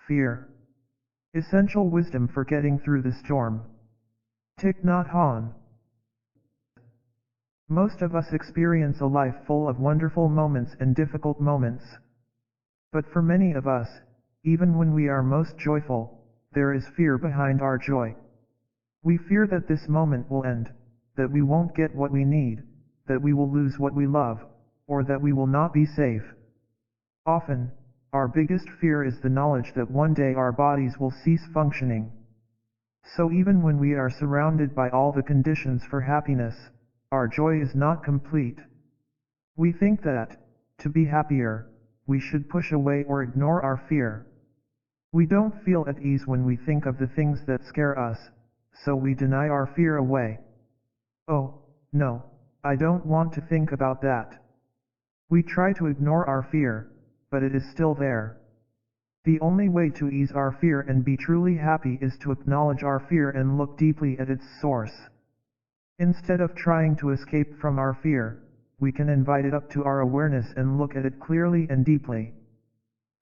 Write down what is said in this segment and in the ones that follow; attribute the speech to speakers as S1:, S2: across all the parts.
S1: Fear. Essential wisdom for getting through the storm. Thich Nhat Hanh. Most of us experience a life full of wonderful moments and difficult moments. But for many of us, even when we are most joyful, there is fear behind our joy. We fear that this moment will end, that we won't get what we need, that we will lose what we love, or that we will not be safe. Often, our biggest fear is the knowledge that one day our bodies will cease functioning. So even when we are surrounded by all the conditions for happiness, our joy is not complete. We think that, to be happier, we should push away or ignore our fear. We don't feel at ease when we think of the things that scare us, so we deny our fear away. Oh, no, I don't want to think about that. We try to ignore our fear, but it is still there. The only way to ease our fear and be truly happy is to acknowledge our fear and look deeply at its source. Instead of trying to escape from our fear, we can invite it up to our awareness and look at it clearly and deeply.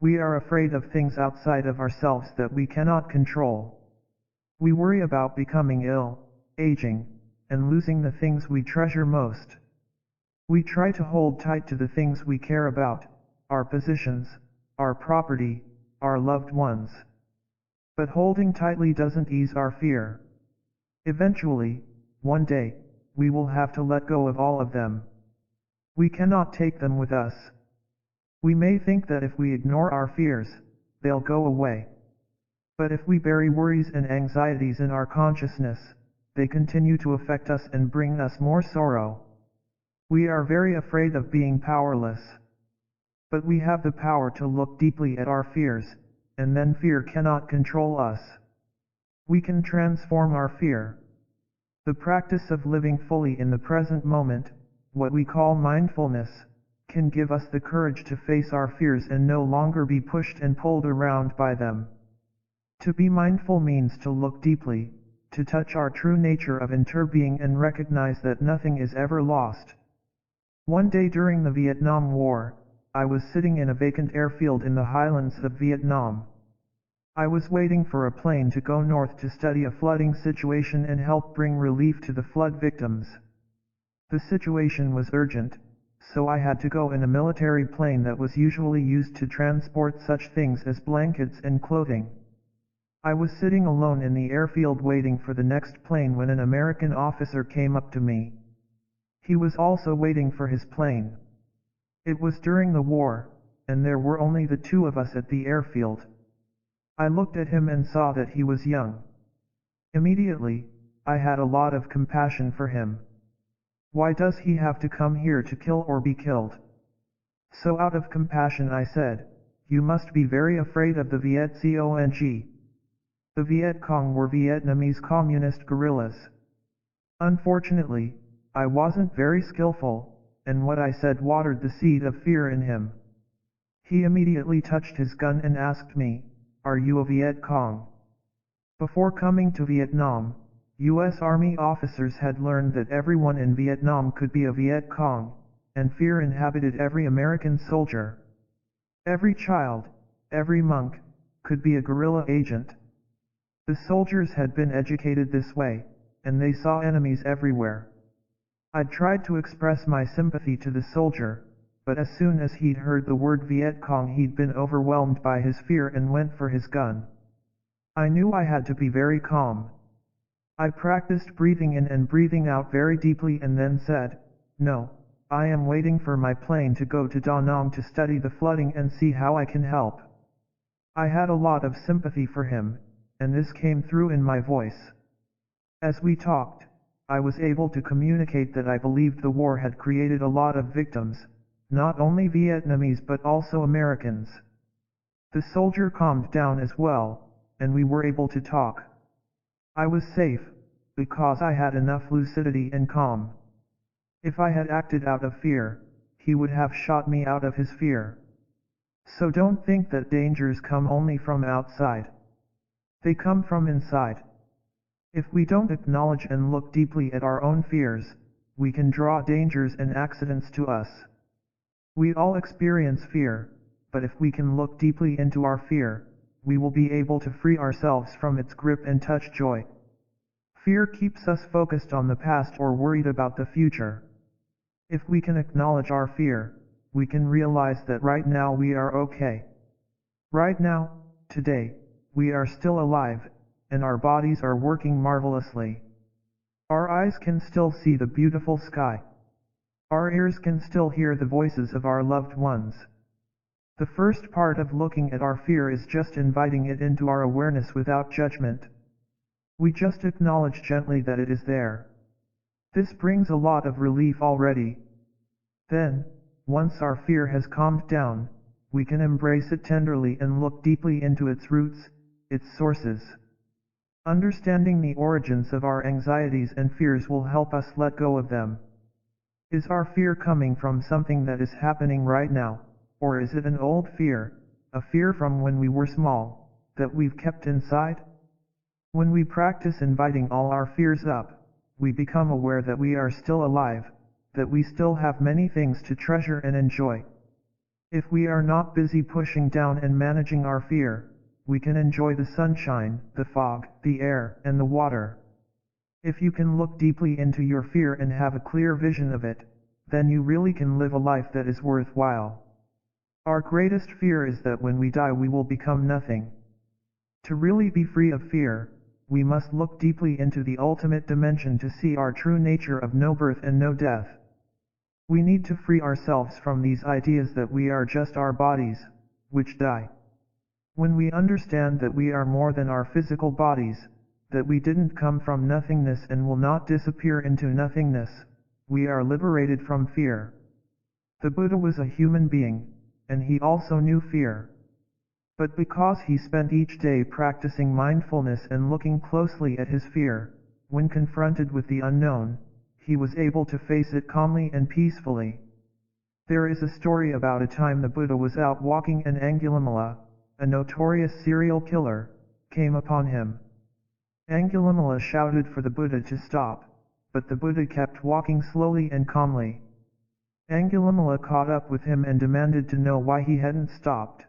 S1: We are afraid of things outside of ourselves that we cannot control. We worry about becoming ill, aging, and losing the things we treasure most. We try to hold tight to the things we care about, our possessions, our property, our loved ones. But holding tightly doesn't ease our fear. Eventually, one day, we will have to let go of all of them. We cannot take them with us. We may think that if we ignore our fears, they'll go away. But if we bury worries and anxieties in our consciousness, they continue to affect us and bring us more sorrow. We are very afraid of being powerless. But we have the power to look deeply at our fears, and then fear cannot control us. We can transform our fear. The practice of living fully in the present moment, what we call mindfulness, can give us the courage to face our fears and no longer be pushed and pulled around by them. To be mindful means to look deeply, to touch our true nature of interbeing and recognize that nothing is ever lost. One day during the Vietnam War, I was sitting in a vacant airfield in the highlands of Vietnam. I was waiting for a plane to go north to study a flooding situation and help bring relief to the flood victims. The situation was urgent, so I had to go in a military plane that was usually used to transport such things as blankets and clothing. I was sitting alone in the airfield waiting for the next plane when an American officer came up to me. He was also waiting for his plane. It was during the war, and there were only the two of us at the airfield. I looked at him and saw that he was young. Immediately, I had a lot of compassion for him. Why does he have to come here to kill or be killed? So out of compassion I said, "You must be very afraid of the Viet Cong. The Viet Cong were Vietnamese communist guerrillas." Unfortunately, I wasn't very skillful, and what I said watered the seed of fear in him. He immediately touched his gun and asked me, "Are you a Viet Cong?" Before coming to Vietnam, U.S. Army officers had learned that everyone in Vietnam could be a Viet Cong, and fear inhabited every American soldier. Every child, every monk, could be a guerrilla agent. The soldiers had been educated this way, and they saw enemies everywhere. I'd tried to express my sympathy to the soldier, but as soon as he'd heard the word Viet Cong he'd been overwhelmed by his fear and went for his gun. I knew I had to be very calm. I practiced breathing in and breathing out very deeply and then said, "No, I am waiting for my plane to go to Da Nang to study the flooding and see how I can help." I had a lot of sympathy for him, and this came through in my voice. As we talked, I was able to communicate that I believed the war had created a lot of victims, not only Vietnamese but also Americans. The soldier calmed down as well, and we were able to talk. I was safe, because I had enough lucidity and calm. If I had acted out of fear, he would have shot me out of his fear. So don't think that dangers come only from outside. They come from inside. If we don't acknowledge and look deeply at our own fears, we can draw dangers and accidents to us. We all experience fear, but if we can look deeply into our fear, we will be able to free ourselves from its grip and touch joy. Fear keeps us focused on the past or worried about the future. If we can acknowledge our fear, we can realize that right now we are okay. Right now, today, we are still alive, and our bodies are working marvelously. Our eyes can still see the beautiful sky. Our ears can still hear the voices of our loved ones. The first part of looking at our fear is just inviting it into our awareness without judgment. We just acknowledge gently that it is there. This brings a lot of relief already. Then, once our fear has calmed down, we can embrace it tenderly and look deeply into its roots, its sources. Understanding the origins of our anxieties and fears will help us let go of them. Is our fear coming from something that is happening right now, or is it an old fear, a fear from when we were small, that we've kept inside? When we practice inviting all our fears up, we become aware that we are still alive, that we still have many things to treasure and enjoy. If we are not busy pushing down and managing our fear, we can enjoy the sunshine, the fog, the air, and the water. If you can look deeply into your fear and have a clear vision of it, then you really can live a life that is worthwhile. Our greatest fear is that when we die we will become nothing. To really be free of fear, we must look deeply into the ultimate dimension to see our true nature of no birth and no death. We need to free ourselves from these ideas that we are just our bodies, which die. When we understand that we are more than our physical bodies, that we didn't come from nothingness and will not disappear into nothingness, we are liberated from fear. The Buddha was a human being, and he also knew fear. But because he spent each day practicing mindfulness and looking closely at his fear, when confronted with the unknown, he was able to face it calmly and peacefully. There is a story about a time the Buddha was out walking and Angulimala, a notorious serial killer, came upon him. Angulimala shouted for the Buddha to stop, but the Buddha kept walking slowly and calmly. Angulimala caught up with him and demanded to know why he hadn't stopped.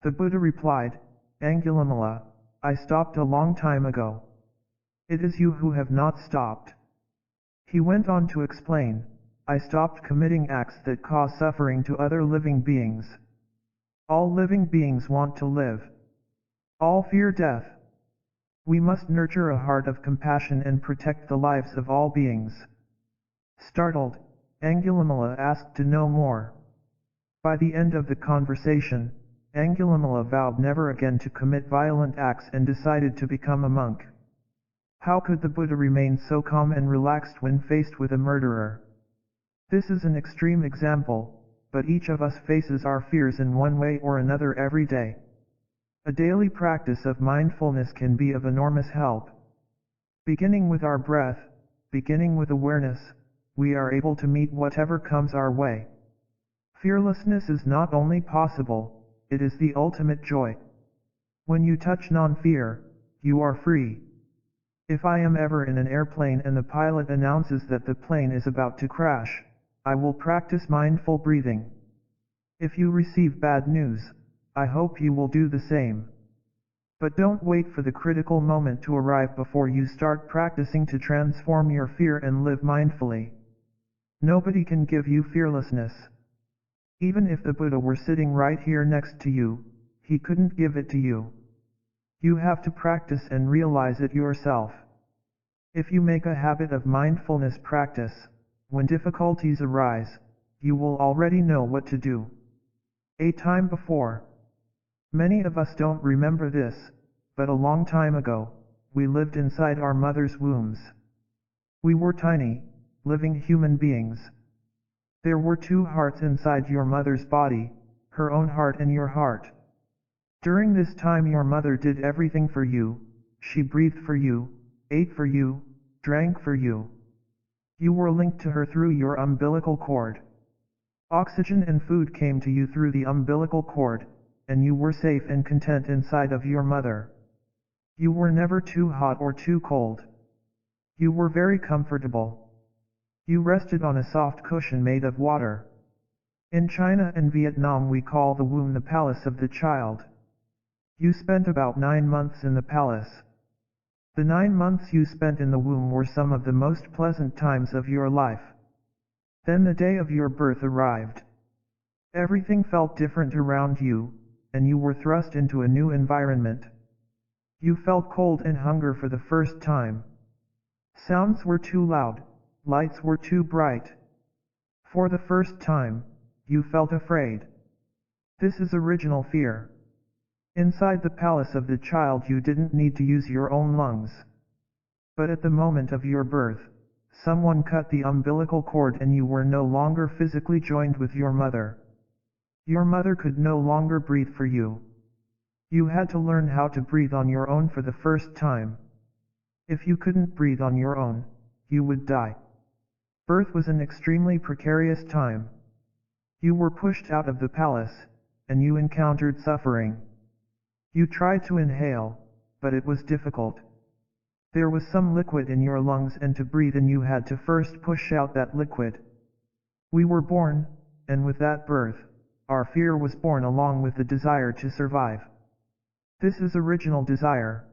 S1: The Buddha replied, "Angulimala, I stopped a long time ago. It is you who have not stopped." He went on to explain, "I stopped committing acts that cause suffering to other living beings. All living beings want to live. All fear death. We must nurture a heart of compassion and protect the lives of all beings." Startled, Angulimala asked to know more. By the end of the conversation, Angulimala vowed never again to commit violent acts and decided to become a monk. How could the Buddha remain so calm and relaxed when faced with a murderer? This is an extreme example, but each of us faces our fears in one way or another every day. A daily practice of mindfulness can be of enormous help. Beginning with our breath, beginning with awareness, we are able to meet whatever comes our way. Fearlessness is not only possible, it is the ultimate joy. When you touch non-fear, you are free. If I am ever in an airplane and the pilot announces that the plane is about to crash, I will practice mindful breathing. If you receive bad news, I hope you will do the same. But don't wait for the critical moment to arrive before you start practicing to transform your fear and live mindfully. Nobody can give you fearlessness. Even if the Buddha were sitting right here next to you, he couldn't give it to you. You have to practice and realize it yourself. If you make a habit of mindfulness practice, when difficulties arise, you will already know what to do. A time before. Many of us don't remember this, but a long time ago, we lived inside our mother's wombs. We were tiny, living human beings. There were two hearts inside your mother's body, her own heart and your heart. During this time your mother did everything for you, she breathed for you, ate for you, drank for you. You were linked to her through your umbilical cord. Oxygen and food came to you through the umbilical cord, and you were safe and content inside of your mother. You were never too hot or too cold. You were very comfortable. You rested on a soft cushion made of water. In China and Vietnam we call the womb the palace of the child. You spent about 9 months in the palace. The 9 months you spent in the womb were some of the most pleasant times of your life. Then the day of your birth arrived. Everything felt different around you, and you were thrust into a new environment. You felt cold and hunger for the first time. Sounds were too loud, lights were too bright. For the first time, you felt afraid. This is original fear. Inside the palace of the child you didn't need to use your own lungs. But at the moment of your birth, someone cut the umbilical cord and you were no longer physically joined with your mother. Your mother could no longer breathe for you. You had to learn how to breathe on your own for the first time. If you couldn't breathe on your own, you would die. Birth was an extremely precarious time. You were pushed out of the palace, and you encountered suffering. You tried to inhale, but it was difficult. There was some liquid in your lungs and to breathe in you had to first push out that liquid. We were born, and with that birth, our fear was born along with the desire to survive. This is original desire.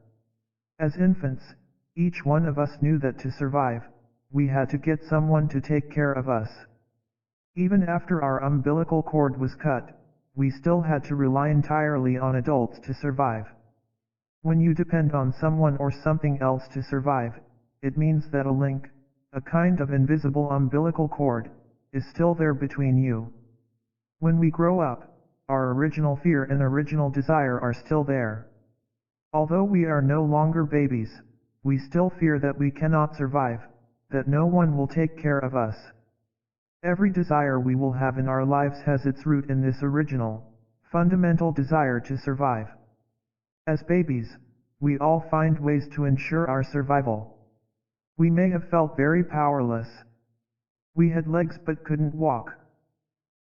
S1: As infants, each one of us knew that to survive, we had to get someone to take care of us. Even after our umbilical cord was cut, we still had to rely entirely on adults to survive. When you depend on someone or something else to survive, it means that a link, a kind of invisible umbilical cord, is still there between you. When we grow up, our original fear and original desire are still there. Although we are no longer babies, we still fear that we cannot survive, that no one will take care of us. Every desire we will have in our lives has its root in this original, fundamental desire to survive. As babies, we all find ways to ensure our survival. We may have felt very powerless. We had legs but couldn't walk.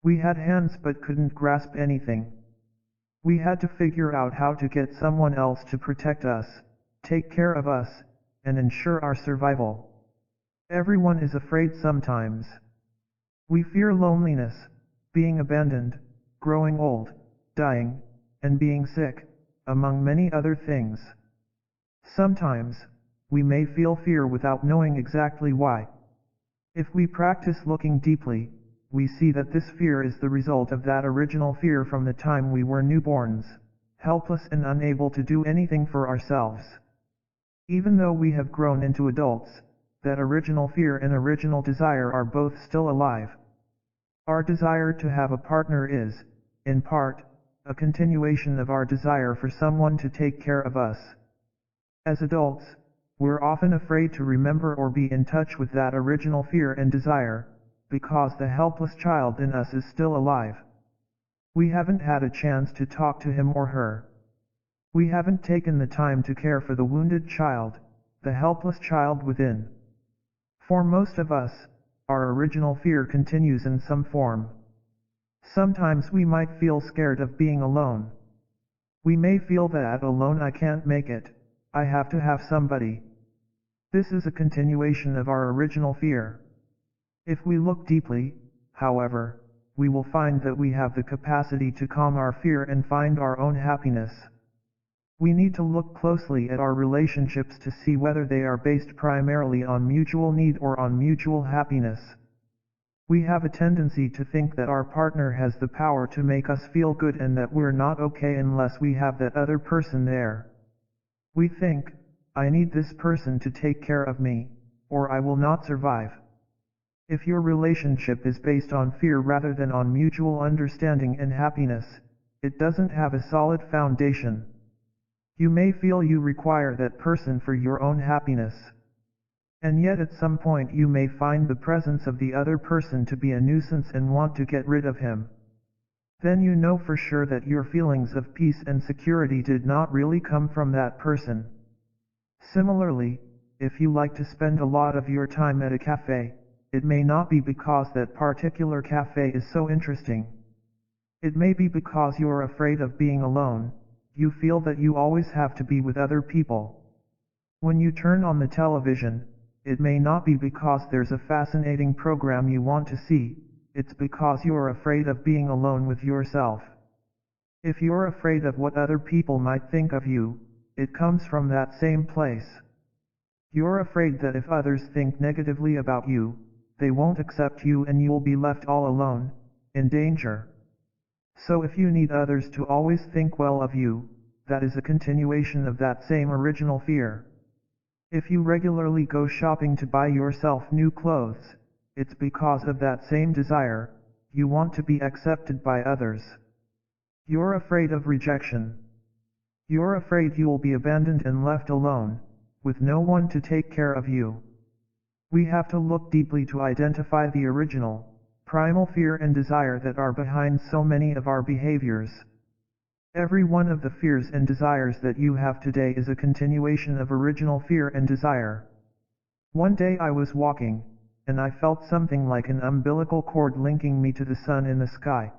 S1: We had hands but couldn't grasp anything. We had to figure out how to get someone else to protect us, take care of us, and ensure our survival. Everyone is afraid sometimes. We fear loneliness, being abandoned, growing old, dying, and being sick, among many other things. Sometimes, we may feel fear without knowing exactly why. If we practice looking deeply, we see that this fear is the result of that original fear from the time we were newborns, helpless and unable to do anything for ourselves. Even though we have grown into adults, that original fear and original desire are both still alive. Our desire to have a partner is, in part, a continuation of our desire for someone to take care of us. As adults, we're often afraid to remember or be in touch with that original fear and desire, because the helpless child in us is still alive. We haven't had a chance to talk to him or her. We haven't taken the time to care for the wounded child, the helpless child within. For most of us, our original fear continues in some form. Sometimes we might feel scared of being alone. We may feel that alone I can't make it, I have to have somebody. This is a continuation of our original fear. If we look deeply, however, we will find that we have the capacity to calm our fear and find our own happiness. We need to look closely at our relationships to see whether they are based primarily on mutual need or on mutual happiness. We have a tendency to think that our partner has the power to make us feel good and that we're not okay unless we have that other person there. We think, I need this person to take care of me, or I will not survive. If your relationship is based on fear rather than on mutual understanding and happiness, it doesn't have a solid foundation. You may feel you require that person for your own happiness. And yet at some point you may find the presence of the other person to be a nuisance and want to get rid of him. Then you know for sure that your feelings of peace and security did not really come from that person. Similarly, if you like to spend a lot of your time at a cafe, it may not be because that particular cafe is so interesting. It may be because you're afraid of being alone. You feel that you always have to be with other people. When you turn on the television, it may not be because there's a fascinating program you want to see, it's because you're afraid of being alone with yourself. If you're afraid of what other people might think of you, it comes from that same place. You're afraid that if others think negatively about you, they won't accept you and you'll be left all alone, in danger. So if you need others to always think well of you, that is a continuation of that same original fear. If you regularly go shopping to buy yourself new clothes, it's because of that same desire. You want to be accepted by others. You're afraid of rejection. You're afraid you'll be abandoned and left alone, with no one to take care of you. We have to look deeply to identify the original, primal fear and desire that are behind so many of our behaviors. Every one of the fears and desires that you have today is a continuation of original fear and desire. One day I was walking, and I felt something like an umbilical cord linking me to the sun in the sky.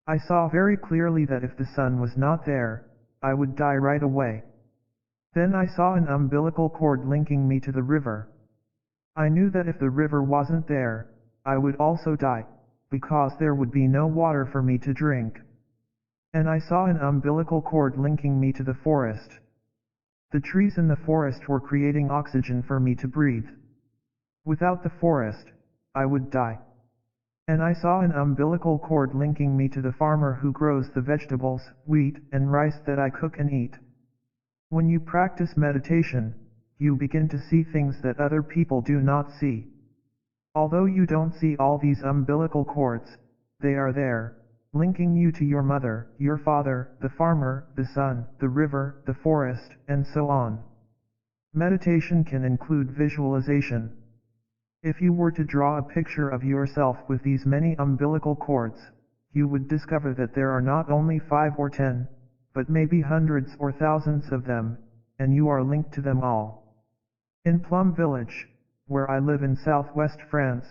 S1: I saw very clearly that if the sun was not there, I would die right away. Then I saw an umbilical cord linking me to the river. I knew that if the river wasn't there, I would also die, because there would be no water for me to drink. And I saw an umbilical cord linking me to the forest. The trees in the forest were creating oxygen for me to breathe. Without the forest, I would die. And I saw an umbilical cord linking me to the farmer who grows the vegetables, wheat, and rice that I cook and eat. When you practice meditation, you begin to see things that other people do not see. Although you don't see all these umbilical cords, they are there, linking you to your mother, your father, the farmer, the sun, the river, the forest, and so on. Meditation can include visualization. If you were to draw a picture of yourself with these many umbilical cords, you would discover that there are not only 5 or 10, but maybe hundreds or thousands of them, and you are linked to them all. In Plum Village, where I live in southwest France,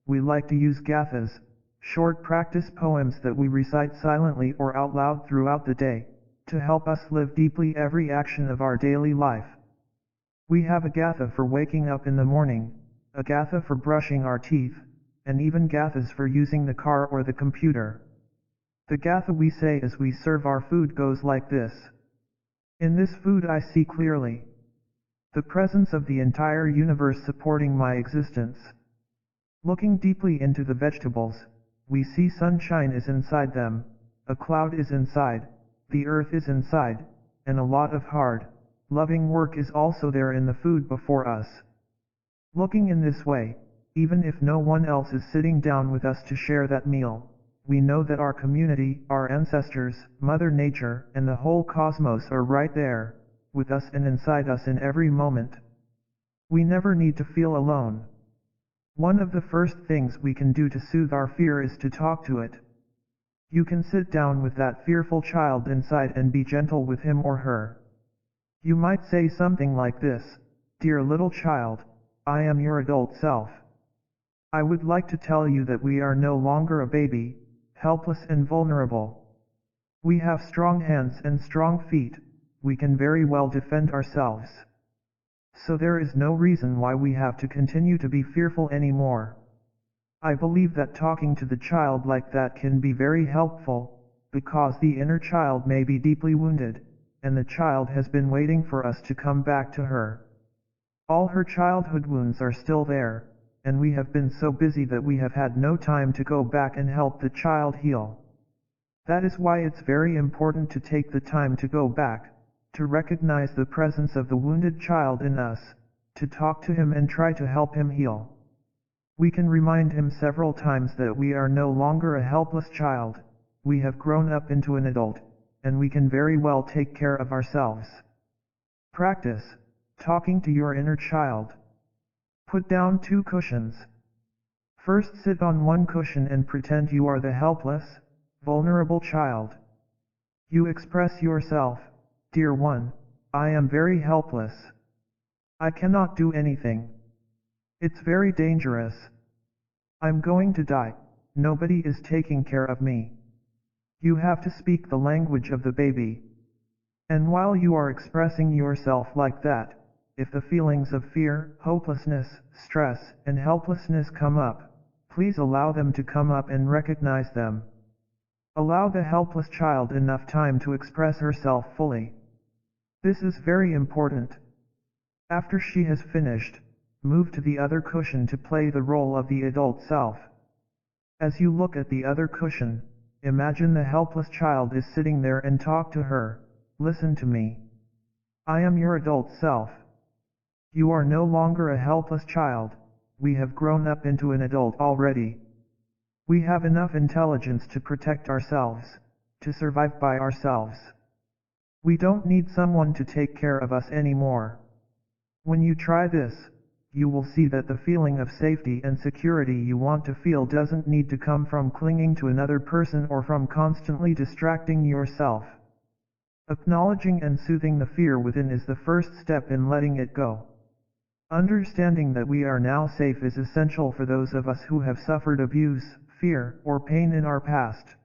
S1: we like to use gathas, short practice poems that we recite silently or out loud throughout the day, to help us live deeply every action of our daily life. We have a gatha for waking up in the morning, a gatha for brushing our teeth, and even gathas for using the car or the computer. The gatha we say as we serve our food goes like this. In this food I see clearly the presence of the entire universe supporting my existence. Looking deeply into the vegetables, we see sunshine is inside them, a cloud is inside, the earth is inside, and a lot of hard, loving work is also there in the food before us. Looking in this way, even if no one else is sitting down with us to share that meal, we know that our community, our ancestors, Mother Nature, and the whole cosmos are right there, with us and inside us in every moment. We never need to feel alone. One of the first things we can do to soothe our fear is to talk to it. You can sit down with that fearful child inside and be gentle with him or her. You might say something like this: "Dear little child, I am your adult self. I would like to tell you that we are no longer a baby, helpless and vulnerable. We have strong hands and strong feet, we can very well defend ourselves. So there is no reason why we have to continue to be fearful anymore." I believe that talking to the child like that can be very helpful, because the inner child may be deeply wounded, and the child has been waiting for us to come back to her. All her childhood wounds are still there, and we have been so busy that we have had no time to go back and help the child heal. That is why it's very important to take the time to go back, to recognize the presence of the wounded child in us, to talk to him and try to help him heal. We can remind him several times that we are no longer a helpless child, we have grown up into an adult, and we can very well take care of ourselves. Practice talking to your inner child. Put down 2 cushions. First sit on one cushion and pretend you are the helpless, vulnerable child. You express yourself: "Dear one, I am very helpless. I cannot do anything. It's very dangerous. I'm going to die, nobody is taking care of me." You have to speak the language of the baby. And while you are expressing yourself like that, if the feelings of fear, hopelessness, stress, and helplessness come up, please allow them to come up and recognize them. Allow the helpless child enough time to express herself fully. This is very important. After she has finished, move to the other cushion to play the role of the adult self. As you look at the other cushion, imagine the helpless child is sitting there and talk to her. Listen to me. I am your adult self. You are no longer a helpless child. We have grown up into an adult already. We have enough intelligence to protect ourselves, to survive by ourselves. We don't need someone to take care of us anymore. When you try this, you will see that the feeling of safety and security you want to feel doesn't need to come from clinging to another person or from constantly distracting yourself. Acknowledging and soothing the fear within is the first step in letting it go. Understanding that we are now safe is essential for those of us who have suffered abuse, fear, or pain in our past.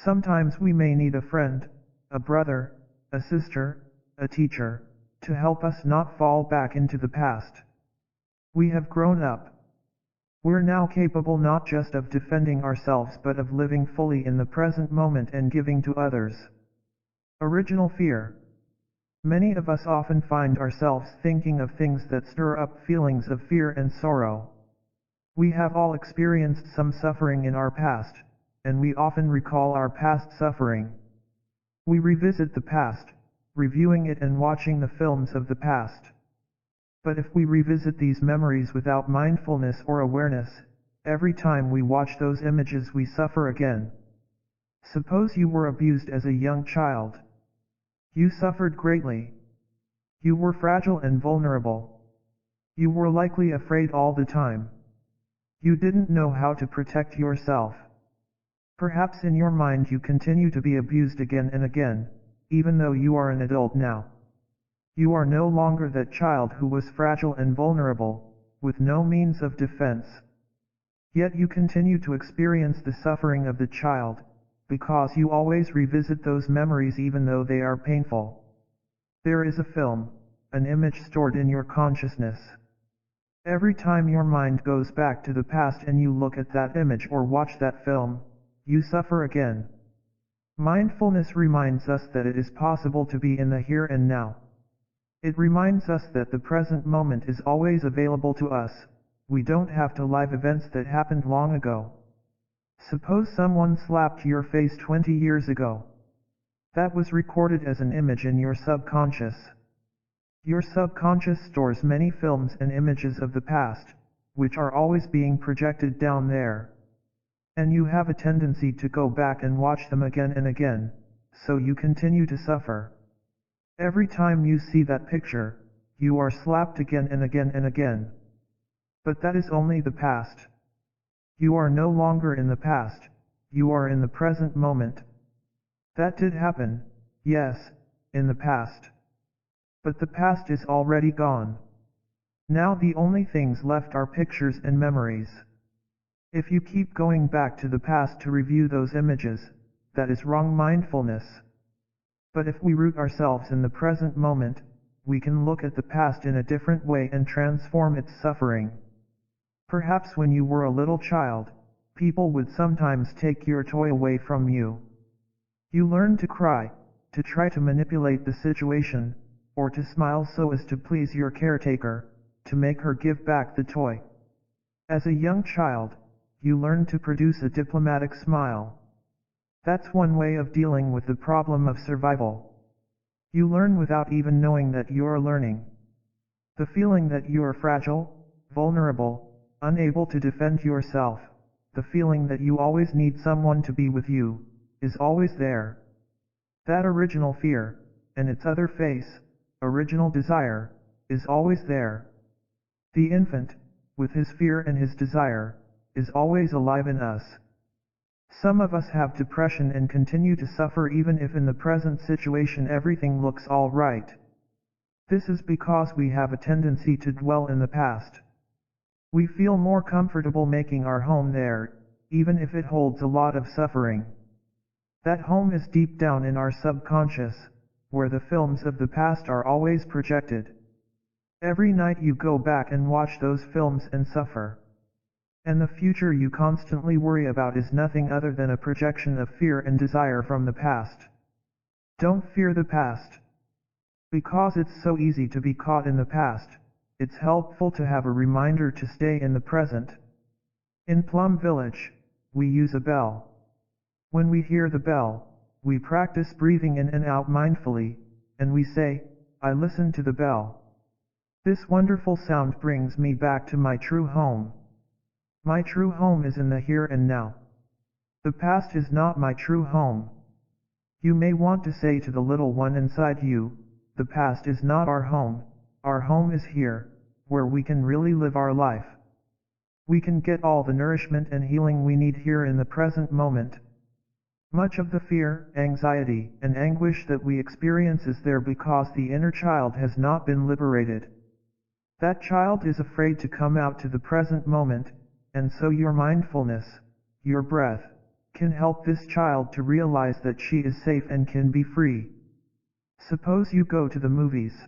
S1: Sometimes we may need a friend, a brother, a sister, a teacher, to help us not fall back into the past. We have grown up. We're now capable not just of defending ourselves but of living fully in the present moment and giving to others. Original fear. Many of us often find ourselves thinking of things that stir up feelings of fear and sorrow. We have all experienced some suffering in our past, and we often recall our past suffering. We revisit the past, reviewing it and watching the films of the past. But if we revisit these memories without mindfulness or awareness, every time we watch those images we suffer again. Suppose you were abused as a young child. You suffered greatly. You were fragile and vulnerable. You were likely afraid all the time. You didn't know how to protect yourself. Perhaps in your mind you continue to be abused again and again, even though you are an adult now. You are no longer that child who was fragile and vulnerable, with no means of defense. Yet you continue to experience the suffering of the child, because you always revisit those memories even though they are painful. There is a film, an image stored in your consciousness. Every time your mind goes back to the past and you look at that image or watch that film, you suffer again. Mindfulness reminds us that it is possible to be in the here and now. It reminds us that the present moment is always available to us. We don't have to live events that happened long ago. Suppose someone slapped your face 20 years ago. That was recorded as an image in your subconscious. Your subconscious stores many films and images of the past, which are always being projected down there. And you have a tendency to go back and watch them again and again, so you continue to suffer. Every time you see that picture, you are slapped again and again and again. But that is only the past. You are no longer in the past, you are in the present moment. That did happen, yes, in the past. But the past is already gone. Now the only things left are pictures and memories. If you keep going back to the past to review those images, that is wrong mindfulness. But if we root ourselves in the present moment, we can look at the past in a different way and transform its suffering. Perhaps when you were a little child, people would sometimes take your toy away from you. You learned to cry, to try to manipulate the situation, or to smile so as to please your caretaker, to make her give back the toy. As a young child, you learn to produce a diplomatic smile. That's one way of dealing with the problem of survival. You learn without even knowing that you're learning. The feeling that you're fragile, vulnerable, unable to defend yourself, the feeling that you always need someone to be with you, is always there. That original fear, and its other face, original desire, is always there. The infant, with his fear and his desire, is always alive in us. Some of us have depression and continue to suffer even if in the present situation everything looks all right. This is because we have a tendency to dwell in the past. We feel more comfortable making our home there, even if it holds a lot of suffering. That home is deep down in our subconscious, where the films of the past are always projected. Every night you go back and watch those films and suffer. And the future you constantly worry about is nothing other than a projection of fear and desire from the past. Don't fear the past. Because it's so easy to be caught in the past, it's helpful to have a reminder to stay in the present. In Plum Village, we use a bell. When we hear the bell, we practice breathing in and out mindfully, and we say, "I listen to the bell. This wonderful sound brings me back to my true home. My true home is in the here and now. The past is not my true home." You may want to say to the little one inside you, "The past is not our home is here, where we can really live our life. We can get all the nourishment and healing we need here in the present moment." Much of the fear, anxiety, and anguish that we experience is there because the inner child has not been liberated. That child is afraid to come out to the present moment, and so your mindfulness, your breath, can help this child to realize that she is safe and can be free. Suppose you go to the movies.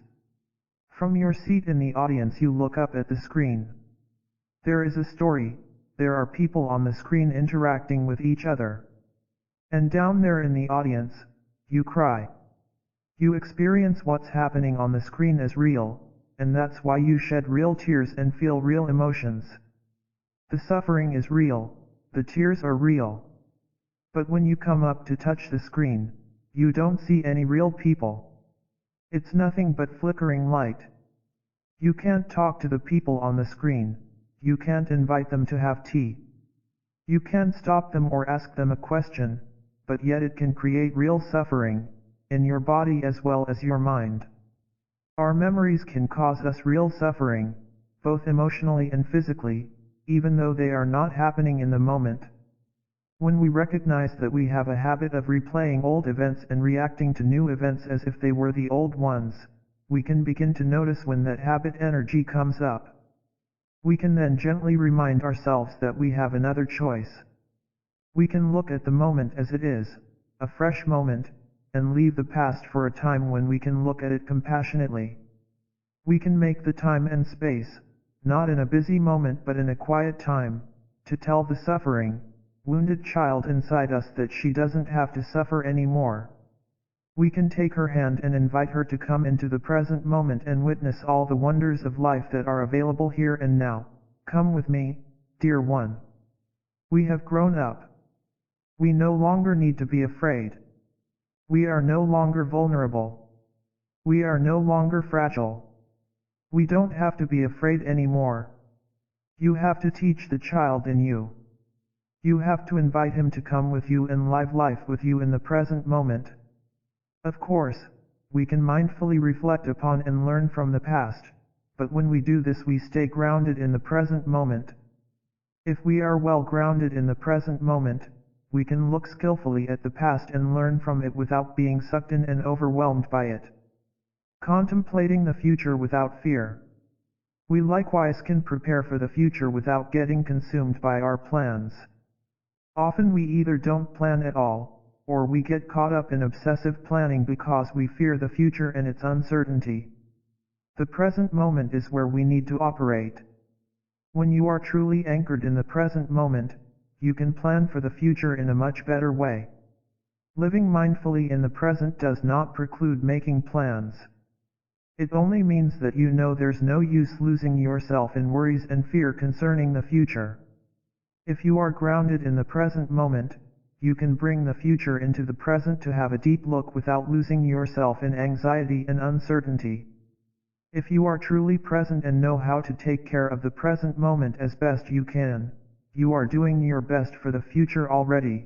S1: From your seat in the audience you look up at the screen. There is a story, there are people on the screen interacting with each other. And down there in the audience, you cry. You experience what's happening on the screen as real, and that's why you shed real tears and feel real emotions. The suffering is real, the tears are real. But when you come up to touch the screen, you don't see any real people. It's nothing but flickering light. You can't talk to the people on the screen, you can't invite them to have tea. You can't stop them or ask them a question, but yet it can create real suffering, in your body as well as your mind. Our memories can cause us real suffering, both emotionally and physically, even though they are not happening in the moment. When we recognize that we have a habit of replaying old events and reacting to new events as if they were the old ones, we can begin to notice when that habit energy comes up. We can then gently remind ourselves that we have another choice. We can look at the moment as it is, a fresh moment, and leave the past for a time when we can look at it compassionately. We can make the time and space, not in a busy moment but in a quiet time, to tell the suffering, wounded child inside us that she doesn't have to suffer anymore. We can take her hand and invite her to come into the present moment and witness all the wonders of life that are available here and now. Come with me, dear one. We have grown up. We no longer need to be afraid. We are no longer vulnerable. We are no longer fragile. We don't have to be afraid anymore. You have to teach the child in you. You have to invite him to come with you and live life with you in the present moment. Of course, we can mindfully reflect upon and learn from the past, but when we do this we stay grounded in the present moment. If we are well grounded in the present moment, we can look skillfully at the past and learn from it without being sucked in and overwhelmed by it. Contemplating the future without fear. We likewise can prepare for the future without getting consumed by our plans. Often we either don't plan at all, or we get caught up in obsessive planning because we fear the future and its uncertainty. The present moment is where we need to operate. When you are truly anchored in the present moment, you can plan for the future in a much better way. Living mindfully in the present does not preclude making plans. It only means that you know there's no use losing yourself in worries and fear concerning the future. If you are grounded in the present moment, you can bring the future into the present to have a deep look without losing yourself in anxiety and uncertainty. If you are truly present and know how to take care of the present moment as best you can, you are doing your best for the future already.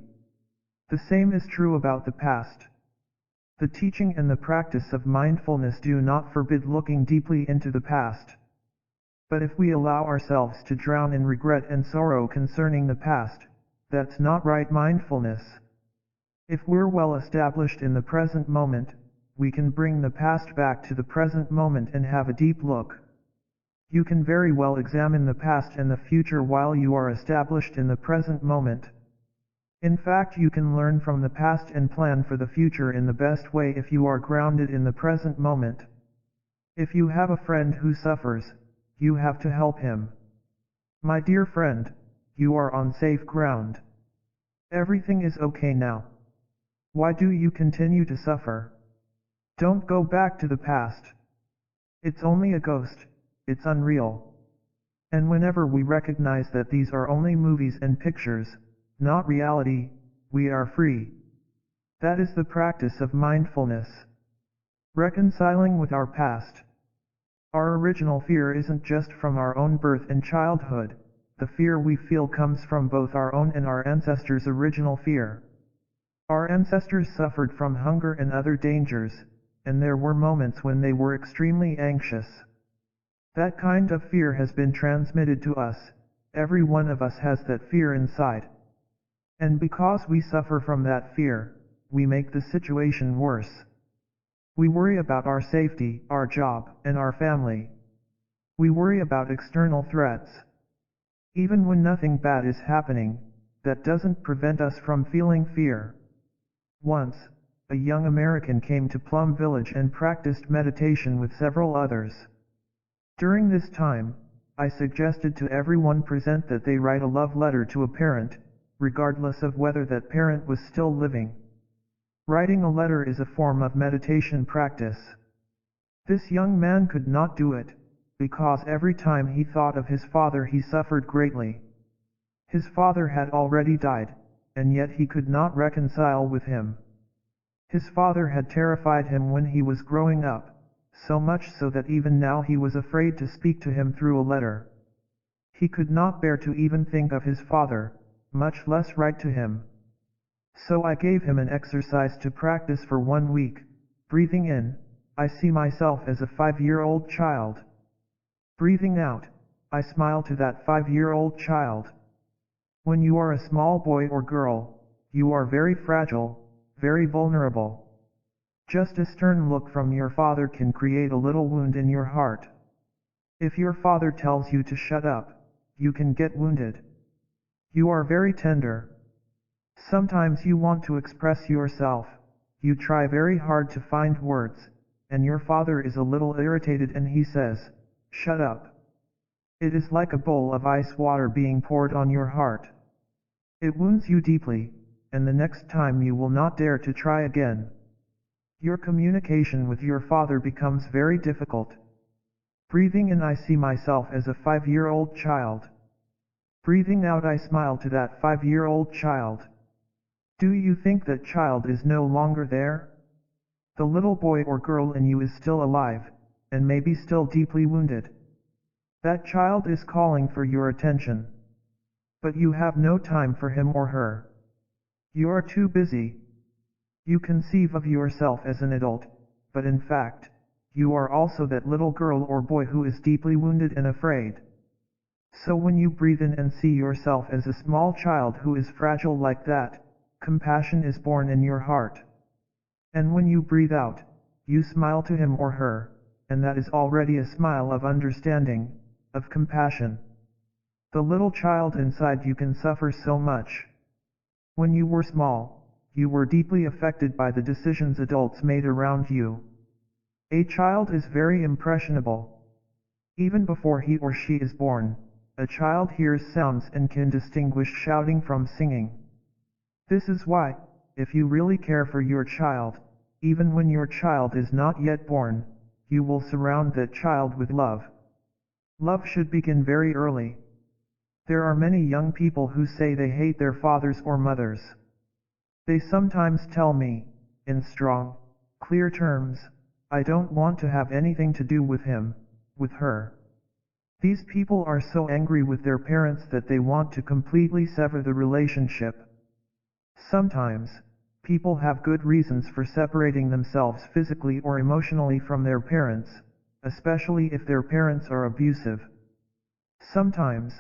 S1: The same is true about the past. The teaching and the practice of mindfulness do not forbid looking deeply into the past. But if we allow ourselves to drown in regret and sorrow concerning the past, that's not right mindfulness. If we're well established in the present moment, we can bring the past back to the present moment and have a deep look. You can very well examine the past and the future while you are established in the present moment. In fact, you can learn from the past and plan for the future in the best way if you are grounded in the present moment. If you have a friend who suffers, you have to help him. My dear friend, you are on safe ground. Everything is okay now. Why do you continue to suffer? Don't go back to the past. It's only a ghost, it's unreal. And whenever we recognize that these are only movies and pictures, not reality, we are free. That is the practice of mindfulness. Reconciling with our past. Our original fear isn't just from our own birth and childhood, the fear we feel comes from both our own and our ancestors' original fear. Our ancestors suffered from hunger and other dangers, and there were moments when they were extremely anxious. That kind of fear has been transmitted to us, every one of us has that fear inside. And because we suffer from that fear, we make the situation worse. We worry about our safety, our job, and our family. We worry about external threats. Even when nothing bad is happening, that doesn't prevent us from feeling fear. Once, a young American came to Plum Village and practiced meditation with several others. During this time, I suggested to everyone present that they write a love letter to a parent, regardless of whether that parent was still living. Writing a letter is a form of meditation practice. This young man could not do it, because every time he thought of his father he suffered greatly. His father had already died, and yet he could not reconcile with him. His father had terrified him when he was growing up, so much so that even now he was afraid to speak to him through a letter. He could not bear to even think of his father, much less write to him. So I gave him an exercise to practice for 1 week, breathing in, I see myself as a 5-year-old child. Breathing out, I smile to that 5-year-old child. When you are a small boy or girl, you are very fragile, very vulnerable. Just a stern look from your father can create a little wound in your heart. If your father tells you to shut up, you can get wounded. You are very tender. Sometimes you want to express yourself, you try very hard to find words, and your father is a little irritated and he says, "Shut up." It is like a bowl of ice water being poured on your heart. It wounds you deeply, and the next time you will not dare to try again. Your communication with your father becomes very difficult. Breathing in, I see myself as a 5-year-old child. Breathing out, I smile to that 5-year-old child. Do you think that child is no longer there? The little boy or girl in you is still alive, and maybe still deeply wounded. That child is calling for your attention. But you have no time for him or her. You are too busy. You conceive of yourself as an adult, but in fact, you are also that little girl or boy who is deeply wounded and afraid. So when you breathe in and see yourself as a small child who is fragile like that, compassion is born in your heart. And when you breathe out, you smile to him or her, and that is already a smile of understanding, of compassion. The little child inside you can suffer so much. When you were small, you were deeply affected by the decisions adults made around you. A child is very impressionable. Even before he or she is born, a child hears sounds and can distinguish shouting from singing. This is why, if you really care for your child, even when your child is not yet born, you will surround that child with love. Love should begin very early. There are many young people who say they hate their fathers or mothers. They sometimes tell me, in strong, clear terms, I don't want to have anything to do with him, with her. These people are so angry with their parents that they want to completely sever the relationship. Sometimes, people have good reasons for separating themselves physically or emotionally from their parents, especially if their parents are abusive. Sometimes,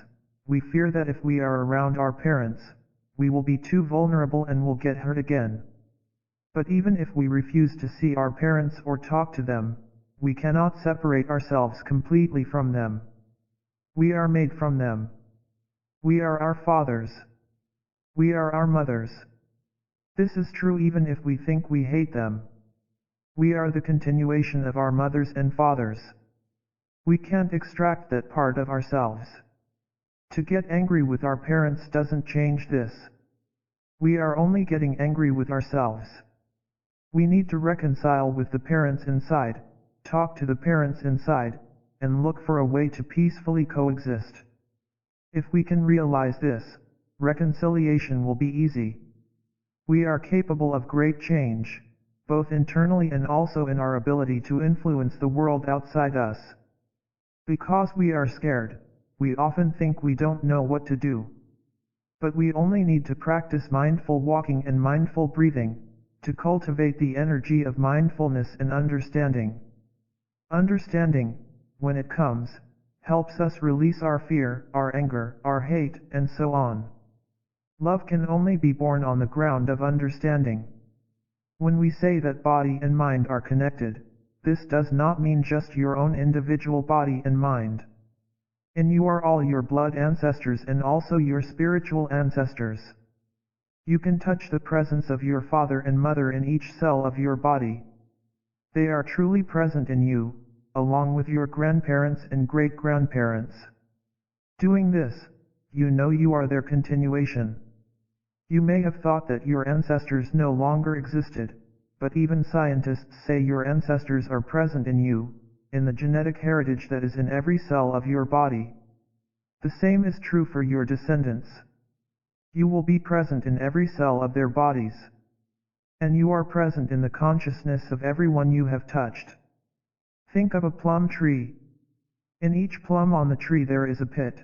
S1: we fear that if we are around our parents, we will be too vulnerable and will get hurt again. But even if we refuse to see our parents or talk to them, we cannot separate ourselves completely from them. We are made from them. We are our fathers. We are our mothers. This is true even if we think we hate them. We are the continuation of our mothers and fathers. We can't extract that part of ourselves. To get angry with our parents doesn't change this. We are only getting angry with ourselves. We need to reconcile with the parents inside, talk to the parents inside, and look for a way to peacefully coexist. If we can realize this, reconciliation will be easy. We are capable of great change, both internally and also in our ability to influence the world outside us. Because we are scared, we often think we don't know what to do. But we only need to practice mindful walking and mindful breathing, to cultivate the energy of mindfulness and understanding. Understanding, when it comes, helps us release our fear, our anger, our hate, and so on. Love can only be born on the ground of understanding. When we say that body and mind are connected, this does not mean just your own individual body and mind. In you are all your blood ancestors and also your spiritual ancestors. You can touch the presence of your father and mother in each cell of your body. They are truly present in you, along with your grandparents and great-grandparents. Doing this, you know you are their continuation. You may have thought that your ancestors no longer existed, but even scientists say your ancestors are present in you, in the genetic heritage that is in every cell of your body. The same is true for your descendants. You will be present in every cell of their bodies. And you are present in the consciousness of everyone you have touched. Think of a plum tree. In each plum on the tree there is a pit.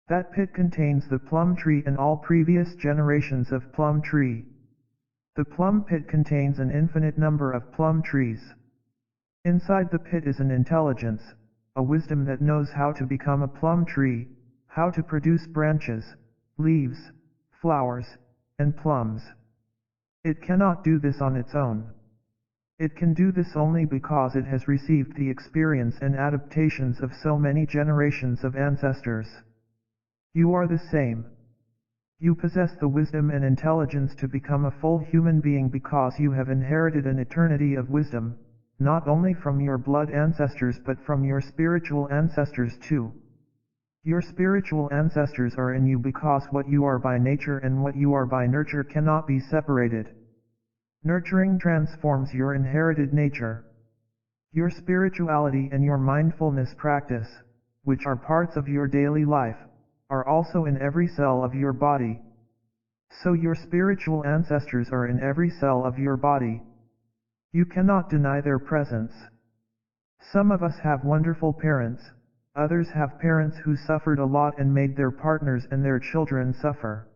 S1: That pit contains the plum tree and all previous generations of plum tree. The plum pit contains an infinite number of plum trees. Inside the pit is an intelligence, a wisdom that knows how to become a plum tree, how to produce branches, leaves, flowers, and plums. It cannot do this on its own. It can do this only because it has received the experience and adaptations of so many generations of ancestors. You are the same. You possess the wisdom and intelligence to become a full human being because you have inherited an eternity of wisdom, not only from your blood ancestors but from your spiritual ancestors too. Your spiritual ancestors are in you because what you are by nature and what you are by nurture cannot be separated. Nurturing transforms your inherited nature. Your spirituality and your mindfulness practice, which are parts of your daily life, are also in every cell of your body. So your spiritual ancestors are in every cell of your body. You cannot deny their presence. Some of us have wonderful parents, others have parents who suffered a lot and made their partners and their children suffer.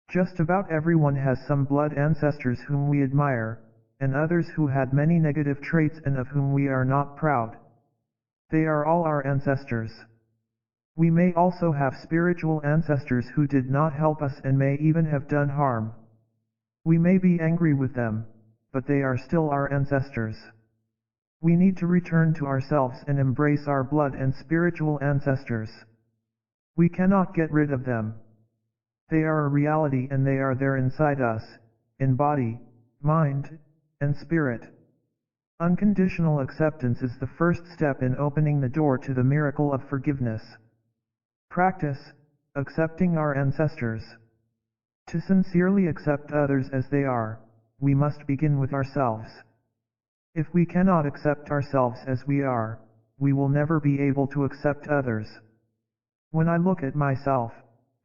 S1: Just about everyone has some blood ancestors whom we admire, and others who had many negative traits and of whom we are not proud. They are all our ancestors. We may also have spiritual ancestors who did not help us and may even have done harm. We may be angry with them, but they are still our ancestors. We need to return to ourselves and embrace our blood and spiritual ancestors. We cannot get rid of them. They are a reality and they are there inside us, in body, mind, and spirit. Unconditional acceptance is the first step in opening the door to the miracle of forgiveness. Practice, accepting our ancestors. To sincerely accept others as they are, we must begin with ourselves. If we cannot accept ourselves as we are, we will never be able to accept others. When I look at myself,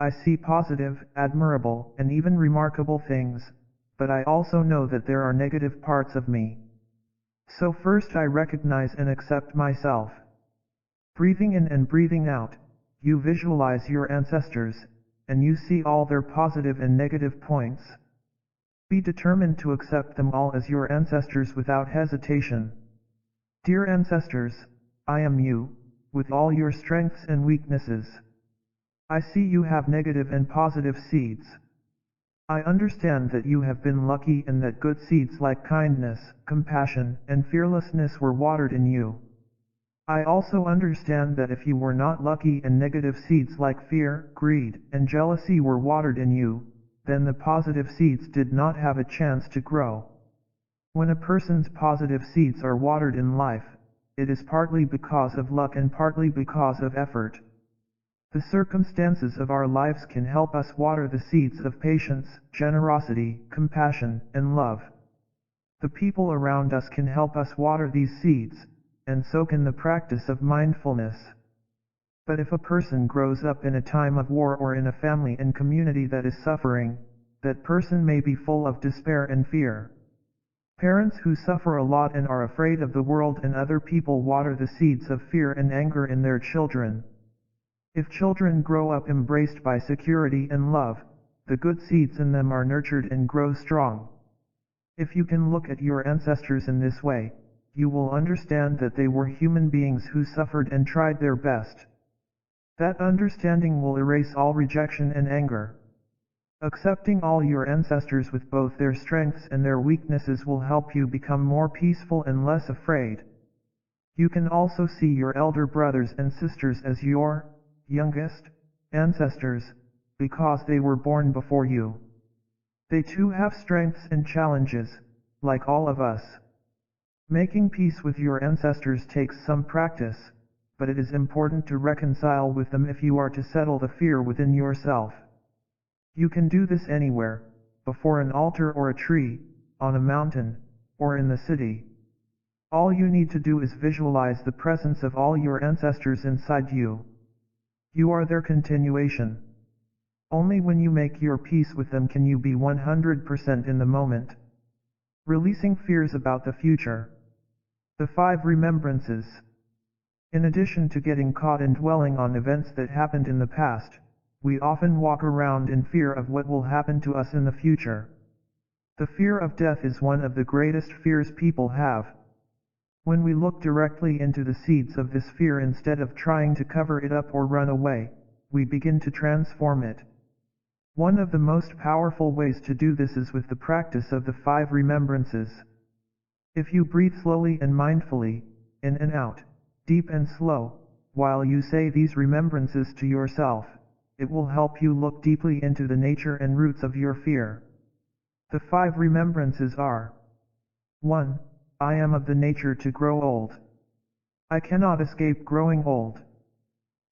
S1: I see positive, admirable, and even remarkable things, but I also know that there are negative parts of me. So first I recognize and accept myself. Breathing in and breathing out, you visualize your ancestors, and you see all their positive and negative points. Be determined to accept them all as your ancestors without hesitation. Dear ancestors, I am you, with all your strengths and weaknesses. I see you have negative and positive seeds. I understand that you have been lucky and that good seeds like kindness, compassion, and fearlessness were watered in you. I also understand that if you were not lucky and negative seeds like fear, greed, and jealousy were watered in you, then the positive seeds did not have a chance to grow. When a person's positive seeds are watered in life, it is partly because of luck and partly because of effort. The circumstances of our lives can help us water the seeds of patience, generosity, compassion, and love. The people around us can help us water these seeds, and so can the practice of mindfulness. But if a person grows up in a time of war or in a family and community that is suffering, that person may be full of despair and fear. Parents who suffer a lot and are afraid of the world and other people water the seeds of fear and anger in their children. If children grow up embraced by security and love, the good seeds in them are nurtured and grow strong. If you can look at your ancestors in this way, you will understand that they were human beings who suffered and tried their best. That understanding will erase all rejection and anger. Accepting all your ancestors with both their strengths and their weaknesses will help you become more peaceful and less afraid. You can also see your elder brothers and sisters as your youngest ancestors, because they were born before you. They too have strengths and challenges, like all of us. Making peace with your ancestors takes some practice, but it is important to reconcile with them if you are to settle the fear within yourself. You can do this anywhere, before an altar or a tree, on a mountain, or in the city. All you need to do is visualize the presence of all your ancestors inside you. You are their continuation. Only when you make your peace with them can you be 100% in the moment. Releasing fears about the future. The 5 remembrances. In addition to getting caught in dwelling on events that happened in the past, we often walk around in fear of what will happen to us in the future. The fear of death is one of the greatest fears people have. When we look directly into the seeds of this fear instead of trying to cover it up or run away, we begin to transform it. One of the most powerful ways to do this is with the practice of the 5 remembrances. If you breathe slowly and mindfully, in and out, deep and slow, while you say these remembrances to yourself, it will help you look deeply into the nature and roots of your fear. The 5 remembrances are: 1. I am of the nature to grow old. I cannot escape growing old.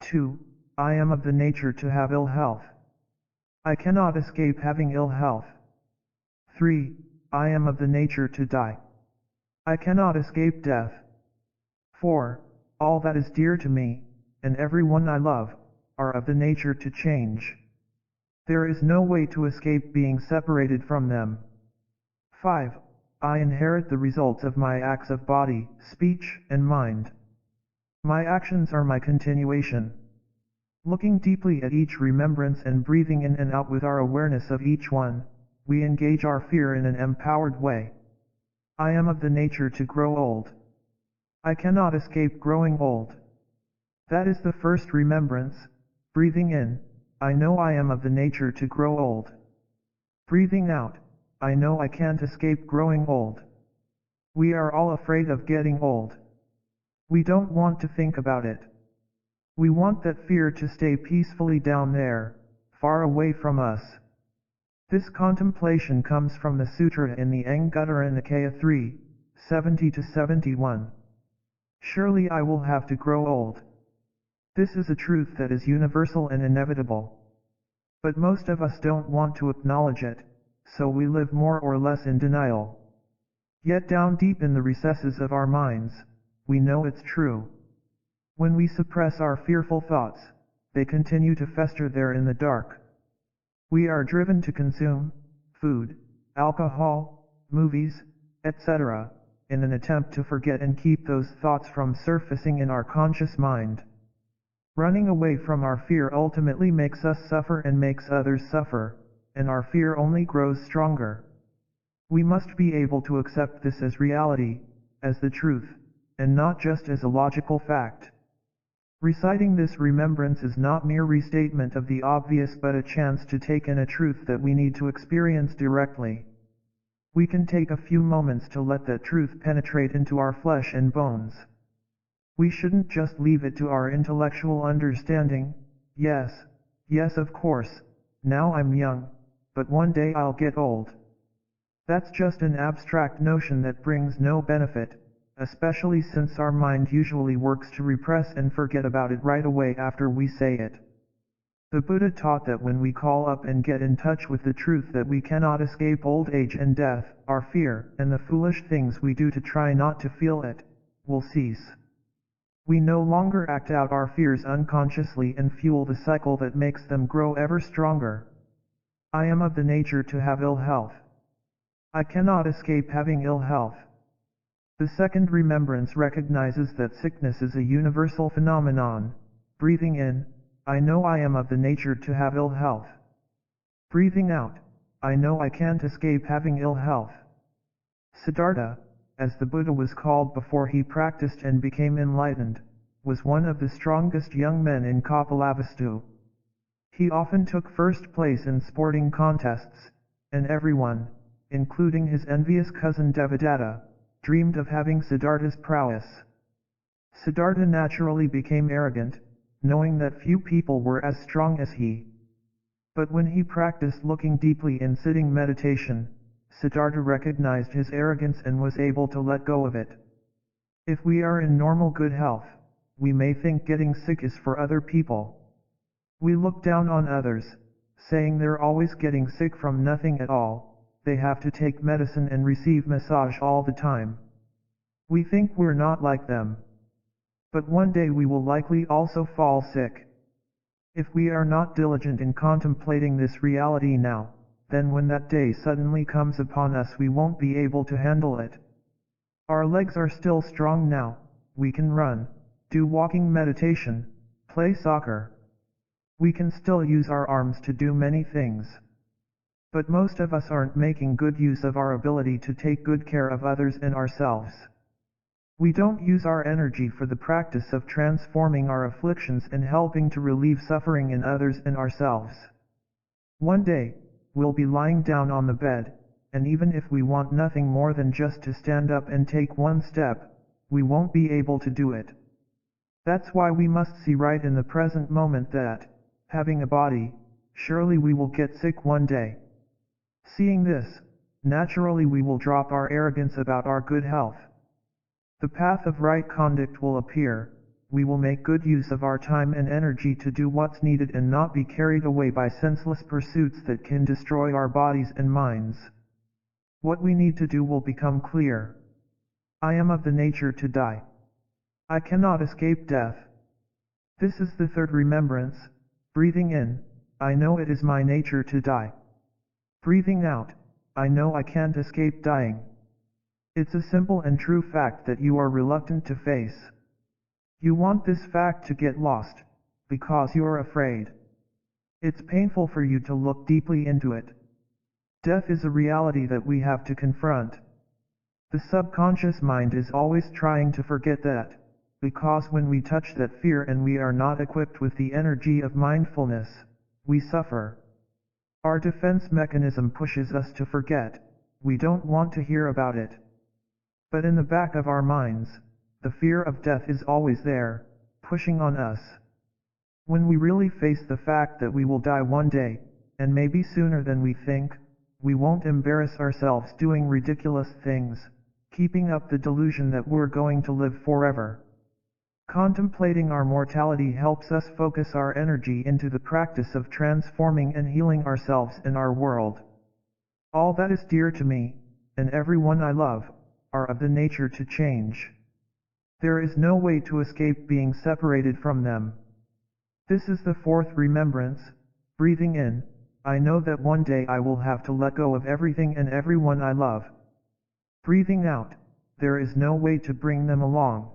S1: 2. I am of the nature to have ill health. I cannot escape having ill health. 3. I am of the nature to die. I cannot escape death. 4. All that is dear to me, and everyone I love, are of the nature to change. There is no way to escape being separated from them. 5. I inherit the results of my acts of body, speech, and mind. My actions are my continuation. Looking deeply at each remembrance and breathing in and out with our awareness of each one, we engage our fear in an empowered way. I am of the nature to grow old. I cannot escape growing old. That is the first remembrance. Breathing in, I know I am of the nature to grow old. Breathing out, I know I can't escape growing old. We are all afraid of getting old. We don't want to think about it. We want that fear to stay peacefully down there, far away from us. This contemplation comes from the sutra in the Anguttara Nikaya 3, 70-71. Surely I will have to grow old. This is a truth that is universal and inevitable. But most of us don't want to acknowledge it, so we live more or less in denial. Yet down deep in the recesses of our minds, we know it's true. When we suppress our fearful thoughts, they continue to fester there in the dark. We are driven to consume food, alcohol, movies, etc., in an attempt to forget and keep those thoughts from surfacing in our conscious mind. Running away from our fear ultimately makes us suffer and makes others suffer, and our fear only grows stronger. We must be able to accept this as reality, as the truth, and not just as a logical fact. Reciting this remembrance is not mere restatement of the obvious but a chance to take in a truth that we need to experience directly. We can take a few moments to let that truth penetrate into our flesh and bones. We shouldn't just leave it to our intellectual understanding. Yes, of course, now I'm young, but one day I'll get old. That's just an abstract notion that brings no benefit, especially since our mind usually works to repress and forget about it right away after we say it. The Buddha taught that when we call up and get in touch with the truth that we cannot escape old age and death, our fear, and the foolish things we do to try not to feel it, will cease. We no longer act out our fears unconsciously and fuel the cycle that makes them grow ever stronger. I am of the nature to have ill health. I cannot escape having ill health. The second remembrance recognizes that sickness is a universal phenomenon. Breathing in, I know I am of the nature to have ill health. Breathing out, I know I can't escape having ill health. Siddhartha, as the Buddha was called before he practiced and became enlightened, was one of the strongest young men in Kapilavastu. He often took first place in sporting contests, and everyone, including his envious cousin Devadatta, dreamed of having Siddhartha's prowess. Siddhartha naturally became arrogant, knowing that few people were as strong as he. But when he practiced looking deeply in sitting meditation, Siddhartha recognized his arrogance and was able to let go of it. If we are in normal good health, we may think getting sick is for other people. We look down on others, saying they're always getting sick from nothing at all, they have to take medicine and receive massage all the time. We think we're not like them. But one day we will likely also fall sick. If we are not diligent in contemplating this reality now, then when that day suddenly comes upon us we won't be able to handle it. Our legs are still strong now, we can run, do walking meditation, play soccer. We can still use our arms to do many things. But most of us aren't making good use of our ability to take good care of others and ourselves. We don't use our energy for the practice of transforming our afflictions and helping to relieve suffering in others and ourselves. One day, we'll be lying down on the bed, and even if we want nothing more than just to stand up and take one step, we won't be able to do it. That's why we must see right in the present moment that, having a body, surely we will get sick one day. Seeing this, naturally we will drop our arrogance about our good health. The path of right conduct will appear, we will make good use of our time and energy to do what's needed and not be carried away by senseless pursuits that can destroy our bodies and minds. What we need to do will become clear. I am of the nature to die. I cannot escape death. This is the third remembrance. Breathing in, I know it is my nature to die. Breathing out, I know I can't escape dying. It's a simple and true fact that you are reluctant to face. You want this fact to get lost, because you're afraid. It's painful for you to look deeply into it. Death is a reality that we have to confront. The subconscious mind is always trying to forget that, because when we touch that fear and we are not equipped with the energy of mindfulness, we suffer. Our defense mechanism pushes us to forget. We don't want to hear about it. But in the back of our minds, the fear of death is always there, pushing on us. When we really face the fact that we will die one day, and maybe sooner than we think, we won't embarrass ourselves doing ridiculous things, keeping up the delusion that we're going to live forever. Contemplating our mortality helps us focus our energy into the practice of transforming and healing ourselves and our world. All that is dear to me, and everyone I love, are of the nature to change. There is no way to escape being separated from them. This is the fourth remembrance. Breathing in, I know that one day I will have to let go of everything and everyone I love. Breathing out, there is no way to bring them along.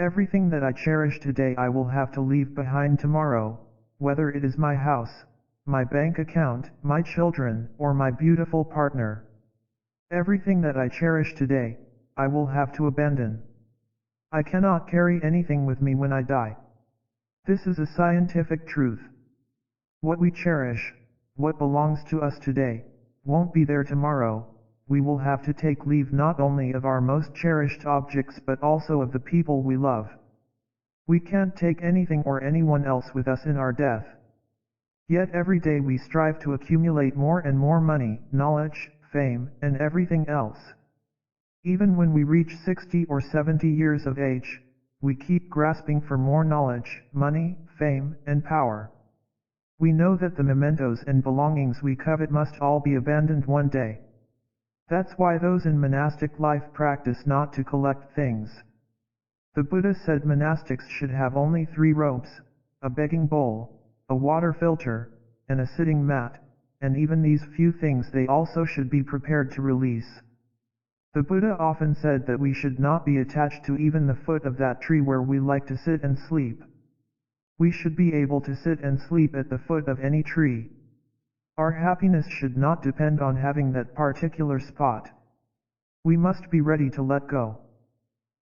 S1: Everything that I cherish today I will have to leave behind tomorrow, whether it is my house, my bank account, my children, or my beautiful partner. Everything that I cherish today, I will have to abandon. I cannot carry anything with me when I die. This is a scientific truth. What we cherish, what belongs to us today, won't be there tomorrow. We will have to take leave not only of our most cherished objects but also of the people we love. We can't take anything or anyone else with us in our death. Yet every day we strive to accumulate more and more money, knowledge, fame, and everything else. Even when we reach 60 or 70 years of age, we keep grasping for more knowledge, money, fame, and power. We know that the mementos and belongings we covet must all be abandoned one day. That's why those in monastic life practice not to collect things. The Buddha said monastics should have only 3 robes, a begging bowl, a water filter, and a sitting mat, and even these few things they also should be prepared to release. The Buddha often said that we should not be attached to even the foot of that tree where we like to sit and sleep. We should be able to sit and sleep at the foot of any tree. Our happiness should not depend on having that particular spot. We must be ready to let go.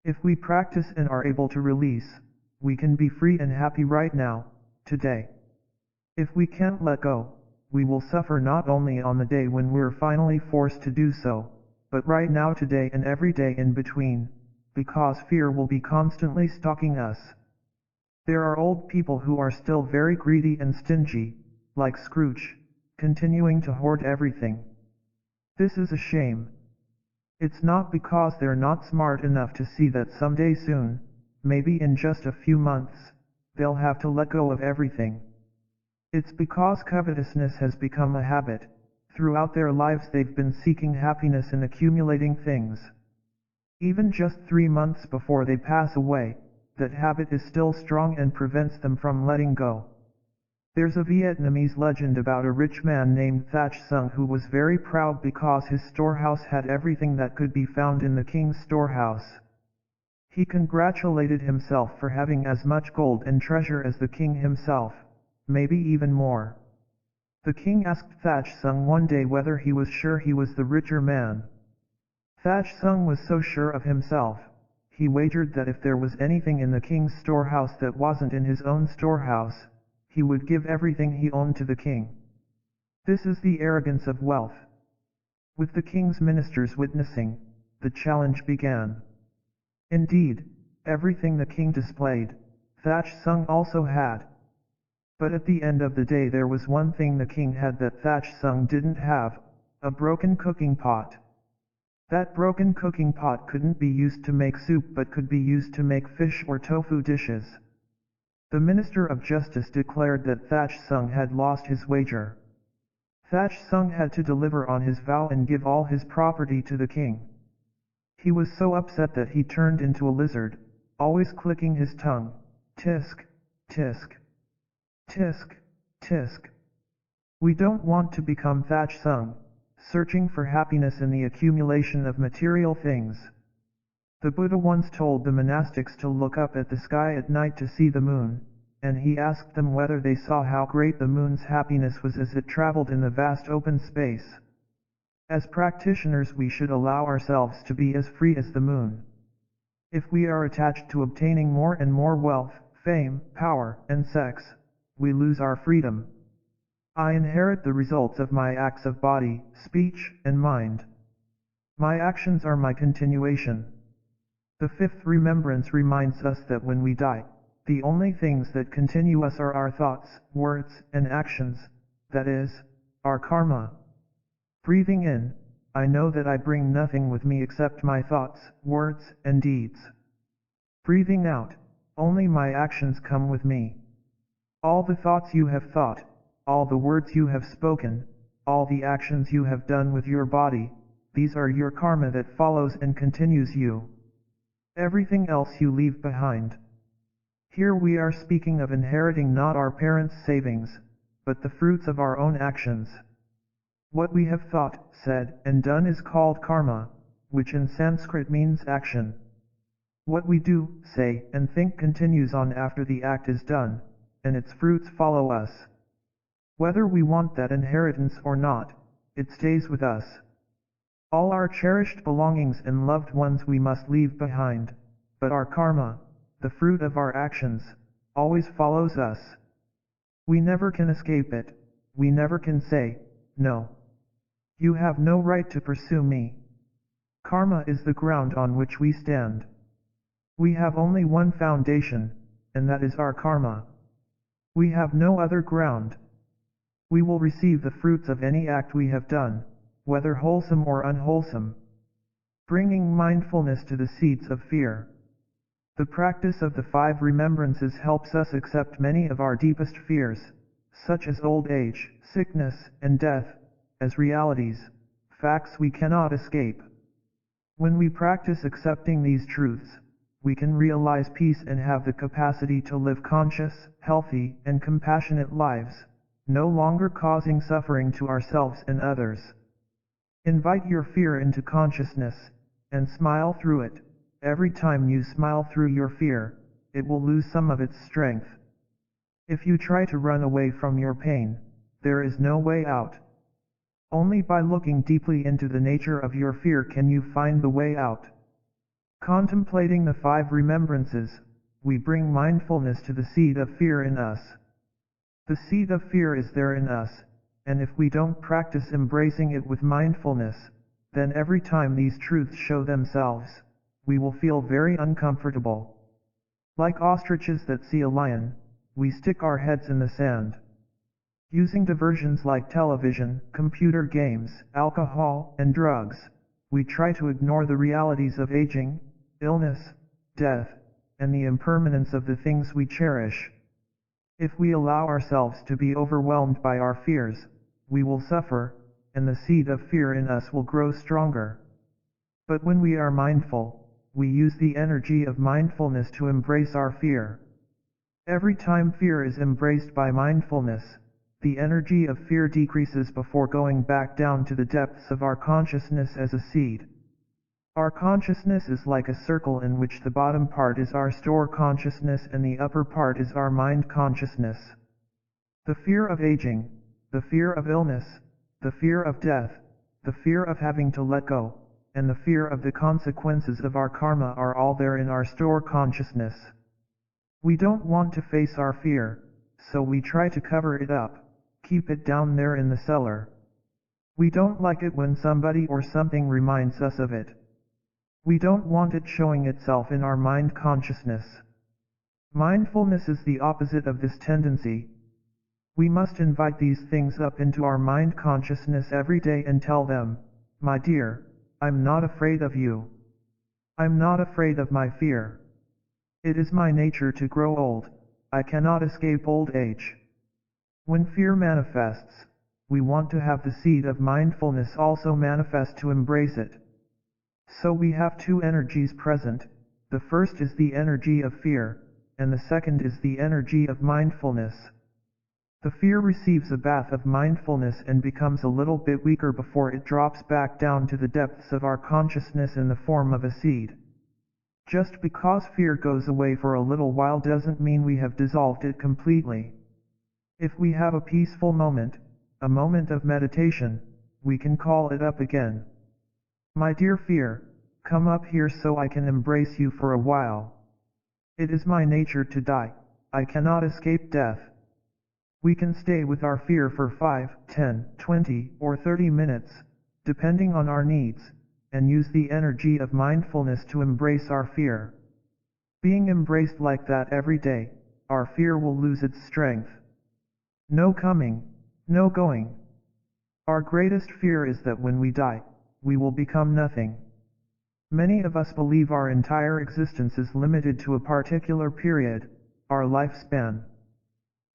S1: If we practice and are able to release, we can be free and happy right now, today. If we can't let go, we will suffer not only on the day when we're finally forced to do so, but right now, today, and every day in between, because fear will be constantly stalking us. There are old people who are still very greedy and stingy, like Scrooge, continuing to hoard everything. This is a shame. It's not because they're not smart enough to see that someday soon, maybe in just a few months, they'll have to let go of everything. It's because covetousness has become a habit. Throughout their lives they've been seeking happiness and accumulating things. Even just 3 months before they pass away, that habit is still strong and prevents them from letting go. There's a Vietnamese legend about a rich man named Thach Sung who was very proud because his storehouse had everything that could be found in the king's storehouse. He congratulated himself for having as much gold and treasure as the king himself, maybe even more. The king asked Thach Sung one day whether he was sure he was the richer man. Thach Sung was so sure of himself, he wagered that if there was anything in the king's storehouse that wasn't in his own storehouse, he would give everything he owned to the king. This is the arrogance of wealth. With the king's ministers witnessing, the challenge began. Indeed, everything the king displayed, Thach Sung also had. But at the end of the day there was one thing the king had that Thach Sung didn't have, a broken cooking pot. That broken cooking pot couldn't be used to make soup but could be used to make fish or tofu dishes. The Minister of Justice declared that Thach Sung had lost his wager. Thach Sung had to deliver on his vow and give all his property to the king. He was so upset that he turned into a lizard, always clicking his tongue. Tisk, tisk, tisk, tisk. We don't want to become Thach Sung, searching for happiness in the accumulation of material things. The Buddha once told the monastics to look up at the sky at night to see the moon, and he asked them whether they saw how great the moon's happiness was as it traveled in the vast open space. As practitioners we should allow ourselves to be as free as the moon. If we are attached to obtaining more and more wealth, fame, power, and sex, we lose our freedom. I inherit the results of my acts of body, speech, and mind. My actions are my continuation. The 5th remembrance reminds us that when we die, the only things that continue us are our thoughts, words, and actions, that is, our karma. Breathing in, I know that I bring nothing with me except my thoughts, words, and deeds. Breathing out, only my actions come with me. All the thoughts you have thought, all the words you have spoken, all the actions you have done with your body, these are your karma that follows and continues you. Everything else you leave behind. Here we are speaking of inheriting not our parents' savings, but the fruits of our own actions. What we have thought, said, and done is called karma, which in Sanskrit means action. What we do, say, and think continues on after the act is done, and its fruits follow us. Whether we want that inheritance or not, it stays with us. All our cherished belongings and loved ones we must leave behind, but our karma, the fruit of our actions, always follows us. We never can escape it, we never can say, no. You have no right to pursue me. Karma is the ground on which we stand. We have only one foundation, and that is our karma. We have no other ground. We will receive the fruits of any act we have done, whether wholesome or unwholesome. Bringing mindfulness to the seeds of fear. The practice of the 5 remembrances helps us accept many of our deepest fears, such as old age, sickness, and death, as realities, facts we cannot escape. When we practice accepting these truths, we can realize peace and have the capacity to live conscious, healthy, and compassionate lives, no longer causing suffering to ourselves and others. Invite your fear into consciousness, and smile through it. Every time you smile through your fear, it will lose some of its strength. If you try to run away from your pain, there is no way out. Only by looking deeply into the nature of your fear can you find the way out. Contemplating the 5 remembrances, we bring mindfulness to the seed of fear in us. The seed of fear is there in us, and if we don't practice embracing it with mindfulness, then every time these truths show themselves, we will feel very uncomfortable. Like ostriches that see a lion, we stick our heads in the sand. Using diversions like television, computer games, alcohol, and drugs, we try to ignore the realities of aging, illness, death, and the impermanence of the things we cherish. If we allow ourselves to be overwhelmed by our fears, we will suffer, and the seed of fear in us will grow stronger. But when we are mindful, we use the energy of mindfulness to embrace our fear. Every time fear is embraced by mindfulness, the energy of fear decreases before going back down to the depths of our consciousness as a seed. Our consciousness is like a circle in which the bottom part is our store consciousness and the upper part is our mind consciousness. The fear of aging, the fear of illness, the fear of death, the fear of having to let go, and the fear of the consequences of our karma are all there in our store consciousness. We don't want to face our fear, so we try to cover it up. Keep it down there in the cellar. We don't like it when somebody or something reminds us of it. We don't want it showing itself in our mind consciousness. Mindfulness is the opposite of this tendency. We must invite these things up into our mind consciousness every day and tell them, "My dear, I'm not afraid of you. I'm not afraid of my fear. It is my nature to grow old. I cannot escape old age." When fear manifests, we want to have the seed of mindfulness also manifest to embrace it. So we have 2 energies present. The first is the energy of fear, and the second is the energy of mindfulness. The fear receives a bath of mindfulness and becomes a little bit weaker before it drops back down to the depths of our consciousness in the form of a seed. Just because fear goes away for a little while doesn't mean we have dissolved it completely. If we have a peaceful moment, a moment of meditation, we can call it up again. "My dear fear, come up here so I can embrace you for a while. It is my nature to die. I cannot escape death." We can stay with our fear for 5, 10, 20, or 30 minutes, depending on our needs, and use the energy of mindfulness to embrace our fear. Being embraced like that every day, our fear will lose its strength. No coming, no going. Our greatest fear is that when we die, we will become nothing. Many of us believe our entire existence is limited to a particular period, our lifespan.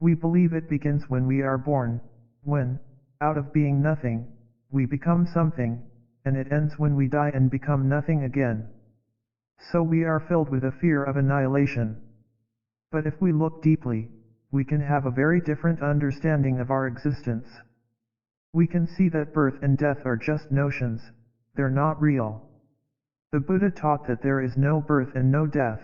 S1: We believe it begins when we are born, when, out of being nothing, we become something, and it ends when we die and become nothing again. So we are filled with a fear of annihilation. But if we look deeply, we can have a very different understanding of our existence. We can see that birth and death are just notions, they're not real. The Buddha taught that there is no birth and no death.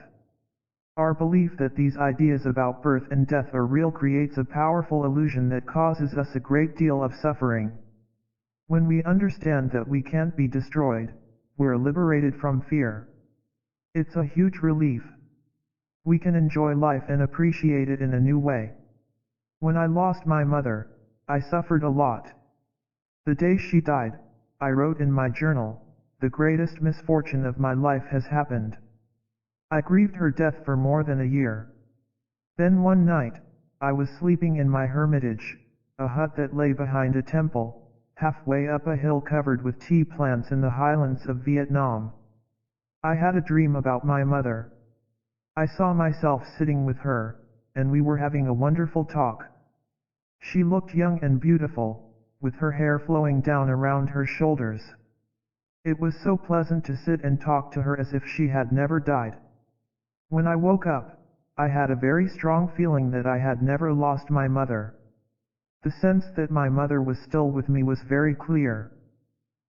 S1: Our belief that these ideas about birth and death are real creates a powerful illusion that causes us a great deal of suffering. When we understand that we can't be destroyed, we're liberated from fear. It's a huge relief. We can enjoy life and appreciate it in a new way. When I lost my mother, I suffered a lot. The day she died, I wrote in my journal, "The greatest misfortune of my life has happened." I grieved her death for more than a year. Then one night, I was sleeping in my hermitage, a hut that lay behind a temple, halfway up a hill covered with tea plants in the highlands of Vietnam. I had a dream about my mother. I saw myself sitting with her, and we were having a wonderful talk. She looked young and beautiful, with her hair flowing down around her shoulders. It was so pleasant to sit and talk to her as if she had never died. When I woke up, I had a very strong feeling that I had never lost my mother. The sense that my mother was still with me was very clear.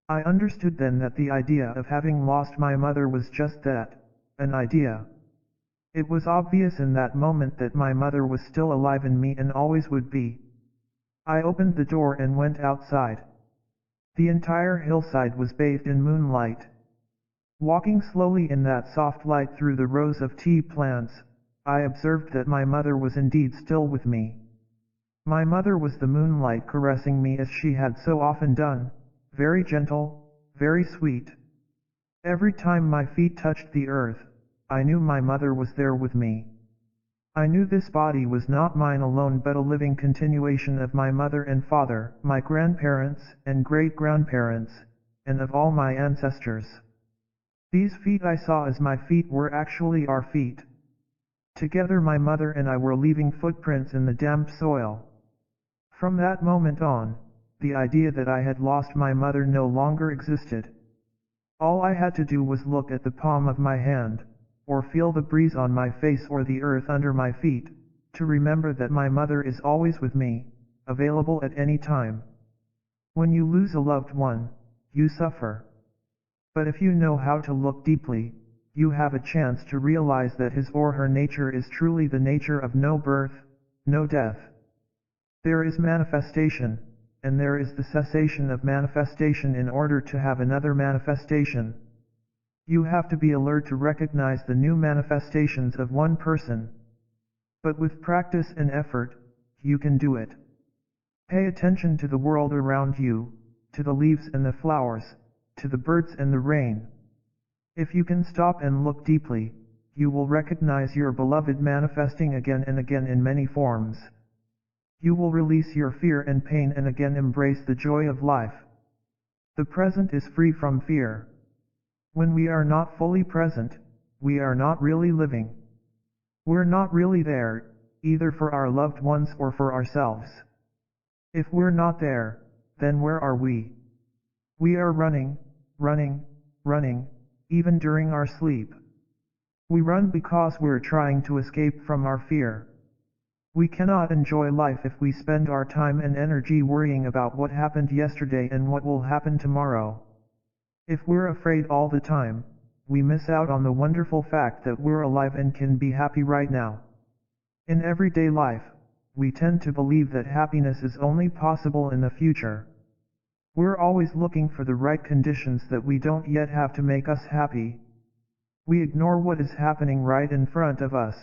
S1: I understood then that the idea of having lost my mother was just that, an idea. It was obvious in that moment that my mother was still alive in me and always would be. I opened the door and went outside. The entire hillside was bathed in moonlight. Walking slowly in that soft light through the rows of tea plants, I observed that my mother was indeed still with me. My mother was the moonlight caressing me as she had so often done, very gentle, very sweet. Every time my feet touched the earth, I knew my mother was there with me. I knew this body was not mine alone but a living continuation of my mother and father, my grandparents and great-grandparents, and of all my ancestors. These feet I saw as my feet were actually our feet. Together my mother and I were leaving footprints in the damp soil. From that moment on, the idea that I had lost my mother no longer existed. All I had to do was look at the palm of my hand, or feel the breeze on my face or the earth under my feet, to remember that my mother is always with me, available at any time. When you lose a loved one, you suffer. But if you know how to look deeply, you have a chance to realize that his or her nature is truly the nature of no birth, no death. There is manifestation, and there is the cessation of manifestation in order to have another manifestation. You have to be alert to recognize the new manifestations of one person. But with practice and effort, you can do it. Pay attention to the world around you, to the leaves and the flowers, to the birds and the rain. If you can stop and look deeply, you will recognize your beloved manifesting again and again in many forms. You will release your fear and pain and again embrace the joy of life. The present is free from fear. When we are not fully present, we are not really living. We're not really there, either for our loved ones or for ourselves. If we're not there, then where are we? We are running, even during our sleep. We run because we're trying to escape from our fear. We cannot enjoy life if we spend our time and energy worrying about what happened yesterday and what will happen tomorrow. If we're afraid all the time, we miss out on the wonderful fact that we're alive and can be happy right now. In everyday life, we tend to believe that happiness is only possible in the future. We're always looking for the right conditions that we don't yet have to make us happy. We ignore what is happening right in front of us.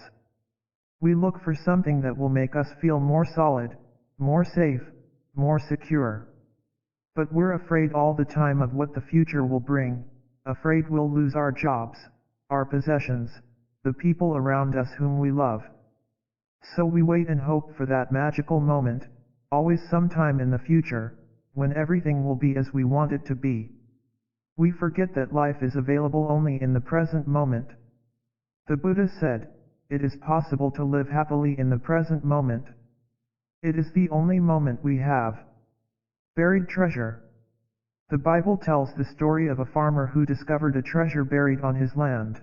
S1: We look for something that will make us feel more solid, more safe, more secure. But we're afraid all the time of what the future will bring, afraid we'll lose our jobs, our possessions, the people around us whom we love. So we wait and hope for that magical moment, always sometime in the future, when everything will be as we want it to be. We forget that life is available only in the present moment. The Buddha said, "It is possible to live happily in the present moment. It is the only moment we have." Buried treasure. The Bible tells the story of a farmer who discovered a treasure buried on his land.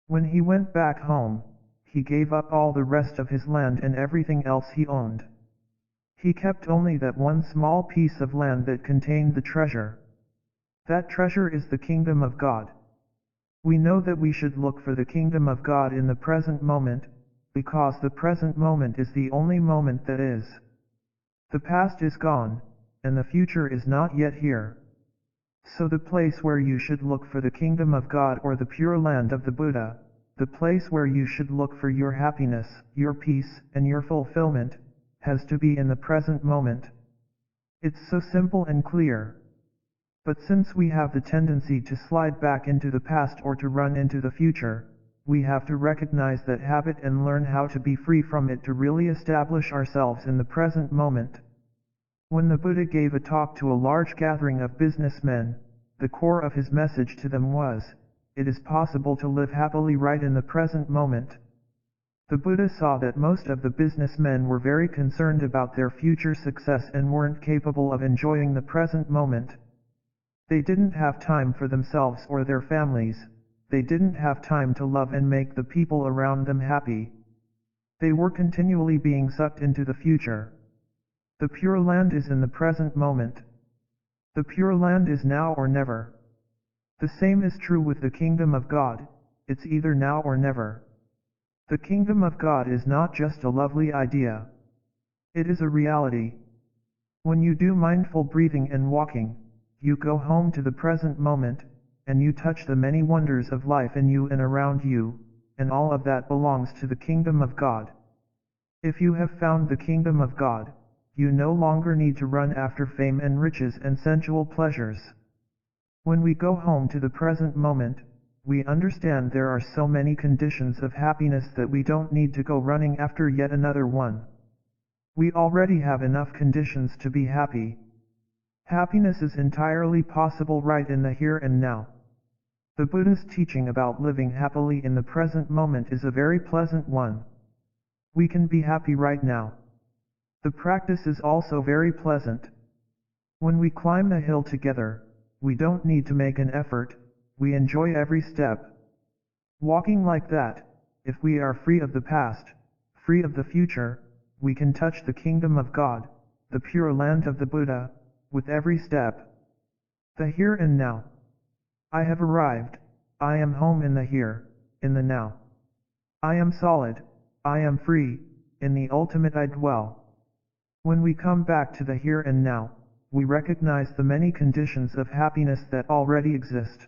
S1: When he went back home, he gave up all the rest of his land and everything else he owned. He kept only that one small piece of land that contained the treasure. That treasure is the kingdom of God. We know that we should look for the kingdom of God in the present moment, because the present moment is the only moment that is. The past is gone, and the future is not yet here. So the place where you should look for the kingdom of God or the pure land of the Buddha, the place where you should look for your happiness, your peace, and your fulfillment, has to be in the present moment. It's so simple and clear. But since we have the tendency to slide back into the past or to run into the future, we have to recognize that habit and learn how to be free from it to really establish ourselves in the present moment. When the Buddha gave a talk to a large gathering of businessmen, the core of his message to them was, it is possible to live happily right in the present moment. The Buddha saw that most of the businessmen were very concerned about their future success and weren't capable of enjoying the present moment. They didn't have time for themselves or their families. They didn't have time to love and make the people around them happy. They were continually being sucked into the future. The Pure Land is in the present moment. The Pure Land is now or never. The same is true with the Kingdom of God. It's either now or never. The Kingdom of God is not just a lovely idea. It is a reality. When you do mindful breathing and walking, you go home to the present moment, and you touch the many wonders of life in you and around you, and all of that belongs to the Kingdom of God. If you have found the Kingdom of God, you no longer need to run after fame and riches and sensual pleasures. When we go home to the present moment, we understand there are so many conditions of happiness that we don't need to go running after yet another one. We already have enough conditions to be happy. Happiness is entirely possible right in the here and now. The Buddha's teaching about living happily in the present moment is a very pleasant one. We can be happy right now. The practice is also very pleasant. When we climb the hill together, we don't need to make an effort, we enjoy every step. Walking like that, if we are free of the past, free of the future, we can touch the Kingdom of God, the Pure Land of the Buddha, with every step. The here and now. I have arrived, I am home in the here, in the now. I am solid, I am free, in the ultimate I dwell. When we come back to the here and now, we recognize the many conditions of happiness that already exist.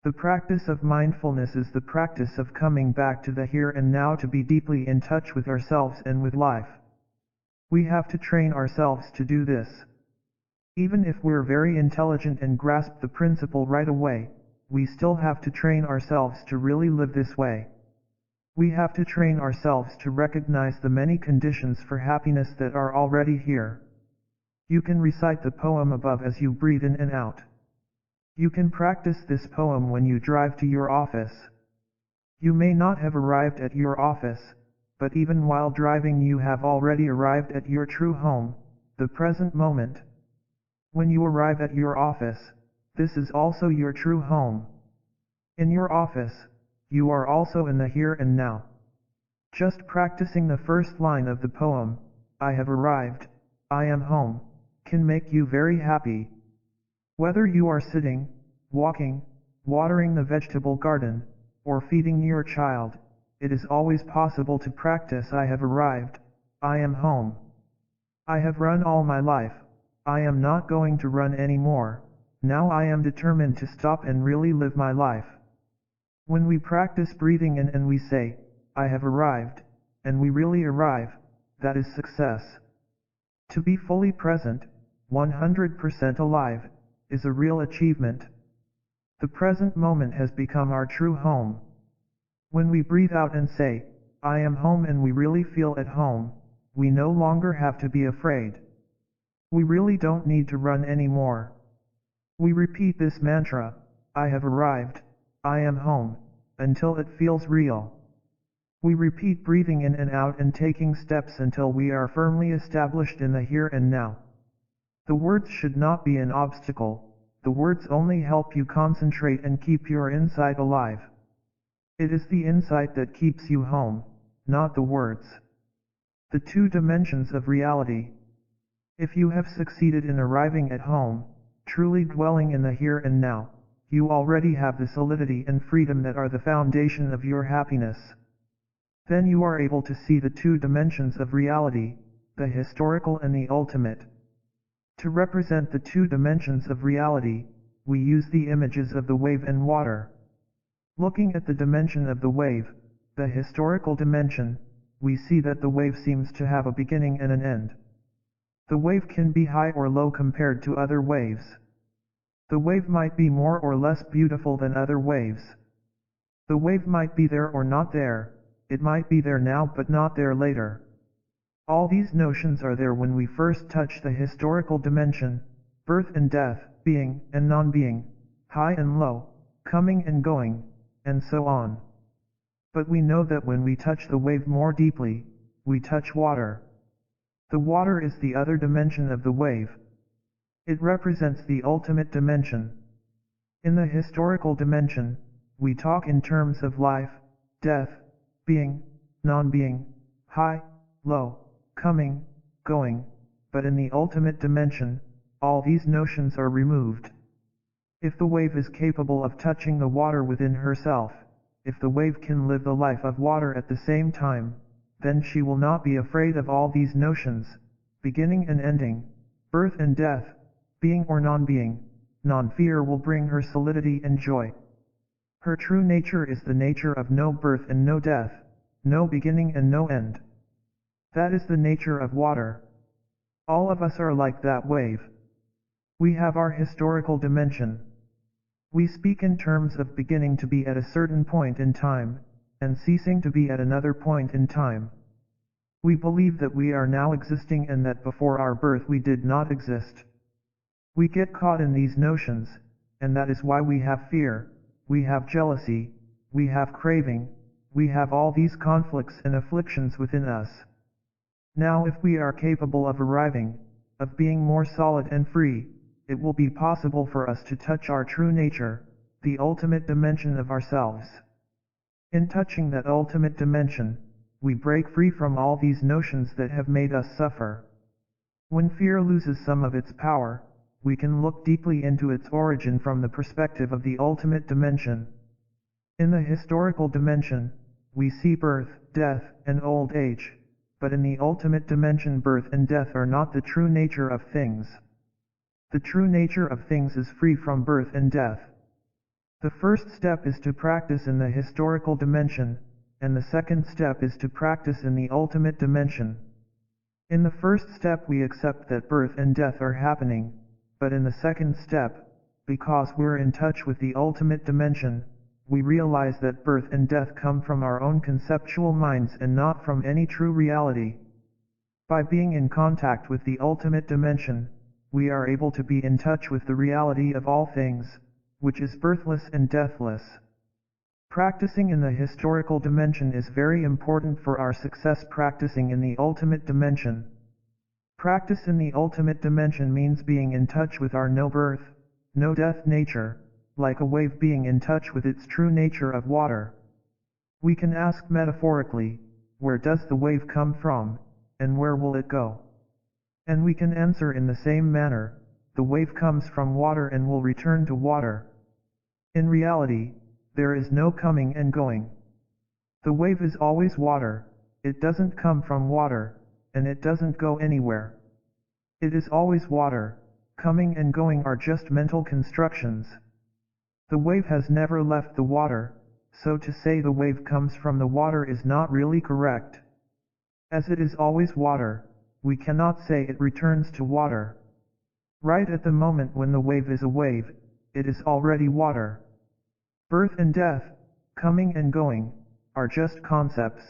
S1: The practice of mindfulness is the practice of coming back to the here and now to be deeply in touch with ourselves and with life. We have to train ourselves to do this. Even if we're very intelligent and grasp the principle right away, we still have to train ourselves to really live this way. We have to train ourselves to recognize the many conditions for happiness that are already here. You can recite the poem above as you breathe in and out. You can practice this poem when you drive to your office. You may not have arrived at your office, but even while driving you have already arrived at your true home, the present moment. When you arrive at your office, this is also your true home. In your office, you are also in the here and now. Just practicing the first line of the poem, I have arrived, I am home, can make you very happy. Whether you are sitting, walking, watering the vegetable garden, or feeding your child, it is always possible to practice I have arrived, I am home. I have run all my life, I am not going to run anymore, now I am determined to stop and really live my life. When we practice breathing in and we say, I have arrived, and we really arrive, that is success. To be fully present, 100% alive, is a real achievement. The present moment has become our true home. When we breathe out and say, I am home and we really feel at home, we no longer have to be afraid. We really don't need to run anymore. We repeat this mantra, I have arrived, I am home, until it feels real. We repeat breathing in and out and taking steps until we are firmly established in the here and now. The words should not be an obstacle, the words only help you concentrate and keep your insight alive. It is the insight that keeps you home, not the words. The two dimensions of reality. If you have succeeded in arriving at home, truly dwelling in the here and now, you already have the solidity and freedom that are the foundation of your happiness. Then you are able to see the two dimensions of reality, the historical and the ultimate. To represent the two dimensions of reality, we use the images of the wave and water. Looking at the dimension of the wave, the historical dimension, we see that the wave seems to have a beginning and an end. The wave can be high or low compared to other waves. The wave might be more or less beautiful than other waves. The wave might be there or not there, it might be there now but not there later. All these notions are there when we first touch the historical dimension, birth and death, being and non-being, high and low, coming and going, and so on. But we know that when we touch the wave more deeply, we touch water. The water is the other dimension of the wave. It represents the ultimate dimension. In the historical dimension, we talk in terms of life, death, being, non-being, high, low, coming, going, but in the ultimate dimension, all these notions are removed. If the wave is capable of touching the water within herself, if the wave can live the life of water at the same time, then she will not be afraid of all these notions, beginning and ending, birth and death, being or non-being. Non-fear will bring her solidity and joy. Her true nature is the nature of no birth and no death, no beginning and no end. That is the nature of water. All of us are like that wave. We have our historical dimension. We speak in terms of beginning to be at a certain point in time, and ceasing to be at another point in time. We believe that we are now existing and that before our birth we did not exist. We get caught in these notions, and that is why we have fear, we have jealousy, we have craving, we have all these conflicts and afflictions within us. Now if we are capable of arriving, of being more solid and free, it will be possible for us to touch our true nature, the ultimate dimension of ourselves. In touching that ultimate dimension, we break free from all these notions that have made us suffer. When fear loses some of its power, we can look deeply into its origin from the perspective of the ultimate dimension. In the historical dimension, we see birth, death, and old age, but in the ultimate dimension birth and death are not the true nature of things. The true nature of things is free from birth and death. The first step is to practice in the historical dimension, and the second step is to practice in the ultimate dimension. In the first step we accept that birth and death are happening, but in the second step, because we're in touch with the ultimate dimension, we realize that birth and death come from our own conceptual minds and not from any true reality. By being in contact with the ultimate dimension, we are able to be in touch with the reality of all things, which is birthless and deathless. Practicing in the historical dimension is very important for our success practicing in the ultimate dimension. Practice in the ultimate dimension means being in touch with our no birth, no death nature, like a wave being in touch with its true nature of water. We can ask metaphorically, where does the wave come from, and where will it go? And we can answer in the same manner, the wave comes from water and will return to water. In reality, there is no coming and going. The wave is always water, it doesn't come from water, and it doesn't go anywhere. It is always water, coming and going are just mental constructions. The wave has never left the water, so to say the wave comes from the water is not really correct. As it is always water, we cannot say it returns to water. Right at the moment when the wave is a wave, it is already water. Birth and death, coming and going, are just concepts.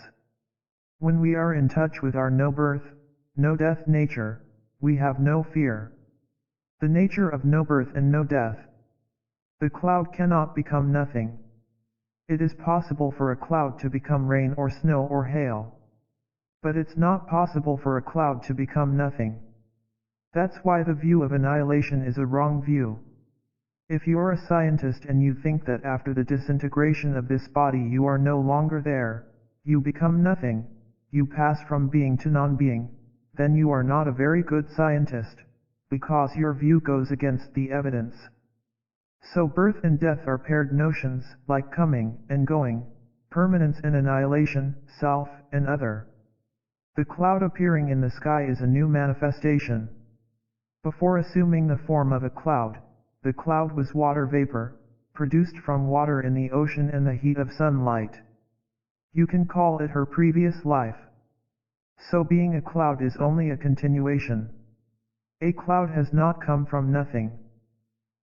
S1: When we are in touch with our no birth, no death nature, we have no fear. The nature of no birth and no death. The cloud cannot become nothing. It is possible for a cloud to become rain or snow or hail. But it's not possible for a cloud to become nothing. That's why the view of annihilation is a wrong view. If you're a scientist and you think that after the disintegration of this body you are no longer there, you become nothing, you pass from being to non-being, then you are not a very good scientist, because your view goes against the evidence. So birth and death are paired notions, like coming and going, permanence and annihilation, self and other. The cloud appearing in the sky is a new manifestation. Before assuming the form of a cloud, the cloud was water vapor, produced from water in the ocean and the heat of sunlight. You can call it her previous life. So being a cloud is only a continuation. A cloud has not come from nothing.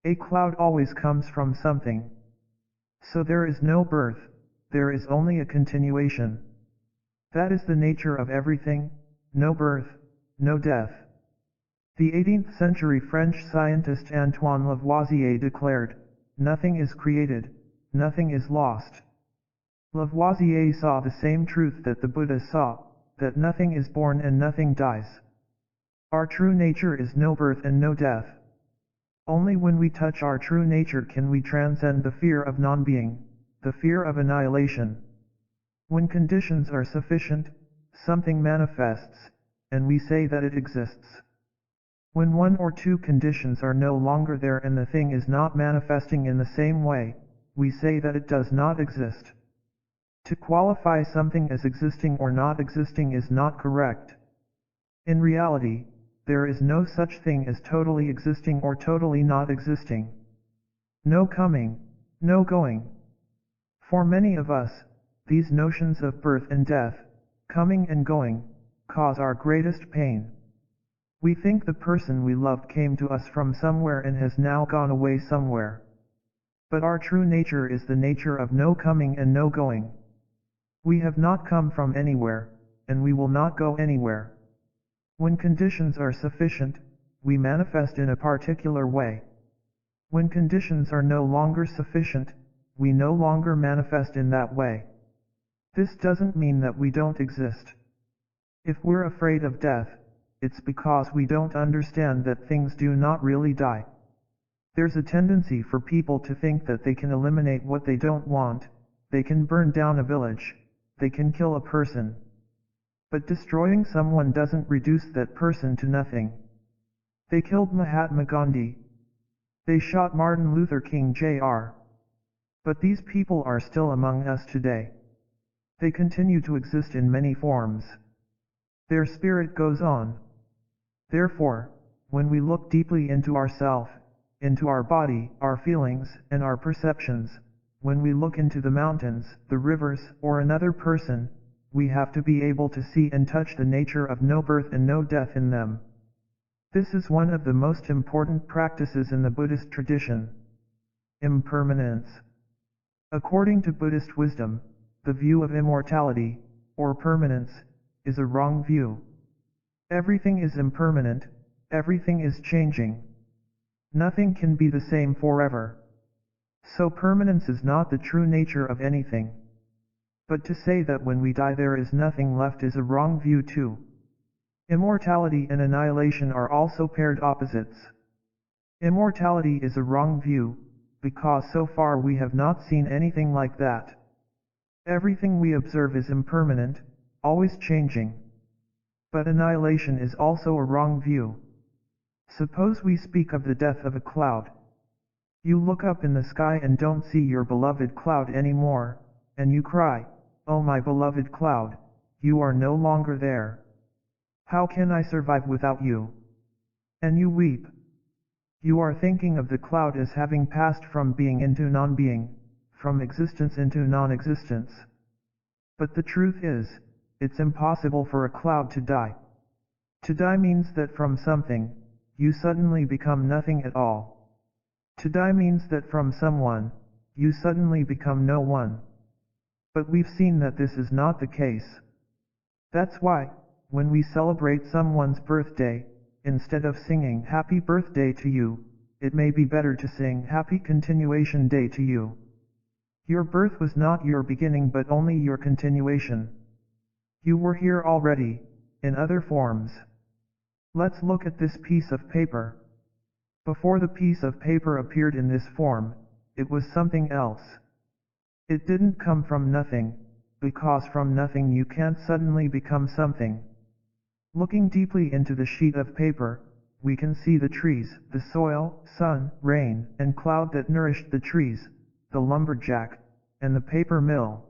S1: A cloud always comes from something. So there is no birth, there is only a continuation. That is the nature of everything, no birth, no death. The 18th century French scientist Antoine Lavoisier declared, "Nothing is created, nothing is lost." Lavoisier saw the same truth that the Buddha saw, that nothing is born and nothing dies. Our true nature is no birth and no death. Only when we touch our true nature can we transcend the fear of non-being, the fear of annihilation. When conditions are sufficient, something manifests, and we say that it exists. When one or two conditions are no longer there and the thing is not manifesting in the same way, we say that it does not exist. To qualify something as existing or not existing is not correct. In reality, there is no such thing as totally existing or totally not existing. No coming, no going. For many of us, these notions of birth and death, coming and going, cause our greatest pain. We think the person we loved came to us from somewhere and has now gone away somewhere. But our true nature is the nature of no coming and no going. We have not come from anywhere, and we will not go anywhere. When conditions are sufficient, we manifest in a particular way. When conditions are no longer sufficient, we no longer manifest in that way. This doesn't mean that we don't exist. If we're afraid of death, it's because we don't understand that things do not really die. There's a tendency for people to think that they can eliminate what they don't want, they can burn down a village, they can kill a person. But destroying someone doesn't reduce that person to nothing. They killed Mahatma Gandhi. They shot Martin Luther King Jr. But these people are still among us today. They continue to exist in many forms. Their spirit goes on. Therefore, when we look deeply into ourself, into our body, our feelings, and our perceptions, when we look into the mountains, the rivers, or another person, we have to be able to see and touch the nature of no birth and no death in them. This is one of the most important practices in the Buddhist tradition. Impermanence. According to Buddhist wisdom, the view of immortality, or permanence, is a wrong view. Everything is impermanent, everything is changing. Nothing can be the same forever. So permanence is not the true nature of anything. But to say that when we die there is nothing left is a wrong view too. Immortality and annihilation are also paired opposites. Immortality is a wrong view, because so far we have not seen anything like that. Everything we observe is impermanent, always changing. But annihilation is also a wrong view. Suppose we speak of the death of a cloud. You look up in the sky and don't see your beloved cloud anymore, and you cry, "Oh my beloved cloud, you are no longer there. How can I survive without you?" And you weep. You are thinking of the cloud as having passed from being into non-being, from existence into non-existence. But the truth is, it's impossible for a cloud to die. To die means that from something, you suddenly become nothing at all. To die means that from someone, you suddenly become no one. But we've seen that this is not the case. That's why, when we celebrate someone's birthday, instead of singing "Happy Birthday to you," it may be better to sing "Happy Continuation Day to you." Your birth was not your beginning but only your continuation. You were here already, in other forms. Let's look at this piece of paper. Before the piece of paper appeared in this form, it was something else. It didn't come from nothing, because from nothing you can't suddenly become something. Looking deeply into the sheet of paper, we can see the trees, the soil, sun, rain, and cloud that nourished the trees, the lumberjack, and the paper mill.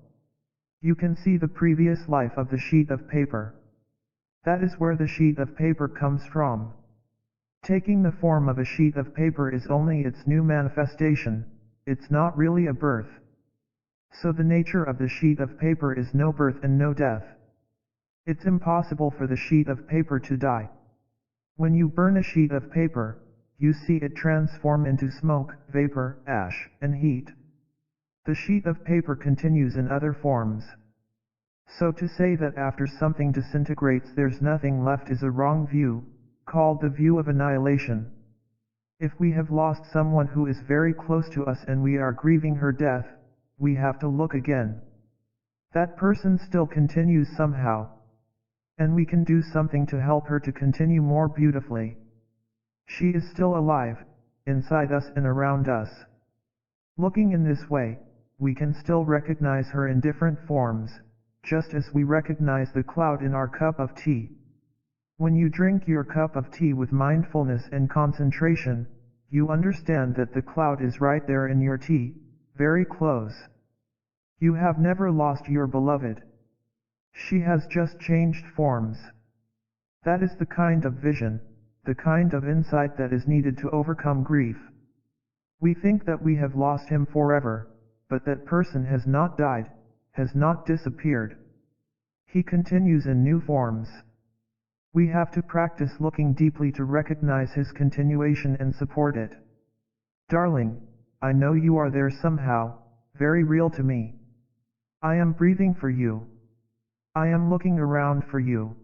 S1: You can see the previous life of the sheet of paper. That is where the sheet of paper comes from. Taking the form of a sheet of paper is only its new manifestation, it's not really a birth. So the nature of the sheet of paper is no birth and no death. It's impossible for the sheet of paper to die. When you burn a sheet of paper, you see it transform into smoke, vapor, ash, and heat. The sheet of paper continues in other forms. So to say that after something disintegrates there's nothing left is a wrong view, called the view of annihilation. If we have lost someone who is very close to us and we are grieving her death, we have to look again. That person still continues somehow. And we can do something to help her to continue more beautifully. She is still alive, inside us and around us. Looking in this way, we can still recognize her in different forms, just as we recognize the cloud in our cup of tea. When you drink your cup of tea with mindfulness and concentration, you understand that the cloud is right there in your tea, very close. You have never lost your beloved. She has just changed forms. That is the kind of vision, the kind of insight that is needed to overcome grief. We think that we have lost him forever, but that person has not died, has not disappeared. He continues in new forms. We have to practice looking deeply to recognize his continuation and support it. Darling, I know you are there somehow, very real to me. I am breathing for you. I am looking around for you.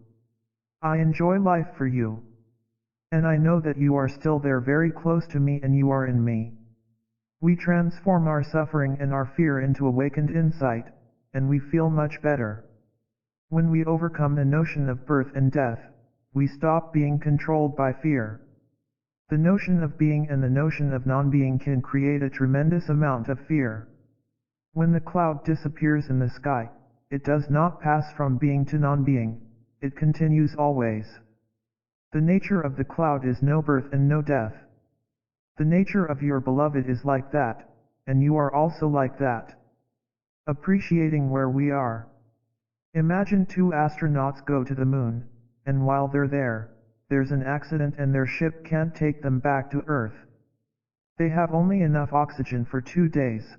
S1: I enjoy life for you. And I know that you are still there very close to me and you are in me. We transform our suffering and our fear into awakened insight, and we feel much better. When we overcome the notion of birth and death, we stop being controlled by fear. The notion of being and the notion of non-being can create a tremendous amount of fear. When the cloud disappears in the sky, it does not pass from being to non-being, it continues always. The nature of the cloud is no birth and no death. The nature of your beloved is like that, and you are also like that. Appreciating where we are. Imagine two astronauts go to the moon, and while they're there, there's an accident and their ship can't take them back to Earth. They have only enough oxygen for 2 days.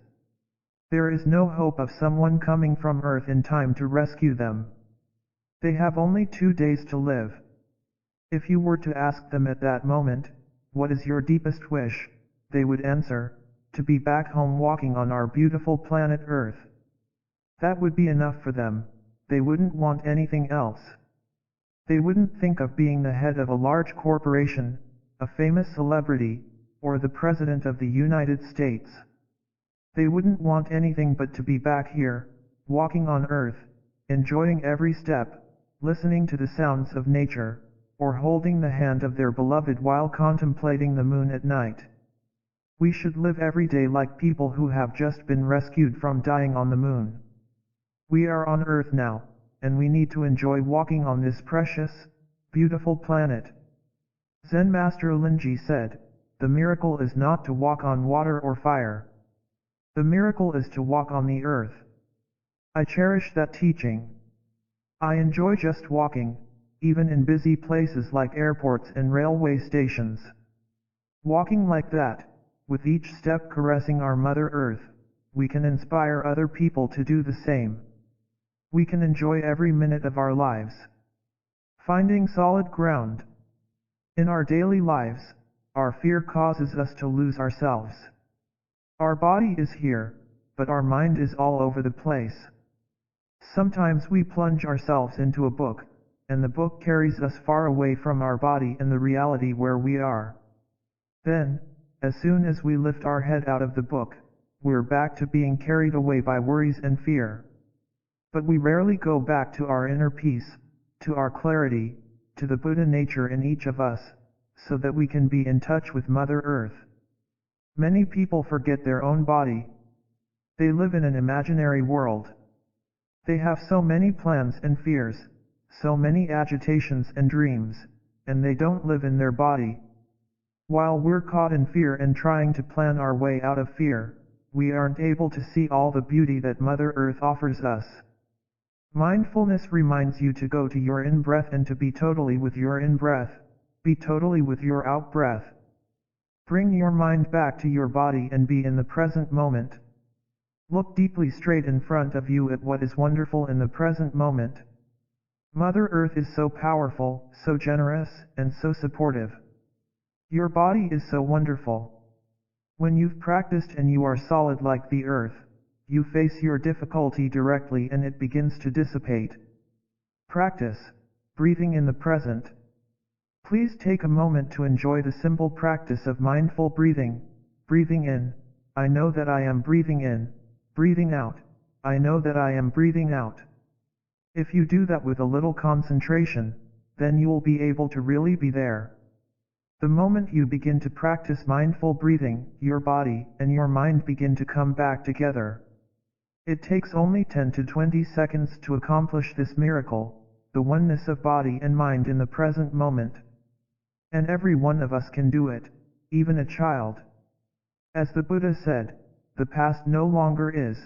S1: There is no hope of someone coming from Earth in time to rescue them. They have only 2 days to live. If you were to ask them at that moment, what is your deepest wish, they would answer, to be back home walking on our beautiful planet Earth. That would be enough for them, they wouldn't want anything else. They wouldn't think of being the head of a large corporation, a famous celebrity, or the President of the United States. They wouldn't want anything but to be back here, walking on Earth, enjoying every step, listening to the sounds of nature, or holding the hand of their beloved while contemplating the moon at night. We should live every day like people who have just been rescued from dying on the moon. We are on Earth now, and we need to enjoy walking on this precious, beautiful planet. Zen Master Linji said, "The miracle is not to walk on water or fire. The miracle is to walk on the earth." I cherish that teaching. I enjoy just walking, even in busy places like airports and railway stations. Walking like that, with each step caressing our Mother Earth, we can inspire other people to do the same. We can enjoy every minute of our lives. Finding solid ground. In our daily lives, our fear causes us to lose ourselves. Our body is here, but our mind is all over the place. Sometimes we plunge ourselves into a book, and the book carries us far away from our body and the reality where we are. Then, as soon as we lift our head out of the book, we're back to being carried away by worries and fear. But we rarely go back to our inner peace, to our clarity, to the Buddha nature in each of us, so that we can be in touch with Mother Earth. Many people forget their own body. They live in an imaginary world. They have so many plans and fears, so many agitations and dreams, and they don't live in their body. While we're caught in fear and trying to plan our way out of fear, we aren't able to see all the beauty that Mother Earth offers us. Mindfulness reminds you to go to your in-breath and to be totally with your in-breath, be totally with your out-breath. Bring your mind back to your body and be in the present moment. Look deeply straight in front of you at what is wonderful in the present moment. Mother Earth is so powerful, so generous, and so supportive. Your body is so wonderful. When you've practiced and you are solid like the earth, you face your difficulty directly and it begins to dissipate. Practice breathing in the present. Please take a moment to enjoy the simple practice of mindful breathing. Breathing in, I know that I am breathing in. Breathing out, I know that I am breathing out. If you do that with a little concentration, then you will be able to really be there. The moment you begin to practice mindful breathing, your body and your mind begin to come back together. It takes only 10 to 20 seconds to accomplish this miracle, the oneness of body and mind in the present moment. And every one of us can do it, even a child. As the Buddha said, the past no longer is,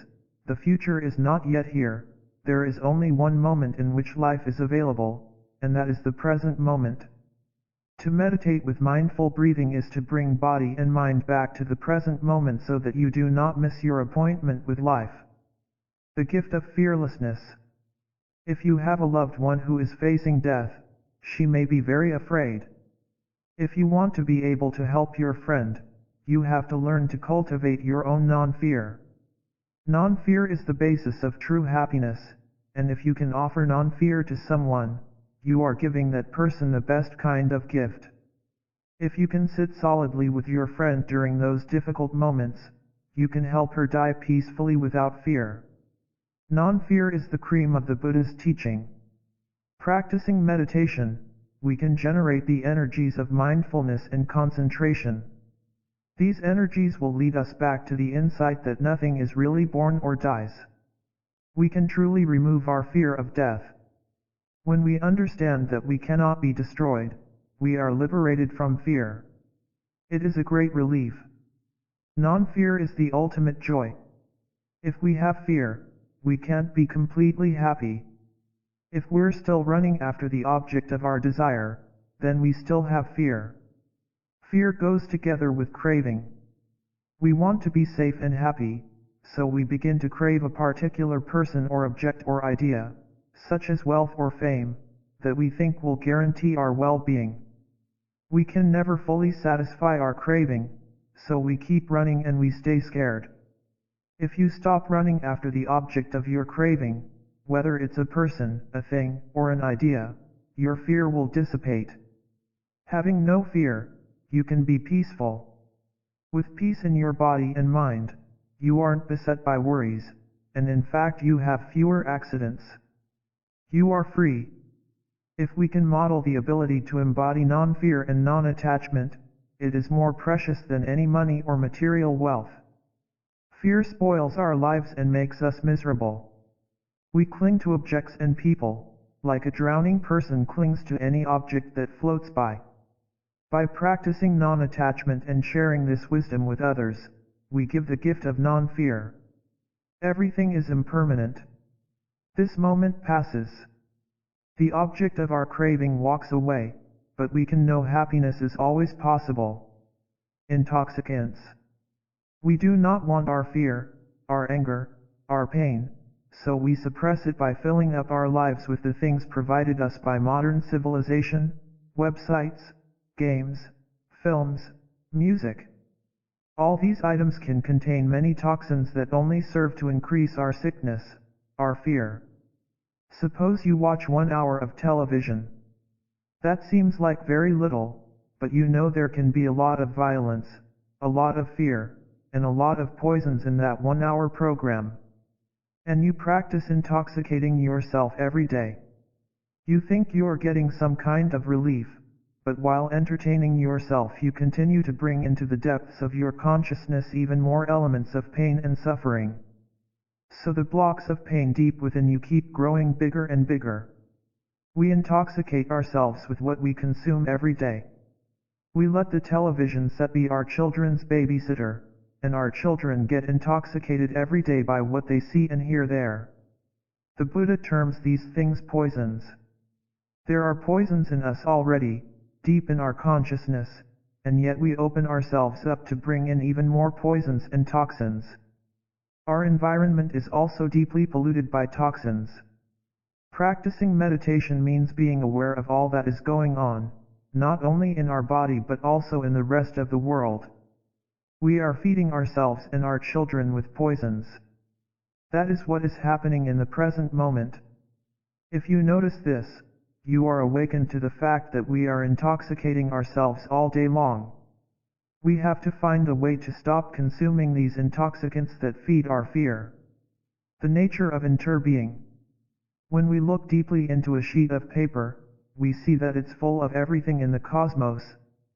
S1: the future is not yet here, there is only one moment in which life is available, and that is the present moment. To meditate with mindful breathing is to bring body and mind back to the present moment so that you do not miss your appointment with life. The gift of fearlessness. If you have a loved one who is facing death, she may be very afraid. If you want to be able to help your friend, you have to learn to cultivate your own non-fear. Non-fear is the basis of true happiness, and if you can offer non-fear to someone, you are giving that person the best kind of gift. If you can sit solidly with your friend during those difficult moments, you can help her die peacefully without fear. Non-fear is the cream of the Buddha's teaching. Practicing meditation, we can generate the energies of mindfulness and concentration. These energies will lead us back to the insight that nothing is really born or dies. We can truly remove our fear of death. When we understand that we cannot be destroyed, we are liberated from fear. It is a great relief. Non-fear is the ultimate joy. If we have fear, we can't be completely happy. If we're still running after the object of our desire, then we still have fear. Fear goes together with craving. We want to be safe and happy, so we begin to crave a particular person or object or idea, such as wealth or fame, that we think will guarantee our well-being. We can never fully satisfy our craving, so we keep running and we stay scared. If you stop running after the object of your craving, whether it's a person, a thing, or an idea, your fear will dissipate. Having no fear, you can be peaceful. With peace in your body and mind, you aren't beset by worries, and in fact you have fewer accidents. You are free. If we can model the ability to embody non-fear and non-attachment, it is more precious than any money or material wealth. Fear spoils our lives and makes us miserable. We cling to objects and people, like a drowning person clings to any object that floats by. By practicing non-attachment and sharing this wisdom with others, we give the gift of non-fear. Everything is impermanent. This moment passes. The object of our craving walks away, but we can know happiness is always possible. Intoxicants. We do not want our fear, our anger, our pain, so we suppress it by filling up our lives with the things provided us by modern civilization, websites, games, films, music. All these items can contain many toxins that only serve to increase our sickness, our fear. Suppose you watch 1 hour of television. That seems like very little, but you know there can be a lot of violence, a lot of fear, and a lot of poisons in that 1 hour program. And you practice intoxicating yourself every day. You think you're getting some kind of relief, but while entertaining yourself you continue to bring into the depths of your consciousness even more elements of pain and suffering. So the blocks of pain deep within you keep growing bigger and bigger. We intoxicate ourselves with what we consume every day. We let the television set be our children's babysitter, and our children get intoxicated every day by what they see and hear there. The Buddha terms these things poisons. There are poisons in us already, deep in our consciousness, and yet we open ourselves up to bring in even more poisons and toxins. Our environment is also deeply polluted by toxins. Practicing meditation means being aware of all that is going on, not only in our body but also in the rest of the world. We are feeding ourselves and our children with poisons. That is what is happening in the present moment. If you notice this, you are awakened to the fact that we are intoxicating ourselves all day long. We have to find a way to stop consuming these intoxicants that feed our fear. The nature of interbeing. When we look deeply into a sheet of paper, we see that it's full of everything in the cosmos,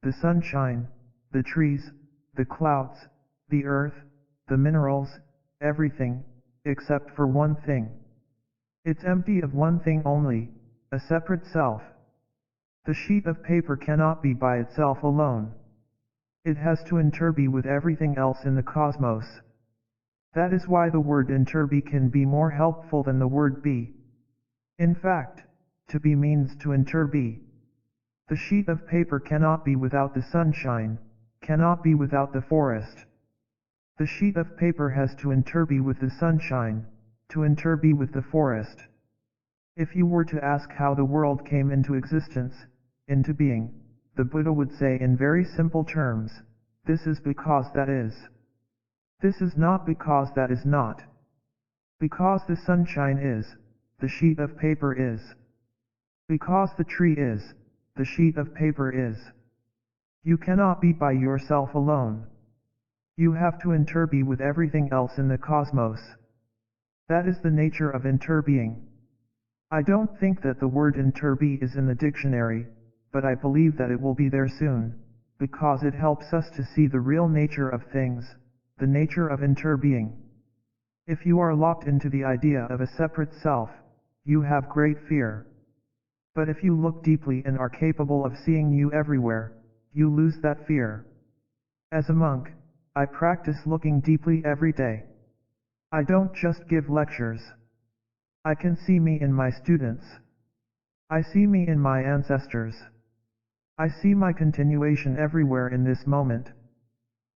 S1: the sunshine, the trees, the clouds, the earth, the minerals, everything, except for one thing. It's empty of one thing only, a separate self. The sheet of paper cannot be by itself alone. It has to interbe with everything else in the cosmos. That is why the word interbe can be more helpful than the word be. In fact, to be means to interbe. The sheet of paper cannot be without the sunshine, cannot be without the forest. The sheet of paper has to interbe with the sunshine, to interbe with the forest. If you were to ask how the world came into existence, into being, the Buddha would say in very simple terms, this is because that is. This is not because that is not. Because the sunshine is, the sheet of paper is. Because the tree is, the sheet of paper is. You cannot be by yourself alone. You have to interbe with everything else in the cosmos. That is the nature of interbeing. I don't think that the word interbe is in the dictionary, but I believe that it will be there soon, because it helps us to see the real nature of things, the nature of interbeing. If you are locked into the idea of a separate self, you have great fear. But if you look deeply and are capable of seeing you everywhere, you lose that fear. As a monk, I practice looking deeply every day. I don't just give lectures. I can see me in my students. I see me in my ancestors. I see my continuation everywhere in this moment.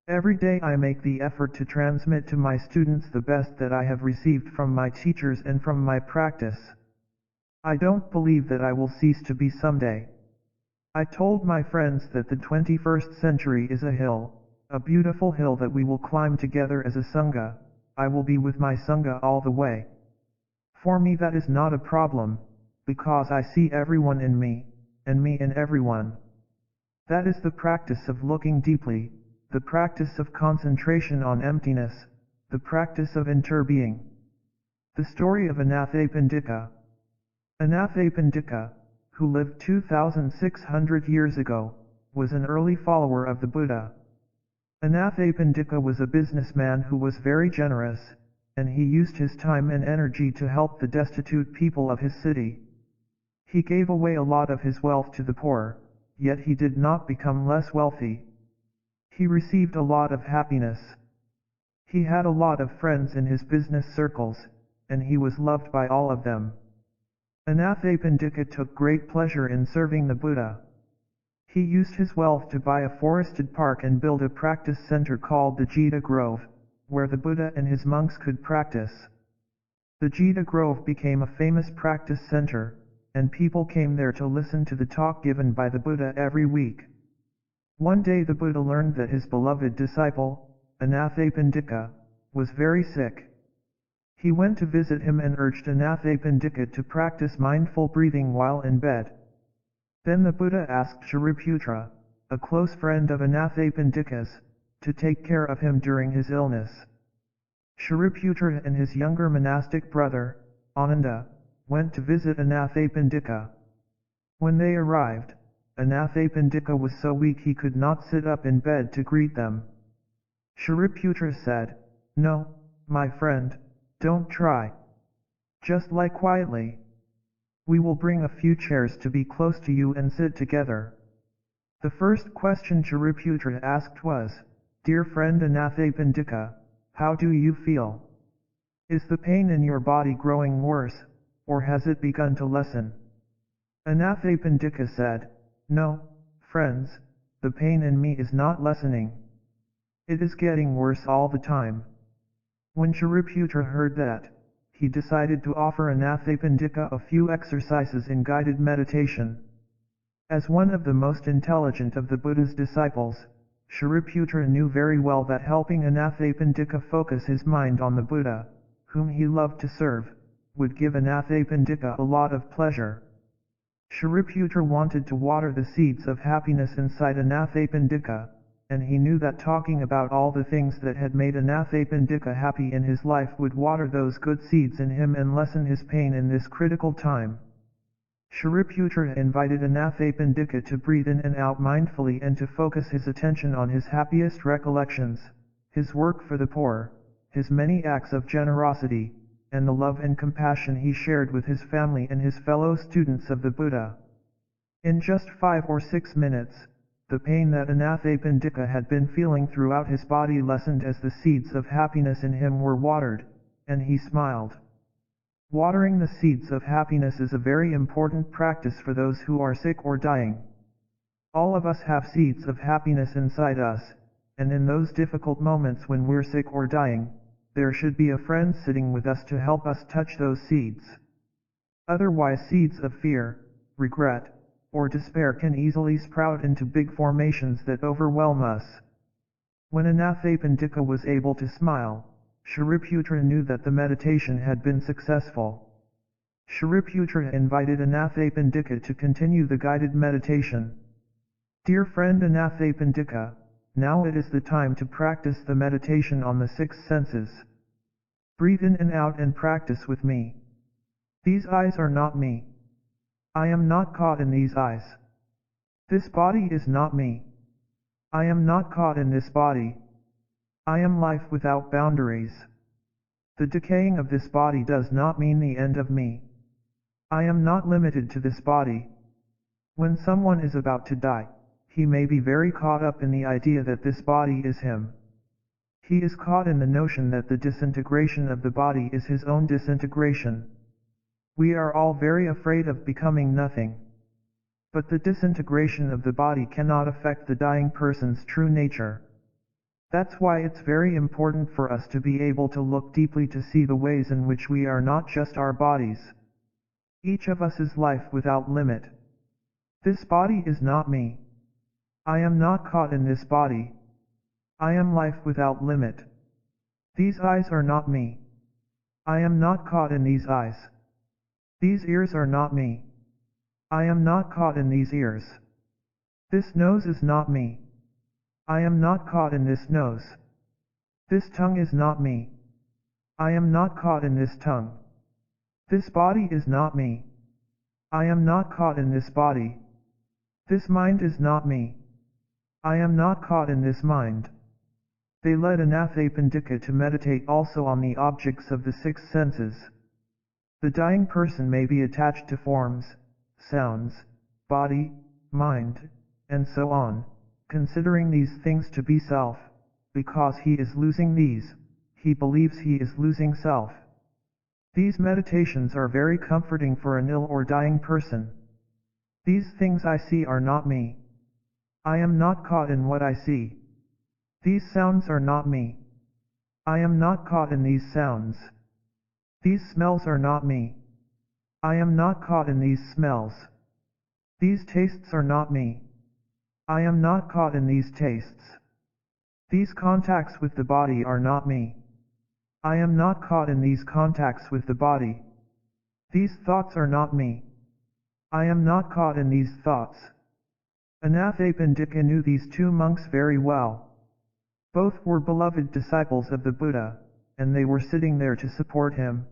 S1: Every day I make the effort to transmit to my students the best that I have received from my teachers and from my practice. I don't believe that I will cease to be someday. I told my friends that the 21st century is a hill, a beautiful hill that we will climb together as a Sangha. I will be with my Sangha all the way. For me that is not a problem, because I see everyone in me, and me in everyone. That is the practice of looking deeply, the practice of concentration on emptiness, the practice of interbeing. The story of Anathapindika. Anathapindika, who lived 2,600 years ago, was an early follower of the Buddha. Anathapindika was a businessman who was very generous, and he used his time and energy to help the destitute people of his city. He gave away a lot of his wealth to the poor, yet he did not become less wealthy. He received a lot of happiness. He had a lot of friends in his business circles, and he was loved by all of them. Anathapindika took great pleasure in serving the Buddha. He used his wealth to buy a forested park and build a practice center called the Jita Grove, where the Buddha and his monks could practice. The Jita Grove became a famous practice center, and people came there to listen to the talk given by the Buddha every week. One day the Buddha learned that his beloved disciple, Anathapindika, was very sick. He went to visit him and urged Anathapindika to practice mindful breathing while in bed. Then the Buddha asked Shariputra, a close friend of Anathapindika's, to take care of him during his illness. Shariputra and his younger monastic brother, Ananda, went to visit Anathapindika. When they arrived, Anathapindika was so weak he could not sit up in bed to greet them. Shariputra said, "No, my friend, don't try. Just lie quietly. We will bring a few chairs to be close to you and sit together." The first question Shariputra asked was, "Dear friend Anathapindika, how do you feel? Is the pain in your body growing worse, or has it begun to lessen?" Anathapindika said, "No, friends, the pain in me is not lessening. It is getting worse all the time." When Shariputra heard that, he decided to offer Anathapindika a few exercises in guided meditation. As one of the most intelligent of the Buddha's disciples, Shariputra knew very well that helping Anathapindika focus his mind on the Buddha, whom he loved to serve, would give Anathapindika a lot of pleasure. Shariputra wanted to water the seeds of happiness inside Anathapindika, and he knew that talking about all the things that had made Anathapindika happy in his life would water those good seeds in him and lessen his pain in this critical time. Shariputra invited Anathapindika to breathe in and out mindfully and to focus his attention on his happiest recollections, his work for the poor, his many acts of generosity, and the love and compassion he shared with his family and his fellow students of the Buddha. In just 5 or 6 minutes, the pain that Anathapindika had been feeling throughout his body lessened as the seeds of happiness in him were watered, and he smiled. Watering the seeds of happiness is a very important practice for those who are sick or dying. All of us have seeds of happiness inside us, and in those difficult moments when we're sick or dying, there should be a friend sitting with us to help us touch those seeds. Otherwise, seeds of fear, regret, or despair can easily sprout into big formations that overwhelm us. When Anathapindika was able to smile, Shariputra knew that the meditation had been successful. Shariputra invited Anathapindika to continue the guided meditation. Dear friend Anathapindika, now it is the time to practice the meditation on the 6 senses. Breathe in and out and practice with me. These eyes are not me. I am not caught in these eyes. This body is not me. I am not caught in this body. I am life without boundaries. The decaying of this body does not mean the end of me. I am not limited to this body. When someone is about to die, he may be very caught up in the idea that this body is him. He is caught in the notion that the disintegration of the body is his own disintegration. We are all very afraid of becoming nothing. But the disintegration of the body cannot affect the dying person's true nature. That's why it's very important for us to be able to look deeply to see the ways in which we are not just our bodies. Each of us is life without limit. This body is not me. I am not caught in this body. I am life without limit. These eyes are not me. I am not caught in these eyes. These ears are not me. I am not caught in these ears. This nose is not me. I am not caught in this nose. This tongue is not me. I am not caught in this tongue. This body is not me. I am not caught in this body. This mind is not me. I am not caught in this mind. They led Anathapindika to meditate also on the objects of the 6 senses. The dying person may be attached to forms, sounds, body, mind, and so on, considering these things to be self. Because he is losing these, he believes he is losing self. These meditations are very comforting for an ill or dying person. These things I see are not me. I am not caught in what I see. These sounds are not me. I am not caught in these sounds. These smells are not me. I am not caught in these smells. These tastes are not me. I am not caught in these tastes. These contacts with the body are not me. I am not caught in these contacts with the body. These thoughts are not me. I am not caught in these thoughts. Anathapindika knew these 2 monks very well. Both were beloved disciples of the Buddha, and they were sitting there to support him,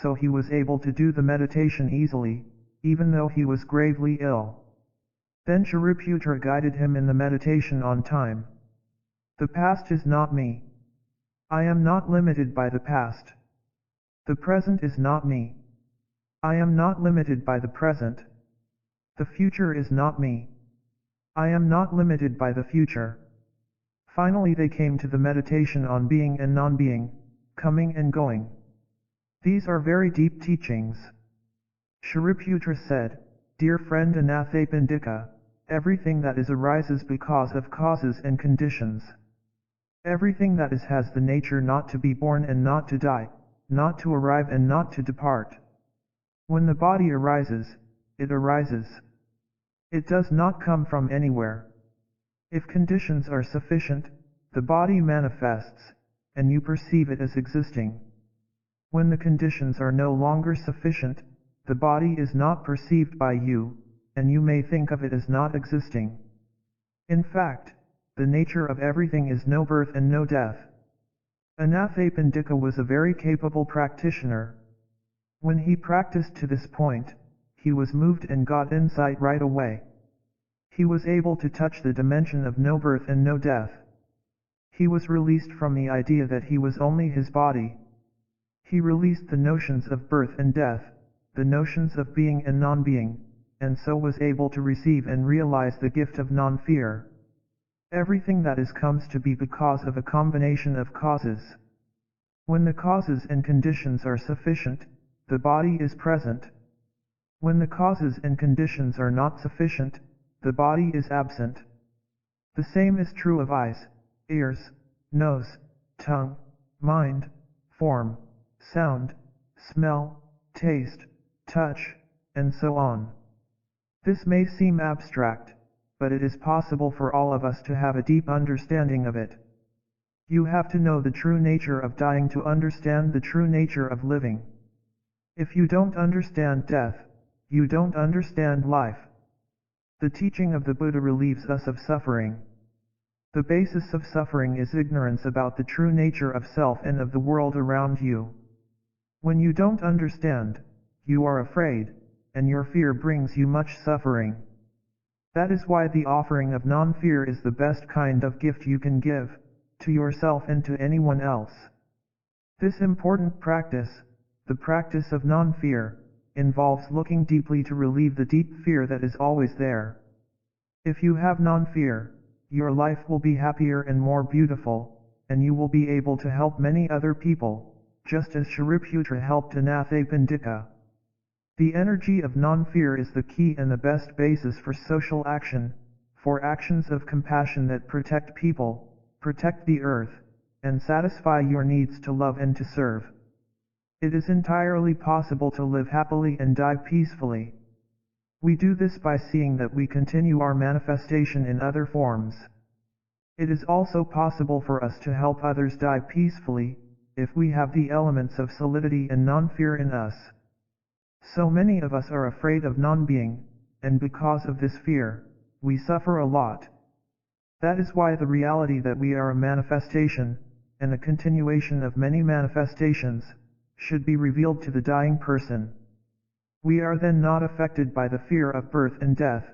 S1: so he was able to do the meditation easily, even though he was gravely ill. Then Shariputra guided him in the meditation on time. The past is not me. I am not limited by the past. The present is not me. I am not limited by the present. The future is not me. I am not limited by the future. Finally they came to the meditation on being and non-being, coming and going. These are very deep teachings. Shariputra said, Dear friend Anathapindika, everything that is arises because of causes and conditions. Everything that is has the nature not to be born and not to die, not to arrive and not to depart. When the body arises, it arises. It does not come from anywhere. If conditions are sufficient, the body manifests, and you perceive it as existing. When the conditions are no longer sufficient, the body is not perceived by you, and you may think of it as not existing. In fact, the nature of everything is no birth and no death. Anathapindika was a very capable practitioner. When he practiced to this point, he was moved and got insight right away. He was able to touch the dimension of no birth and no death. He was released from the idea that he was only his body. He released the notions of birth and death, the notions of being and non-being, and so was able to receive and realize the gift of non-fear. Everything that is comes to be because of a combination of causes. When the causes and conditions are sufficient, the body is present. When the causes and conditions are not sufficient, the body is absent. The same is true of eyes, ears, nose, tongue, mind, form, sound, smell, taste, touch, and so on. This may seem abstract, but it is possible for all of us to have a deep understanding of it. You have to know the true nature of dying to understand the true nature of living. If you don't understand death, you don't understand life. The teaching of the Buddha relieves us of suffering. The basis of suffering is ignorance about the true nature of self and of the world around you. When you don't understand, you are afraid, and your fear brings you much suffering. That is why the offering of non-fear is the best kind of gift you can give, to yourself and to anyone else. This important practice, the practice of non-fear, involves looking deeply to relieve the deep fear that is always there. If you have non-fear, your life will be happier and more beautiful, and you will be able to help many other people, just as Shariputra helped Anathapindika. The energy of non-fear is the key and the best basis for social action, for actions of compassion that protect people, protect the earth, and satisfy your needs to love and to serve. It is entirely possible to live happily and die peacefully. We do this by seeing that we continue our manifestation in other forms. It is also possible for us to help others die peacefully, if we have the elements of solidity and non-fear in us. So many of us are afraid of non-being, and because of this fear, we suffer a lot. That is why the reality that we are a manifestation, and a continuation of many manifestations, should be revealed to the dying person. We are then not affected by the fear of birth and death,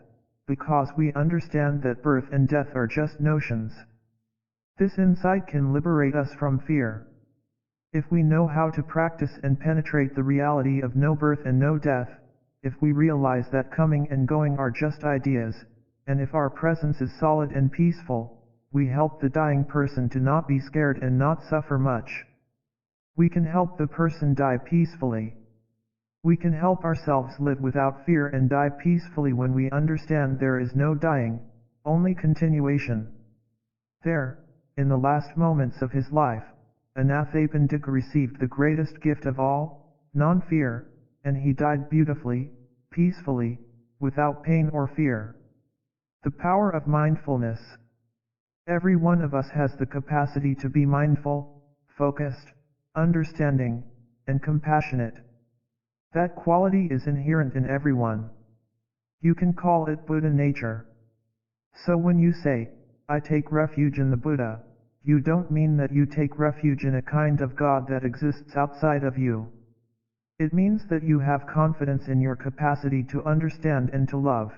S1: because we understand that birth and death are just notions. This insight can liberate us from fear. If we know how to practice and penetrate the reality of no birth and no death, if we realize that coming and going are just ideas, and if our presence is solid and peaceful, we help the dying person to not be scared and not suffer much. We can help the person die peacefully. We can help ourselves live without fear and die peacefully when we understand there is no dying, only continuation. There, in the last moments of his life, Anathapindika received the greatest gift of all, non-fear, and he died beautifully, peacefully, without pain or fear. The power of mindfulness. Every one of us has the capacity to be mindful, focused, understanding, and compassionate. That quality is inherent in everyone. You can call it Buddha nature. So when you say, "I take refuge in the Buddha," you don't mean that you take refuge in a kind of God that exists outside of you. It means that you have confidence in your capacity to understand and to love.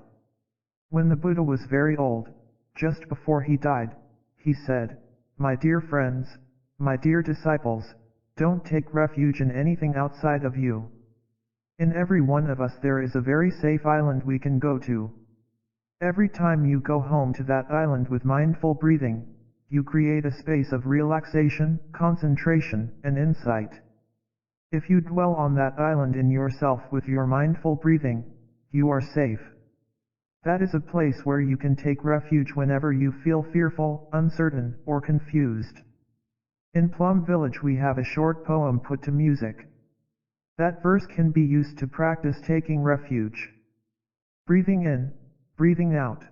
S1: When the Buddha was very old, just before he died, he said, "My dear friends, my dear disciples, don't take refuge in anything outside of you. In every one of us there is a very safe island we can go to. Every time you go home to that island with mindful breathing, you create a space of relaxation, concentration, and insight. If you dwell on that island in yourself with your mindful breathing, you are safe. That is a place where you can take refuge whenever you feel fearful, uncertain, or confused." In Plum Village we have a short poem put to music. That verse can be used to practice taking refuge. Breathing in, breathing out.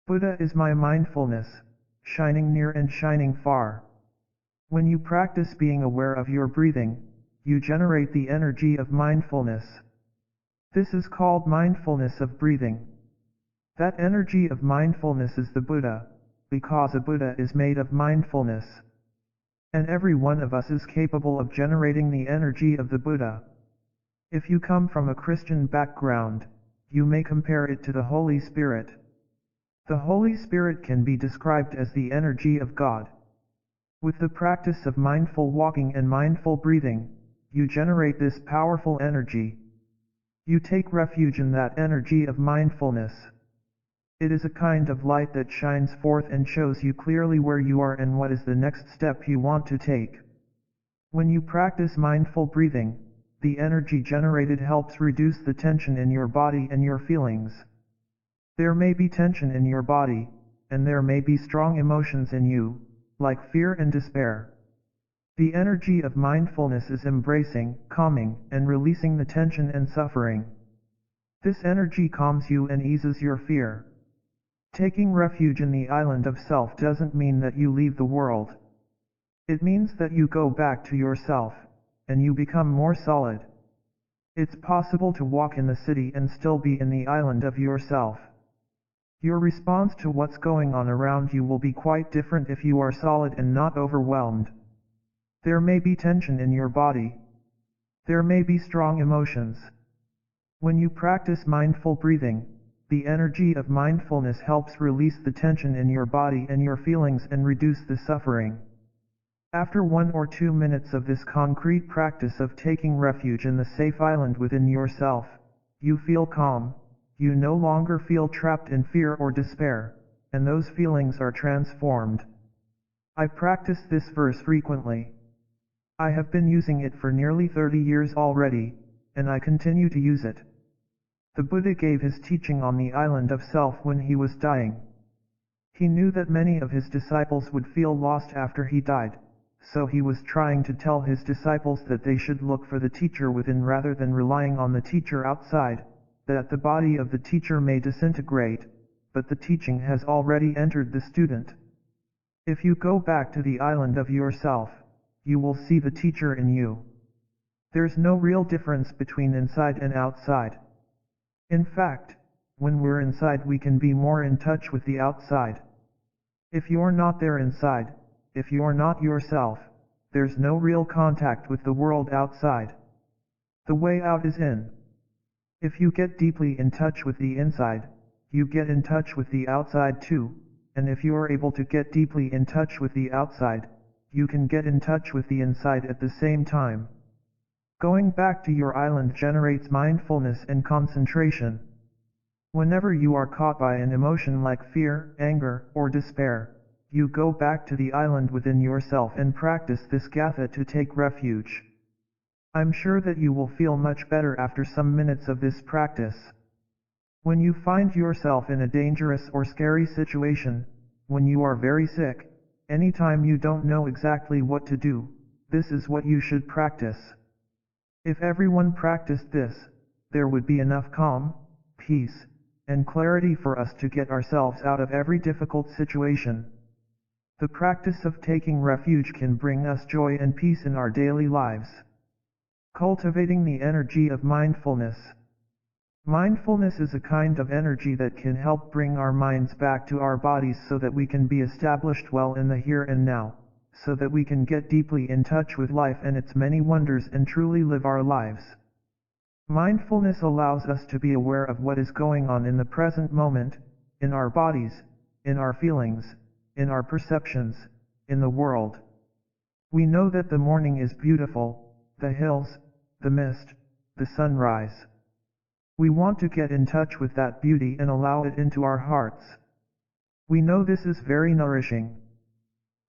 S1: Buddha is my mindfulness, shining near and shining far. When you practice being aware of your breathing, you generate the energy of mindfulness. This is called mindfulness of breathing. That energy of mindfulness is the Buddha, because a Buddha is made of mindfulness. And every one of us is capable of generating the energy of the Buddha. If you come from a Christian background, you may compare it to the Holy Spirit. The Holy Spirit can be described as the energy of God. With the practice of mindful walking and mindful breathing, you generate this powerful energy. You take refuge in that energy of mindfulness. It is a kind of light that shines forth and shows you clearly where you are and what is the next step you want to take. When you practice mindful breathing, the energy generated helps reduce the tension in your body and your feelings. There may be tension in your body, and there may be strong emotions in you, like fear and despair. The energy of mindfulness is embracing, calming, and releasing the tension and suffering. This energy calms you and eases your fear. Taking refuge in the island of self doesn't mean that you leave the world. It means that you go back to yourself, and you become more solid. It's possible to walk in the city and still be in the island of yourself. Your response to what's going on around you will be quite different if you are solid and not overwhelmed. There may be tension in your body. There may be strong emotions. When you practice mindful breathing, the energy of mindfulness helps release the tension in your body and your feelings and reduce the suffering. After 1 or 2 minutes of this concrete practice of taking refuge in the safe island within yourself, you feel calm. You no longer feel trapped in fear or despair, and those feelings are transformed. I practice this verse frequently. I have been using it for nearly 30 years already, and I continue to use it. The Buddha gave his teaching on the island of self when he was dying. He knew that many of his disciples would feel lost after he died, so he was trying to tell his disciples that they should look for the teacher within rather than relying on the teacher outside, that the body of the teacher may disintegrate, but the teaching has already entered the student. If you go back to the island of yourself, you will see the teacher in you. There's no real difference between inside and outside. In fact, when we're inside we can be more in touch with the outside. If you're not there inside, if you're not yourself, there's no real contact with the world outside. The way out is in. If you get deeply in touch with the inside, you get in touch with the outside too, and if you are able to get deeply in touch with the outside, you can get in touch with the inside at the same time. Going back to your island generates mindfulness and concentration. Whenever you are caught by an emotion like fear, anger, or despair, you go back to the island within yourself and practice this gatha to take refuge. I'm sure that you will feel much better after some minutes of this practice. When you find yourself in a dangerous or scary situation, when you are very sick, anytime you don't know exactly what to do, this is what you should practice. If everyone practiced this, there would be enough calm, peace, and clarity for us to get ourselves out of every difficult situation. The practice of taking refuge can bring us joy and peace in our daily lives. Cultivating the energy of mindfulness. Mindfulness is a kind of energy that can help bring our minds back to our bodies so that we can be established well in the here and now, so that we can get deeply in touch with life and its many wonders and truly live our lives. Mindfulness allows us to be aware of what is going on in the present moment, in our bodies, in our feelings, in our perceptions, in the world. We know that the morning is beautiful, the hills, the mist, the sunrise. We want to get in touch with that beauty and allow it into our hearts. We know this is very nourishing.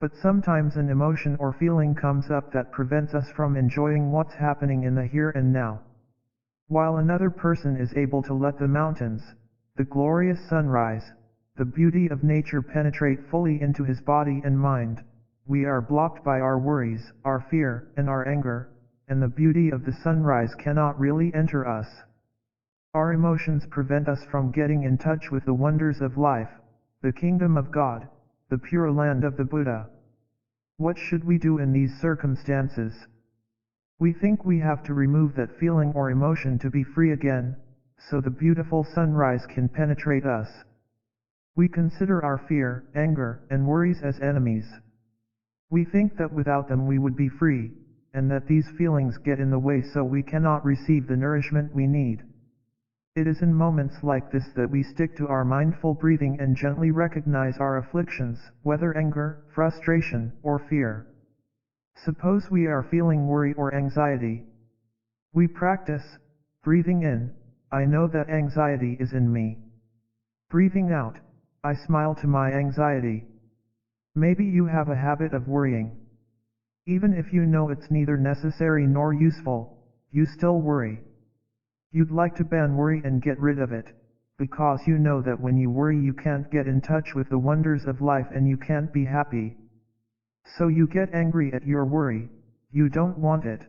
S1: But sometimes an emotion or feeling comes up that prevents us from enjoying what's happening in the here and now. While another person is able to let the mountains, the glorious sunrise, the beauty of nature penetrate fully into his body and mind, we are blocked by our worries, our fear, and our anger, and the beauty of the sunrise cannot really enter us. Our emotions prevent us from getting in touch with the wonders of life, the kingdom of God, the pure land of the Buddha. What should we do in these circumstances? We think we have to remove that feeling or emotion to be free again, so the beautiful sunrise can penetrate us. We consider our fear, anger, and worries as enemies. We think that without them we would be free, and that these feelings get in the way so we cannot receive the nourishment we need. It is in moments like this that we stick to our mindful breathing and gently recognize our afflictions, whether anger, frustration, or fear. Suppose we are feeling worry or anxiety. We practice breathing in, I know that anxiety is in me. Breathing out, I smile to my anxiety. Maybe you have a habit of worrying. Even if you know it's neither necessary nor useful, you still worry. You'd like to ban worry and get rid of it, because you know that when you worry you can't get in touch with the wonders of life and you can't be happy. So you get angry at your worry, you don't want it.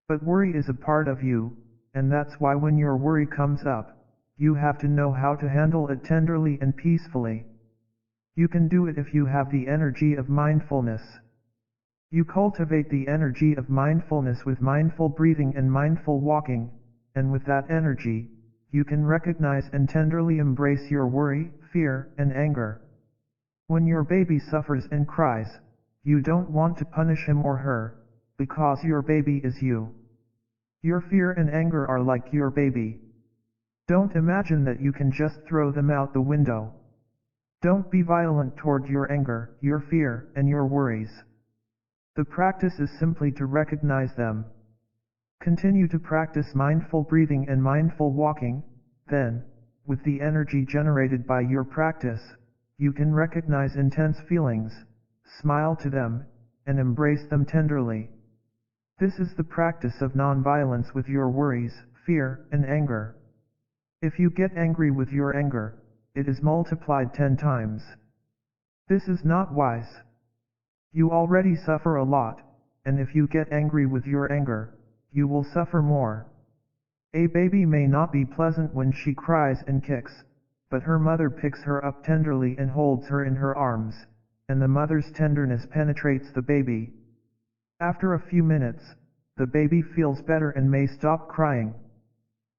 S1: But worry is a part of you, and that's why when your worry comes up, you have to know how to handle it tenderly and peacefully. You can do it if you have the energy of mindfulness. You cultivate the energy of mindfulness with mindful breathing and mindful walking, and with that energy, you can recognize and tenderly embrace your worry, fear, and anger. When your baby suffers and cries, you don't want to punish him or her, because your baby is you. Your fear and anger are like your baby. Don't imagine that you can just throw them out the window. Don't be violent toward your anger, your fear, and your worries. The practice is simply to recognize them. Continue to practice mindful breathing and mindful walking, then, with the energy generated by your practice, you can recognize intense feelings, smile to them, and embrace them tenderly. This is the practice of non-violence with your worries, fear, and anger. If you get angry with your anger, it is multiplied 10 times. This is not wise. You already suffer a lot, and if you get angry with your anger, you will suffer more. A baby may not be pleasant when she cries and kicks, but her mother picks her up tenderly and holds her in her arms, and the mother's tenderness penetrates the baby. After a few minutes, the baby feels better and may stop crying.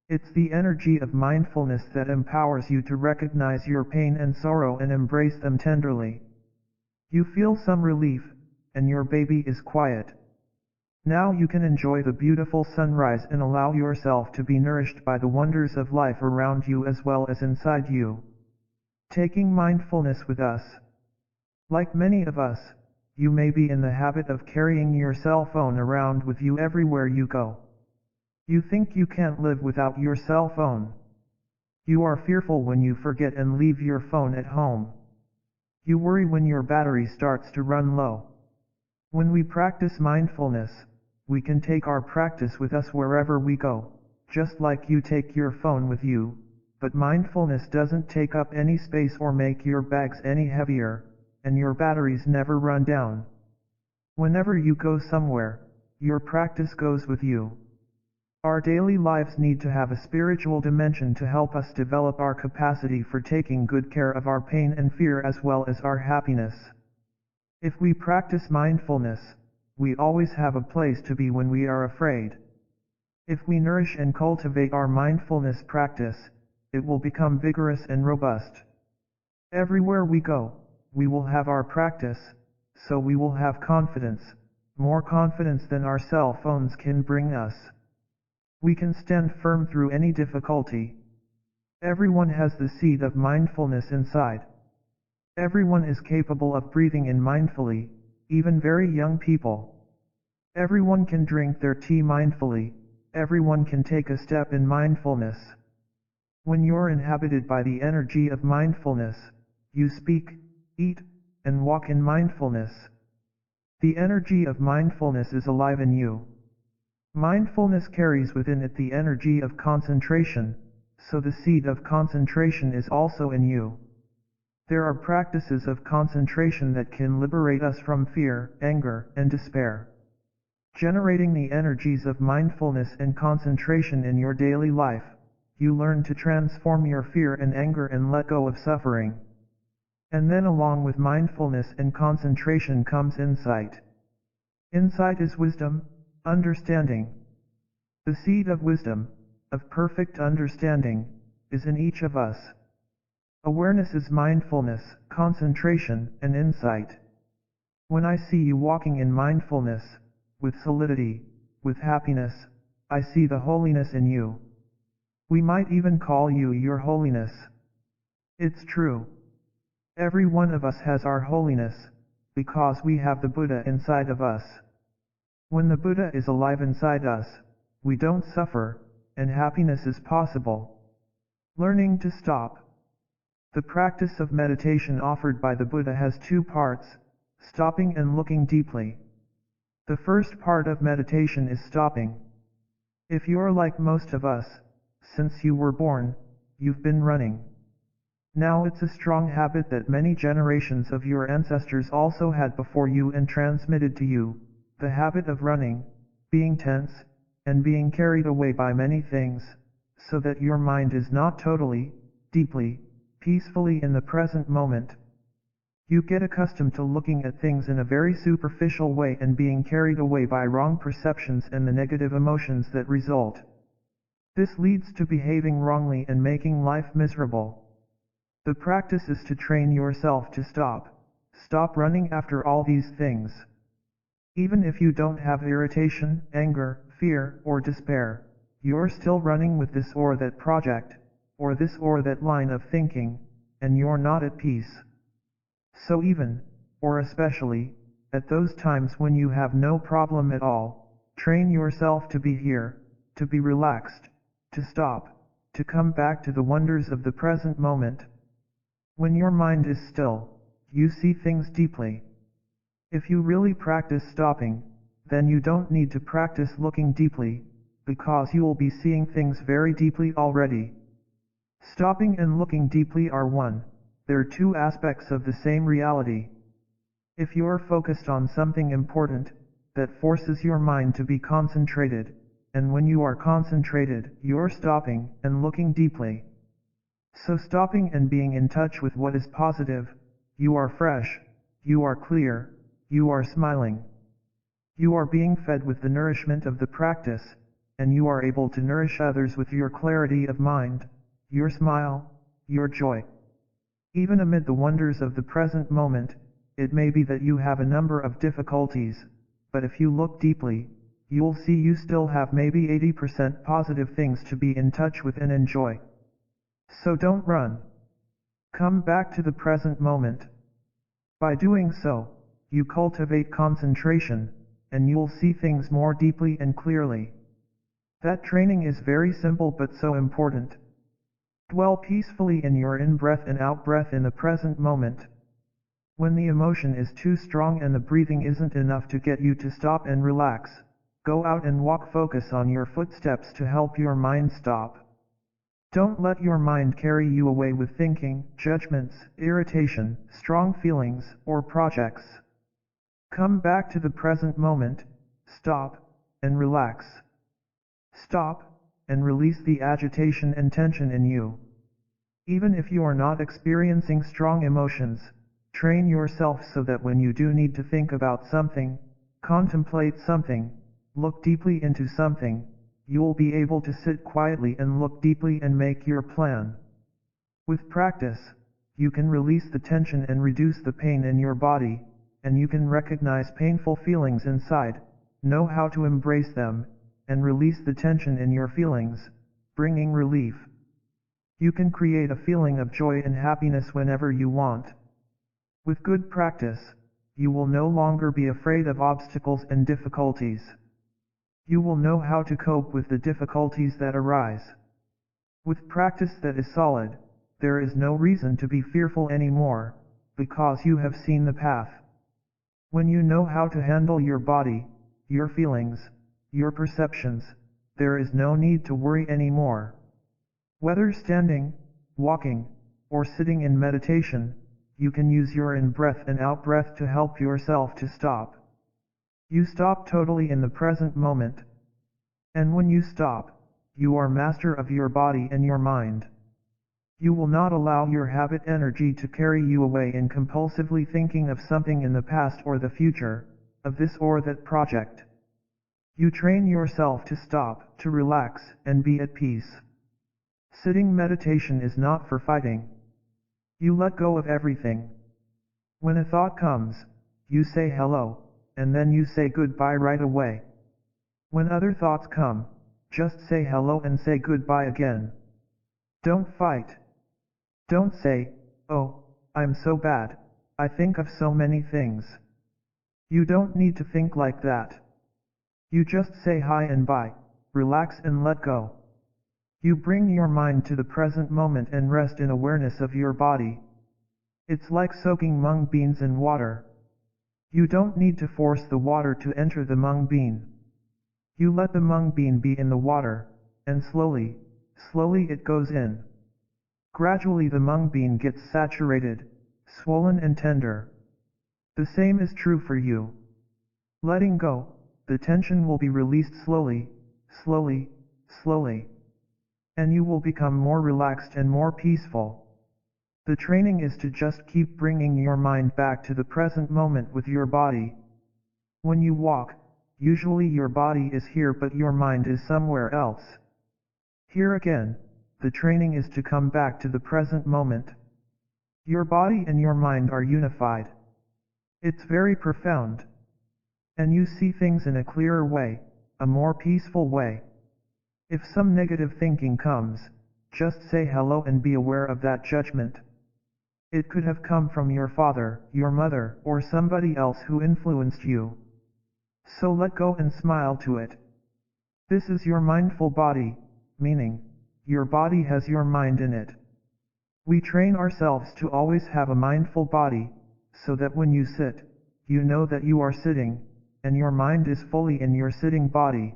S1: It's the energy of mindfulness that empowers you to recognize your pain and sorrow and embrace them tenderly. You feel some relief, and your baby is quiet. Now you can enjoy the beautiful sunrise and allow yourself to be nourished by the wonders of life around you as well as inside you. Taking mindfulness with us. Like many of us, you may be in the habit of carrying your cell phone around with you everywhere you go. You think you can't live without your cell phone. You are fearful when you forget and leave your phone at home. You worry when your battery starts to run low. When we practice mindfulness, we can take our practice with us wherever we go, just like you take your phone with you, but mindfulness doesn't take up any space or make your bags any heavier, and your batteries never run down. Whenever you go somewhere, your practice goes with you. Our daily lives need to have a spiritual dimension to help us develop our capacity for taking good care of our pain and fear as well as our happiness. If we practice mindfulness, we always have a place to be when we are afraid. If we nourish and cultivate our mindfulness practice, it will become vigorous and robust. Everywhere we go, we will have our practice, so we will have confidence, more confidence than our cell phones can bring us. We can stand firm through any difficulty. Everyone has the seed of mindfulness inside. Everyone is capable of breathing in mindfully, even very young people. Everyone can drink their tea mindfully, everyone can take a step in mindfulness. When you're inhabited by the energy of mindfulness, you speak, eat, and walk in mindfulness. The energy of mindfulness is alive in you. Mindfulness carries within it the energy of concentration, so the seed of concentration is also in you. There are practices of concentration that can liberate us from fear, anger, and despair. Generating the energies of mindfulness and concentration in your daily life, you learn to transform your fear and anger and let go of suffering. And then along with mindfulness and concentration comes insight. Insight is wisdom, understanding. The seed of wisdom, of perfect understanding, is in each of us. Awareness is mindfulness, concentration, and insight. When I see you walking in mindfulness, with solidity, with happiness, I see the holiness in you. We might even call you your holiness. It's true. Every one of us has our holiness, because we have the Buddha inside of us. When the Buddha is alive inside us, we don't suffer, and happiness is possible. Learning to stop. The practice of meditation offered by the Buddha has two parts, stopping and looking deeply. The first part of meditation is stopping. If you're like most of us, since you were born, you've been running. Now it's a strong habit that many generations of your ancestors also had before you and transmitted to you, the habit of running, being tense, and being carried away by many things, so that your mind is not totally, deeply, peacefully in the present moment. You get accustomed to looking at things in a very superficial way and being carried away by wrong perceptions and the negative emotions that result. This leads to behaving wrongly and making life miserable. The practice is to train yourself to stop. Stop running after all these things. Even if you don't have irritation, anger, fear, or despair, you're still running with this or that project, or this or that line of thinking, and you're not at peace. So even, or especially, at those times when you have no problem at all, train yourself to be here, to be relaxed, to stop, to come back to the wonders of the present moment. When your mind is still, you see things deeply. If you really practice stopping, then you don't need to practice looking deeply, because you will be seeing things very deeply already. Stopping and looking deeply are one. They're two aspects of the same reality. If you're focused on something important, that forces your mind to be concentrated, and when you are concentrated, you're stopping and looking deeply. So stopping and being in touch with what is positive, you are fresh, you are clear, you are smiling. You are being fed with the nourishment of the practice, and you are able to nourish others with your clarity of mind, your smile, your joy. Even amid the wonders of the present moment, it may be that you have a number of difficulties, but if you look deeply, you'll see you still have maybe 80% positive things to be in touch with and enjoy. So don't run. Come back to the present moment. By doing so, you cultivate concentration, and you'll see things more deeply and clearly. That training is very simple but so important. Dwell peacefully in your in-breath and out-breath in the present moment. When the emotion is too strong and the breathing isn't enough to get you to stop and relax, go out and walk. Focus on your footsteps to help your mind stop. Don't let your mind carry you away with thinking, judgments, irritation, strong feelings, or projects. Come back to the present moment, stop, and relax. Stop, and release the agitation and tension in you. Even if you are not experiencing strong emotions, train yourself so that when you do need to think about something, contemplate something, look deeply into something, you will be able to sit quietly and look deeply and make your plan. With practice, you can release the tension and reduce the pain in your body, and you can recognize painful feelings inside, know how to embrace them, and release the tension in your feelings, bringing relief. You can create a feeling of joy and happiness whenever you want. With good practice, you will no longer be afraid of obstacles and difficulties. You will know how to cope with the difficulties that arise. With practice that is solid, there is no reason to be fearful anymore, because you have seen the path. When you know how to handle your body, your feelings, your perceptions, there is no need to worry anymore. Whether standing, walking, or sitting in meditation, you can use your in-breath and out-breath to help yourself to stop. You stop totally in the present moment. And when you stop, you are master of your body and your mind. You will not allow your habit energy to carry you away in compulsively thinking of something in the past or the future, of this or that project. You train yourself to stop, to relax, and be at peace. Sitting meditation is not for fighting. You let go of everything. When a thought comes, you say hello, and then you say goodbye right away. When other thoughts come, just say hello and say goodbye again. Don't fight. Don't say, oh, I'm so bad, I think of so many things. You don't need to think like that. You just say hi and bye, relax and let go. You bring your mind to the present moment and rest in awareness of your body. It's like soaking mung beans in water. You don't need to force the water to enter the mung bean. You let the mung bean be in the water, and slowly it goes in. Gradually the mung bean gets saturated, swollen and tender. The same is true for you. Letting go, the tension will be released slowly, and you will become more relaxed and more peaceful. The training is to just keep bringing your mind back to the present moment with your body. When you walk, usually your body is here but your mind is somewhere else. Here again, the training is to come back to the present moment. Your body and your mind are unified. It's very profound. And you see things in a clearer way, a more peaceful way. If some negative thinking comes, just say hello and be aware of that judgment. It could have come from your father, your mother, or somebody else who influenced you. So let go and smile to it. This is your mindful body, meaning, your body has your mind in it. We train ourselves to always have a mindful body, so that when you sit, you know that you are sitting, and your mind is fully in your sitting body.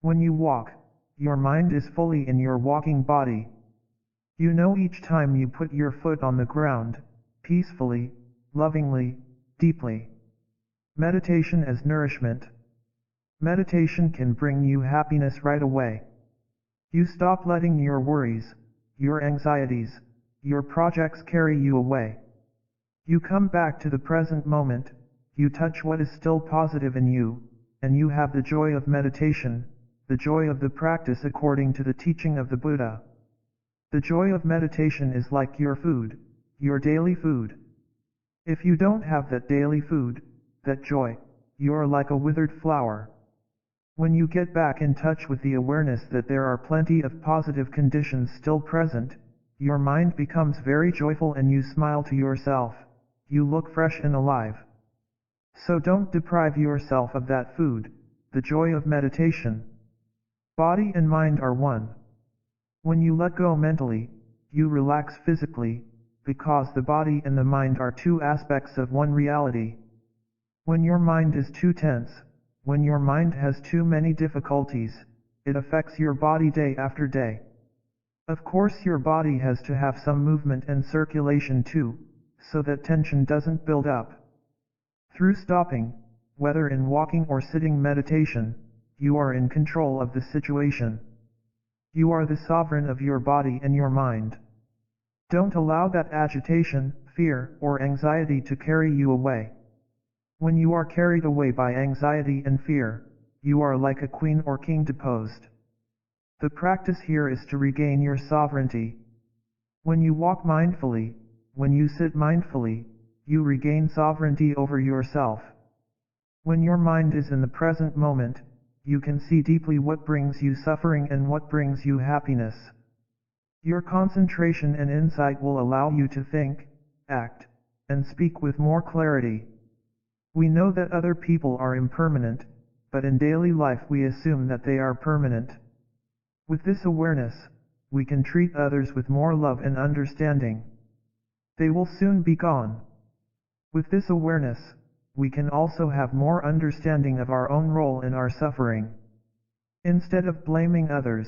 S1: When you walk, your mind is fully in your walking body. You know each time you put your foot on the ground, peacefully, lovingly, deeply. Meditation as nourishment. Meditation can bring you happiness right away. You stop letting your worries, your anxieties, your projects carry you away. You come back to the present moment, you touch what is still positive in you, and you have the joy of meditation, the joy of the practice according to the teaching of the Buddha. The joy of meditation is like your food, your daily food. If you don't have that daily food, that joy, you're like a withered flower. When you get back in touch with the awareness that there are plenty of positive conditions still present, your mind becomes very joyful and you smile to yourself, you look fresh and alive. So don't deprive yourself of that food, the joy of meditation. Body and mind are one. When you let go mentally, you relax physically, because the body and the mind are two aspects of one reality. When your mind is too tense, when your mind has too many difficulties, it affects your body day after day. Of course your body has to have some movement and circulation too, so that tension doesn't build up. Through stopping, whether in walking or sitting meditation, you are in control of the situation. You are the sovereign of your body and your mind. Don't allow that agitation, fear, or anxiety to carry you away. When you are carried away by anxiety and fear, you are like a queen or king deposed. The practice here is to regain your sovereignty. When you walk mindfully, when you sit mindfully, you regain sovereignty over yourself. When your mind is in the present moment, you can see deeply what brings you suffering and what brings you happiness. Your concentration and insight will allow you to think, act, and speak with more clarity. We know that other people are impermanent, but in daily life we assume that they are permanent. With this awareness, we can treat others with more love and understanding. They will soon be gone. With this awareness, we can also have more understanding of our own role in our suffering. Instead of blaming others,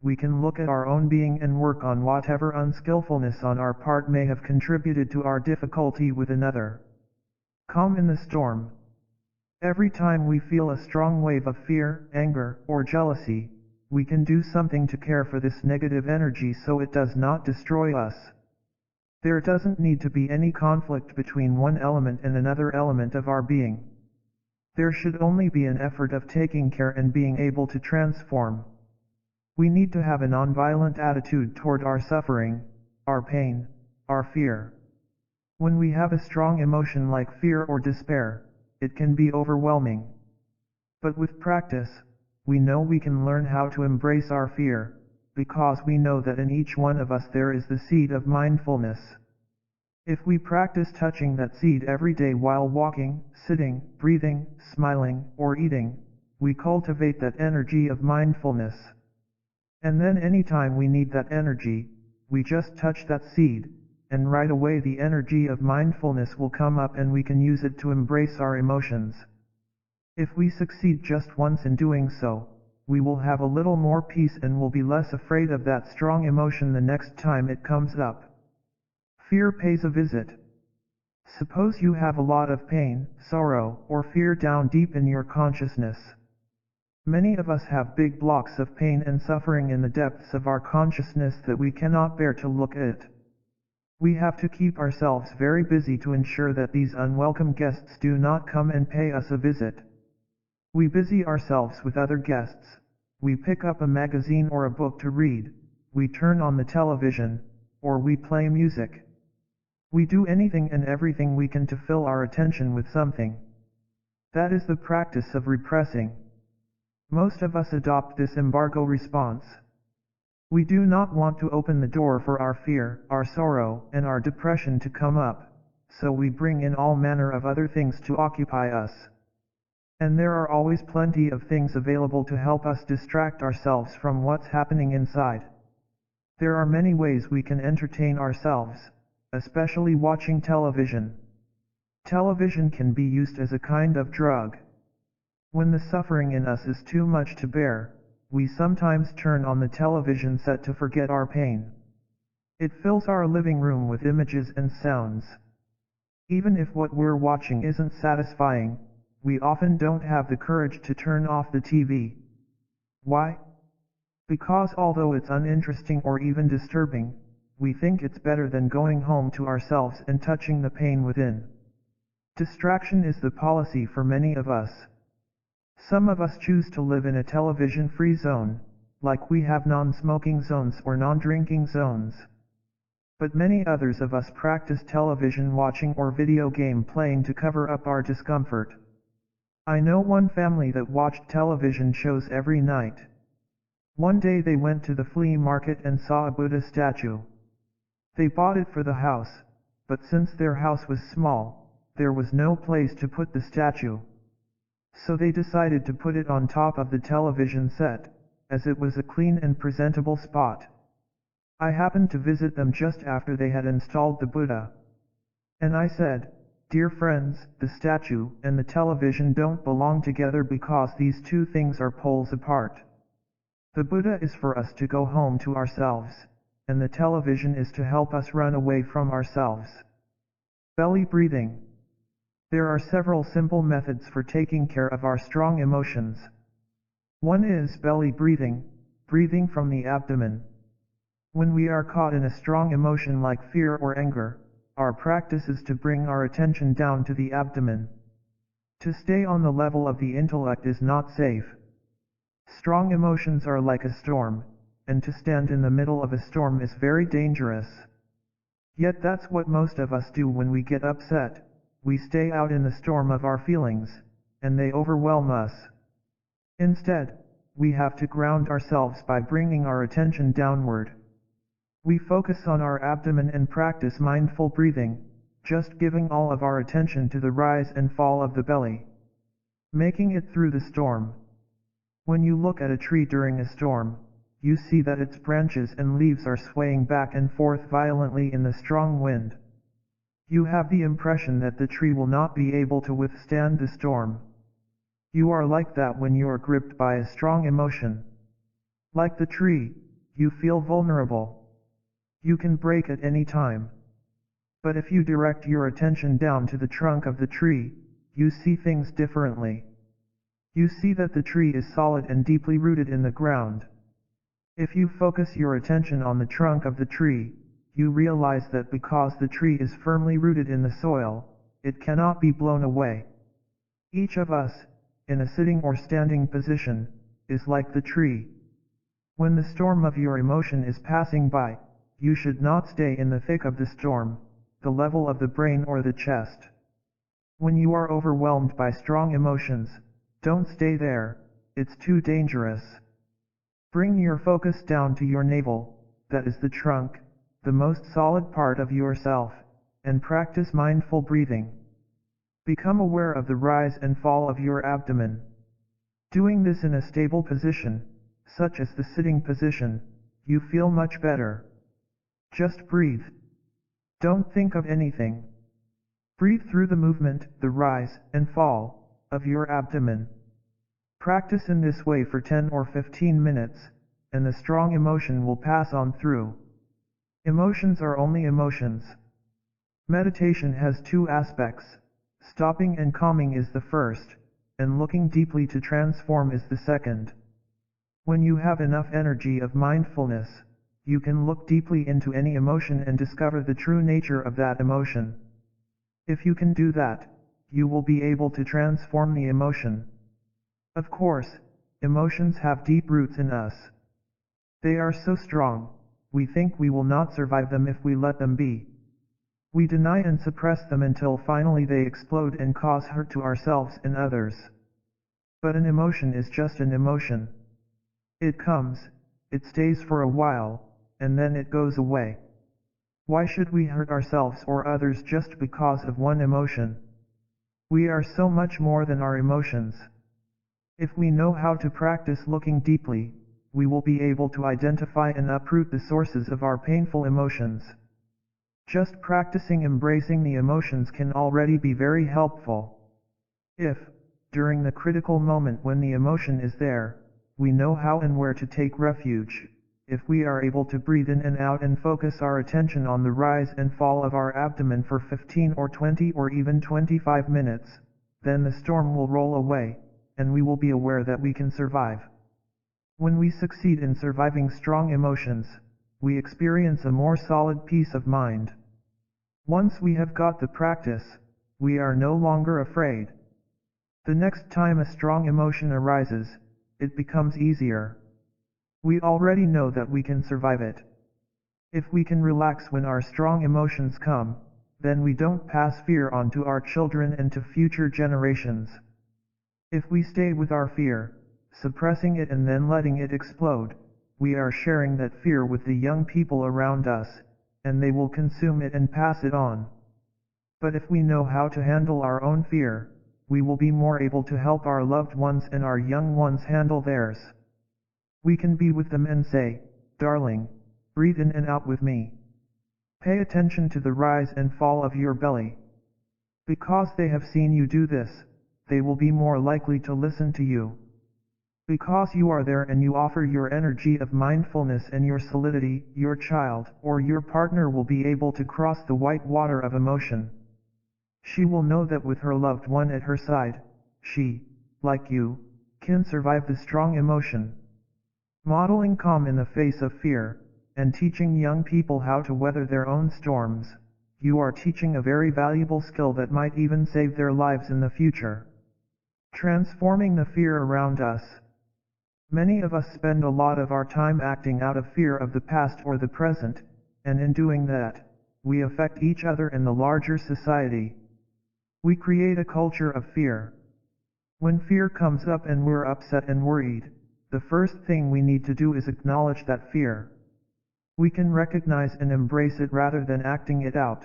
S1: we can look at our own being and work on whatever unskillfulness on our part may have contributed to our difficulty with another. Calm in the storm. Every time we feel a strong wave of fear, anger, or jealousy, we can do something to care for this negative energy so it does not destroy us. There doesn't need to be any conflict between one element and another element of our being. There should only be an effort of taking care and being able to transform. We need to have a nonviolent attitude toward our suffering, our pain, our fear. When we have a strong emotion like fear or despair, it can be overwhelming. But with practice, we know we can learn how to embrace our fear, because we know that in each one of us there is the seed of mindfulness. If we practice touching that seed every day while walking, sitting, breathing, smiling, or eating, we cultivate that energy of mindfulness. And then anytime we need that energy, we just touch that seed, and right away the energy of mindfulness will come up and we can use it to embrace our emotions. If we succeed just once in doing so, we will have a little more peace and will be less afraid of that strong emotion the next time it comes up. Fear pays a visit. Suppose you have a lot of pain, sorrow, or fear down deep in your consciousness. Many of us have big blocks of pain and suffering in the depths of our consciousness that we cannot bear to look at. We have to keep ourselves very busy to ensure that these unwelcome guests do not come and pay us a visit. We busy ourselves with other guests. We pick up a magazine or a book to read. We turn on the television, or we play music. We do anything and everything we can to fill our attention with something. That is the practice of repressing. Most of us adopt this embargo response. We do not want to open the door for our fear, our sorrow, and our depression to come up, so we bring in all manner of other things to occupy us. And there are always plenty of things available to help us distract ourselves from what's happening inside. There are many ways we can entertain ourselves, especially watching television. Television can be used as a kind of drug. When the suffering in us is too much to bear, we sometimes turn on the television set to forget our pain. It fills our living room with images and sounds. Even if what we're watching isn't satisfying, we often don't have the courage to turn off the TV. Why? Because although it's uninteresting or even disturbing, we think it's better than going home to ourselves and touching the pain within. Distraction is the policy for many of us. Some of us choose to live in a television-free zone, like we have non-smoking zones or non-drinking zones. But many others of us practice television watching or video game playing to cover up our discomfort. I know one family that watched television shows every night. One day they went to the flea market and saw a Buddha statue. They bought it for the house, but since their house was small, there was no place to put the statue. So they decided to put it on top of the television set, as it was a clean and presentable spot. I happened to visit them just after they had installed the Buddha. And I said, "Dear friends, the statue and the television don't belong together because these two things are poles apart. The Buddha is for us to go home to ourselves, and the television is to help us run away from ourselves." Belly breathing. There are several simple methods for taking care of our strong emotions. One is belly breathing, breathing from the abdomen. When we are caught in a strong emotion like fear or anger, our practice is to bring our attention down to the abdomen. To stay on the level of the intellect is not safe. Strong emotions are like a storm, and to stand in the middle of a storm is very dangerous. Yet that's what most of us do when we get upset. We stay out in the storm of our feelings, and they overwhelm us. Instead, we have to ground ourselves by bringing our attention downward. We focus on our abdomen and practice mindful breathing, just giving all of our attention to the rise and fall of the belly. Making it through the storm. When you look at a tree during a storm, you see that its branches and leaves are swaying back and forth violently in the strong wind. You have the impression that the tree will not be able to withstand the storm. You are like that when you are gripped by a strong emotion. Like the tree, you feel vulnerable. You can break at any time. But if you direct your attention down to the trunk of the tree, you see things differently. You see that the tree is solid and deeply rooted in the ground. If you focus your attention on the trunk of the tree, you realize that because the tree is firmly rooted in the soil, it cannot be blown away. Each of us, in a sitting or standing position, is like the tree. When the storm of your emotion is passing by, you should not stay in the thick of the storm, the level of the brain or the chest. When you are overwhelmed by strong emotions, don't stay there, it's too dangerous. Bring your focus down to your navel, that is the trunk, the most solid part of yourself, and practice mindful breathing. Become aware of the rise and fall of your abdomen. Doing this in a stable position, such as the sitting position, you feel much better. Just breathe. Don't think of anything. Breathe through the movement, the rise and fall, of your abdomen. Practice in this way for 10 or 15 minutes, and the strong emotion will pass on through. Emotions are only emotions. Meditation has two aspects. Stopping and calming is the first, and looking deeply to transform is the second. When you have enough energy of mindfulness, you can look deeply into any emotion and discover the true nature of that emotion. If you can do that, you will be able to transform the emotion. Of course, emotions have deep roots in us. They are so strong, we think we will not survive them if we let them be. We deny and suppress them until finally they explode and cause hurt to ourselves and others. But an emotion is just an emotion. It comes, it stays for a while, and then it goes away. Why should we hurt ourselves or others just because of one emotion? We are so much more than our emotions. If we know how to practice looking deeply, we will be able to identify and uproot the sources of our painful emotions. Just practicing embracing the emotions can already be very helpful. If, during the critical moment when the emotion is there, we know how and where to take refuge, if we are able to breathe in and out and focus our attention on the rise and fall of our abdomen for 15 or 20 or even 25 minutes, then the storm will roll away, and we will be aware that we can survive. When we succeed in surviving strong emotions, we experience a more solid peace of mind. Once we have got the practice, we are no longer afraid. The next time a strong emotion arises, it becomes easier. We already know that we can survive it. If we can relax when our strong emotions come, then we don't pass fear on to our children and to future generations. If we stay with our fear, suppressing it and then letting it explode, we are sharing that fear with the young people around us, and they will consume it and pass it on. But if we know how to handle our own fear, we will be more able to help our loved ones and our young ones handle theirs. We can be with them and say, "Darling, breathe in and out with me. Pay attention to the rise and fall of your belly." Because they have seen you do this, they will be more likely to listen to you. Because you are there and you offer your energy of mindfulness and your solidity, your child or your partner will be able to cross the white water of emotion. She will know that with her loved one at her side, she, like you, can survive the strong emotion. Modeling calm in the face of fear, and teaching young people how to weather their own storms, you are teaching a very valuable skill that might even save their lives in the future. Transforming the fear around us. Many of us spend a lot of our time acting out of fear of the past or the present, and in doing that, we affect each other and the larger society. We create a culture of fear. When fear comes up and we're upset and worried, the first thing we need to do is acknowledge that fear. We can recognize and embrace it rather than acting it out.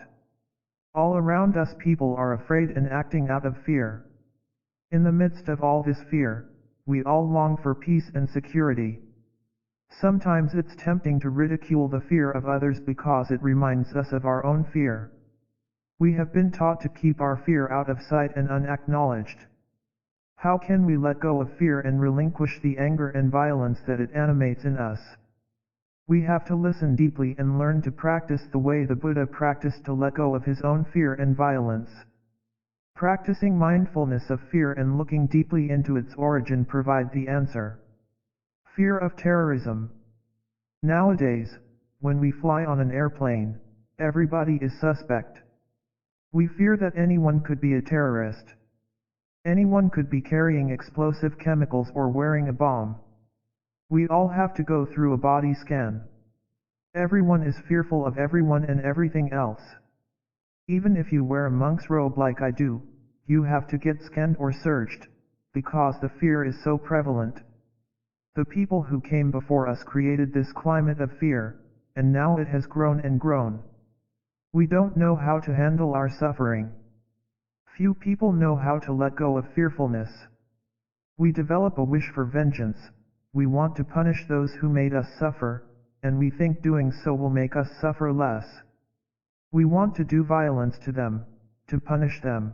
S1: All around us people are afraid and acting out of fear. In the midst of all this fear, we all long for peace and security. Sometimes it's tempting to ridicule the fear of others because it reminds us of our own fear. We have been taught to keep our fear out of sight and unacknowledged. How can we let go of fear and relinquish the anger and violence that it animates in us? We have to listen deeply and learn to practice the way the Buddha practiced to let go of his own fear and violence. Practicing mindfulness of fear and looking deeply into its origin provide the answer. Fear of terrorism. Nowadays, when we fly on an airplane, everybody is suspect. We fear that anyone could be a terrorist. Anyone could be carrying explosive chemicals or wearing a bomb. We all have to go through a body scan. Everyone is fearful of everyone and everything else. Even if you wear a monk's robe like I do, you have to get scanned or searched, because the fear is so prevalent. The people who came before us created this climate of fear, and now it has grown and grown. We don't know how to handle our suffering. Few people know how to let go of fearfulness. We develop a wish for vengeance. We want to punish those who made us suffer, and we think doing so will make us suffer less. We want to do violence to them, to punish them.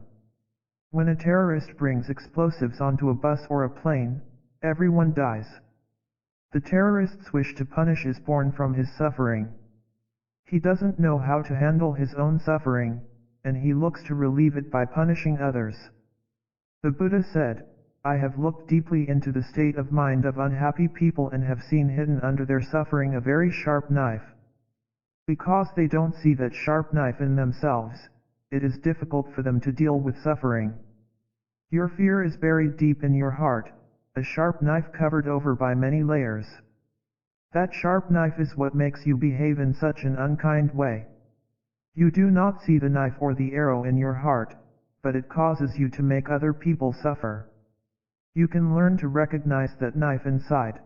S1: When a terrorist brings explosives onto a bus or a plane, everyone dies. The terrorist's wish to punish is born from his suffering. He doesn't know how to handle his own suffering, and he looks to relieve it by punishing others. The Buddha said, "I have looked deeply into the state of mind of unhappy people and have seen hidden under their suffering a very sharp knife. Because they don't see that sharp knife in themselves, it is difficult for them to deal with suffering. Your fear is buried deep in your heart, a sharp knife covered over by many layers. That sharp knife is what makes you behave in such an unkind way. You do not see the knife or the arrow in your heart, but it causes you to make other people suffer. You can learn to recognize that knife inside.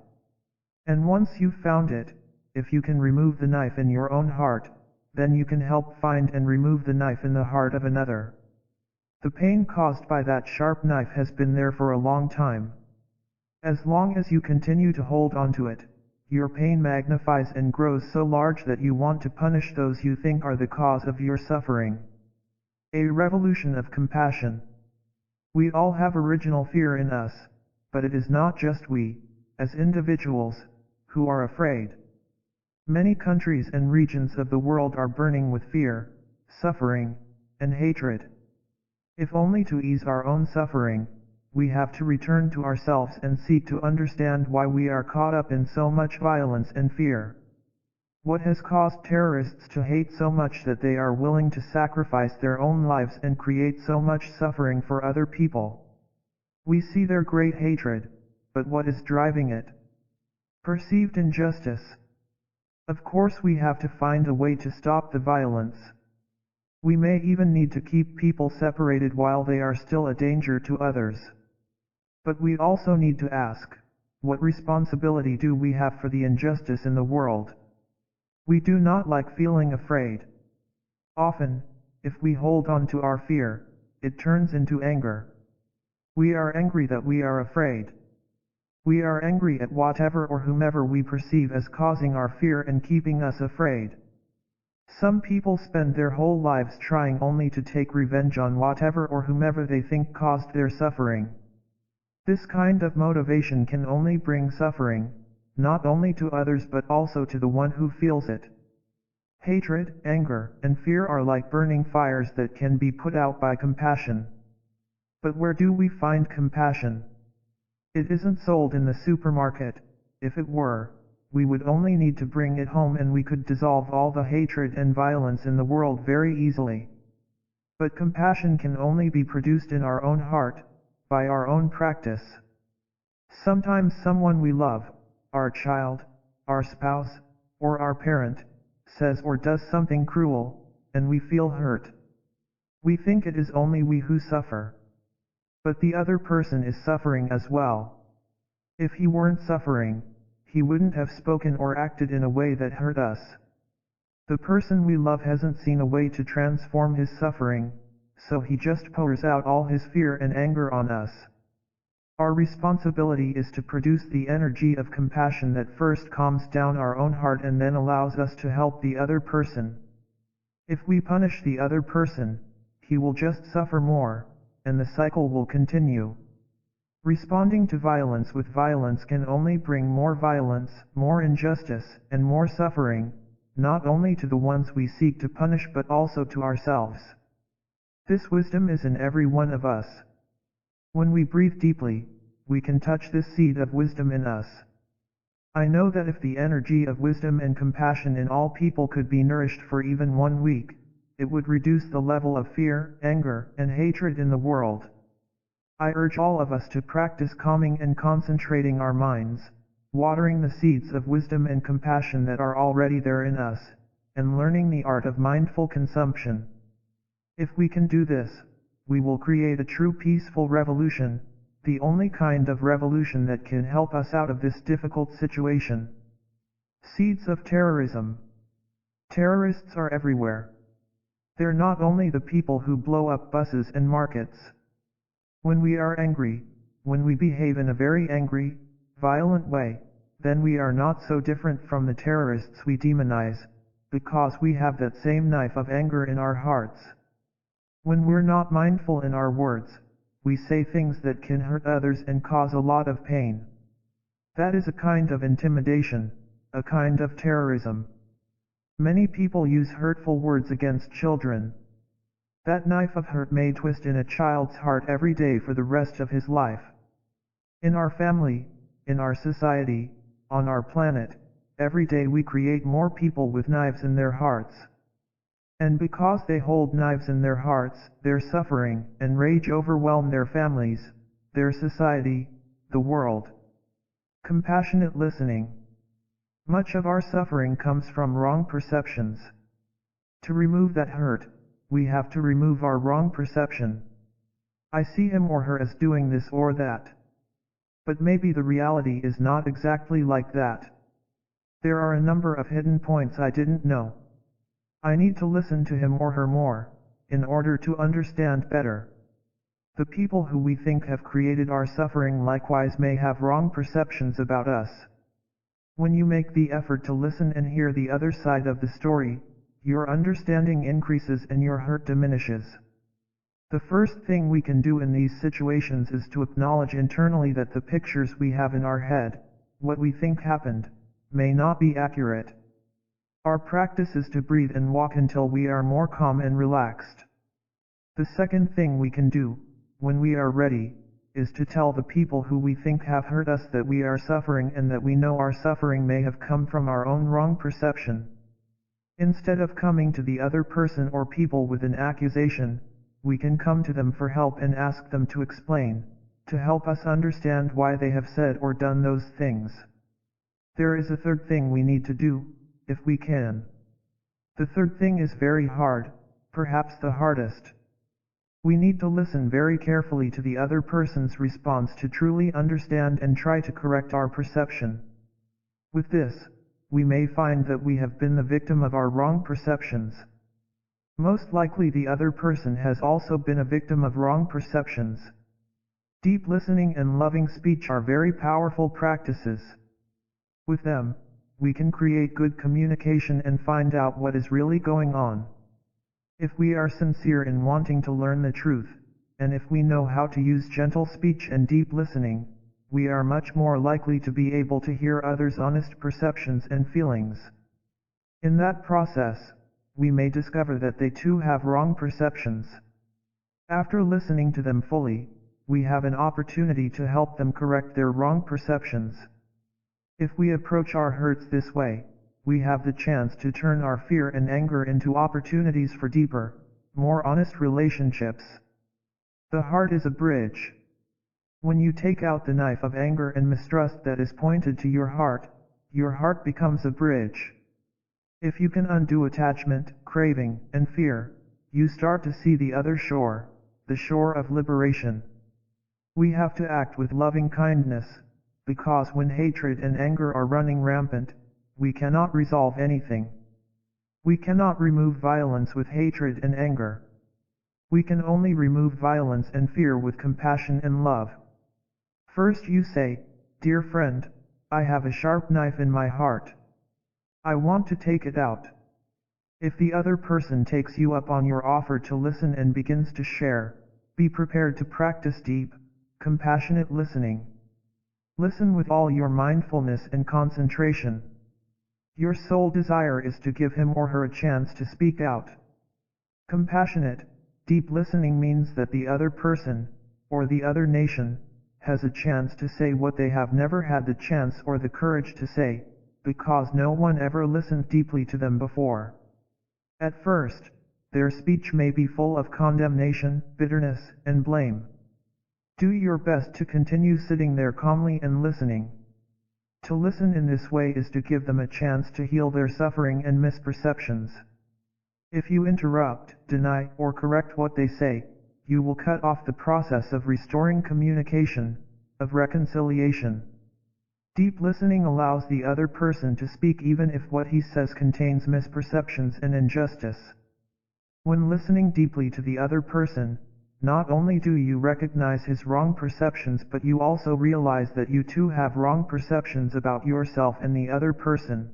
S1: And once you've found it, if you can remove the knife in your own heart, then you can help find and remove the knife in the heart of another. The pain caused by that sharp knife has been there for a long time. As long as you continue to hold on to it, your pain magnifies and grows so large that you want to punish those you think are the cause of your suffering. A revolution of compassion. We all have original fear in us, but it is not just we, as individuals, who are afraid. Many countries and regions of the world are burning with fear, suffering, and hatred. If only to ease our own suffering, we have to return to ourselves and seek to understand why we are caught up in so much violence and fear. What has caused terrorists to hate so much that they are willing to sacrifice their own lives and create so much suffering for other people? We see their great hatred, but what is driving it? Perceived injustice. Of course we have to find a way to stop the violence. We may even need to keep people separated while they are still a danger to others. But we also need to ask, what responsibility do we have for the injustice in the world? We do not like feeling afraid. Often, if we hold on to our fear, it turns into anger. We are angry that we are afraid. We are angry at whatever or whomever we perceive as causing our fear and keeping us afraid. Some people spend their whole lives trying only to take revenge on whatever or whomever they think caused their suffering. This kind of motivation can only bring suffering, not only to others but also to the one who feels it. Hatred, anger, and fear are like burning fires that can be put out by compassion. But where do we find compassion? It isn't sold in the supermarket. If it were, we would only need to bring it home and we could dissolve all the hatred and violence in the world very easily. But compassion can only be produced in our own heart, by our own practice. Sometimes someone we love, our child, our spouse, or our parent, says or does something cruel, and we feel hurt. We think it is only we who suffer. But the other person is suffering as well. If he weren't suffering, he wouldn't have spoken or acted in a way that hurt us. The person we love hasn't seen a way to transform his suffering, so he just pours out all his fear and anger on us. Our responsibility is to produce the energy of compassion that first calms down our own heart and then allows us to help the other person. If we punish the other person, he will just suffer more, and the cycle will continue. Responding to violence with violence can only bring more violence, more injustice, and more suffering, not only to the ones we seek to punish but also to ourselves. This wisdom is in every one of us. When we breathe deeply, we can touch this seed of wisdom in us. I know that if the energy of wisdom and compassion in all people could be nourished for even 1 week, it would reduce the level of fear, anger, and hatred in the world. I urge all of us to practice calming and concentrating our minds, watering the seeds of wisdom and compassion that are already there in us, and learning the art of mindful consumption. If we can do this, we will create a true peaceful revolution, the only kind of revolution that can help us out of this difficult situation. Seeds of terrorism. Terrorists are everywhere. They're not only the people who blow up buses and markets. When we are angry, when we behave in a very angry, violent way, then we are not so different from the terrorists we demonize, because we have that same knife of anger in our hearts. When we're not mindful in our words, we say things that can hurt others and cause a lot of pain. That is a kind of intimidation, a kind of terrorism. Many people use hurtful words against children. That knife of hurt may twist in a child's heart every day for the rest of his life. In our family, in our society, on our planet, every day we create more people with knives in their hearts. And because they hold knives in their hearts, their suffering and rage overwhelm their families, their society, the world. Compassionate listening. Much of our suffering comes from wrong perceptions. To remove that hurt, we have to remove our wrong perception. I see him or her as doing this or that. But maybe the reality is not exactly like that. There are a number of hidden points I didn't know. I need to listen to him or her more, in order to understand better. The people who we think have created our suffering likewise may have wrong perceptions about us. When you make the effort to listen and hear the other side of the story, your understanding increases and your hurt diminishes. The first thing we can do in these situations is to acknowledge internally that the pictures we have in our head, what we think happened, may not be accurate. Our practice is to breathe and walk until we are more calm and relaxed. The second thing we can do, when we are ready, is to tell the people who we think have hurt us that we are suffering and that we know our suffering may have come from our own wrong perception. Instead of coming to the other person or people with an accusation, we can come to them for help and ask them to explain, to help us understand why they have said or done those things. There is a third thing we need to do, if we can. The third thing is very hard, perhaps the hardest. We need to listen very carefully to the other person's response to truly understand and try to correct our perception. With this, we may find that we have been the victim of our wrong perceptions. Most likely the other person has also been a victim of wrong perceptions. Deep listening and loving speech are very powerful practices. With them, we can create good communication and find out what is really going on. If we are sincere in wanting to learn the truth, and if we know how to use gentle speech and deep listening, we are much more likely to be able to hear others' honest perceptions and feelings. In that process, we may discover that they too have wrong perceptions. After listening to them fully, we have an opportunity to help them correct their wrong perceptions. If we approach our hurts this way, we have the chance to turn our fear and anger into opportunities for deeper, more honest relationships. The heart is a bridge. When you take out the knife of anger and mistrust that is pointed to your heart becomes a bridge. If you can undo attachment, craving, and fear, you start to see the other shore, the shore of liberation. We have to act with loving kindness, because when hatred and anger are running rampant, we cannot resolve anything. We cannot remove violence with hatred and anger. We can only remove violence and fear with compassion and love. First you say, "Dear friend, I have a sharp knife in my heart. I want to take it out." If the other person takes you up on your offer to listen and begins to share, be prepared to practice deep, compassionate listening. Listen with all your mindfulness and concentration. Your sole desire is to give him or her a chance to speak out. Compassionate, deep listening means that the other person, or the other nation, has a chance to say what they have never had the chance or the courage to say, because no one ever listened deeply to them before. At first, their speech may be full of condemnation, bitterness, and blame. Do your best to continue sitting there calmly and listening. To listen in this way is to give them a chance to heal their suffering and misperceptions. If you interrupt, deny, or correct what they say, you will cut off the process of restoring communication, of reconciliation. Deep listening allows the other person to speak even if what he says contains misperceptions and injustice. When listening deeply to the other person, not only do you recognize his wrong perceptions, but you also realize that you too have wrong perceptions about yourself and the other person.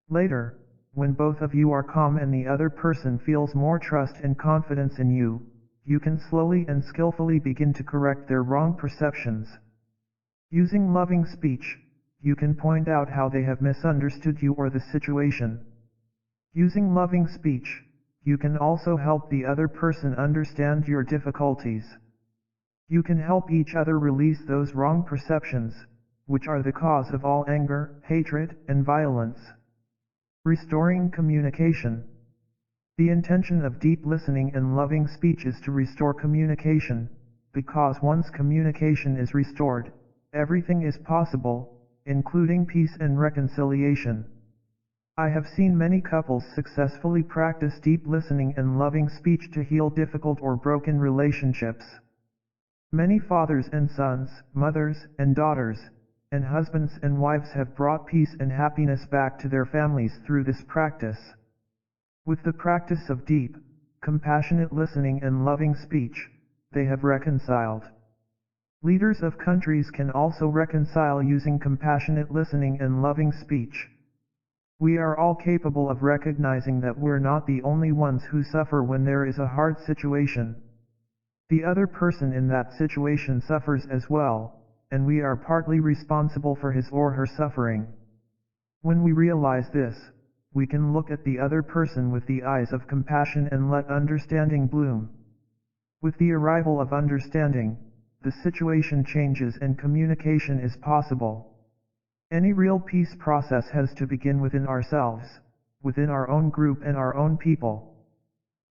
S1: Later, when both of you are calm and the other person feels more trust and confidence in you, you can slowly and skillfully begin to correct their wrong perceptions. Using loving speech, you can point out how they have misunderstood you or the situation. Using loving speech, you can also help the other person understand your difficulties. You can help each other release those wrong perceptions, which are the cause of all anger, hatred, and violence. Restoring communication. The intention of deep listening and loving speech is to restore communication, because once communication is restored, everything is possible, including peace and reconciliation. I have seen many couples successfully practice deep listening and loving speech to heal difficult or broken relationships. Many fathers and sons, mothers and daughters, and husbands and wives have brought peace and happiness back to their families through this practice. With the practice of deep, compassionate listening and loving speech, they have reconciled. Leaders of countries can also reconcile using compassionate listening and loving speech. We are all capable of recognizing that we're not the only ones who suffer when there is a hard situation. The other person in that situation suffers as well, and we are partly responsible for his or her suffering. When we realize this, we can look at the other person with the eyes of compassion and let understanding bloom. With the arrival of understanding, the situation changes and communication is possible. Any real peace process has to begin within ourselves, within our own group and our own people.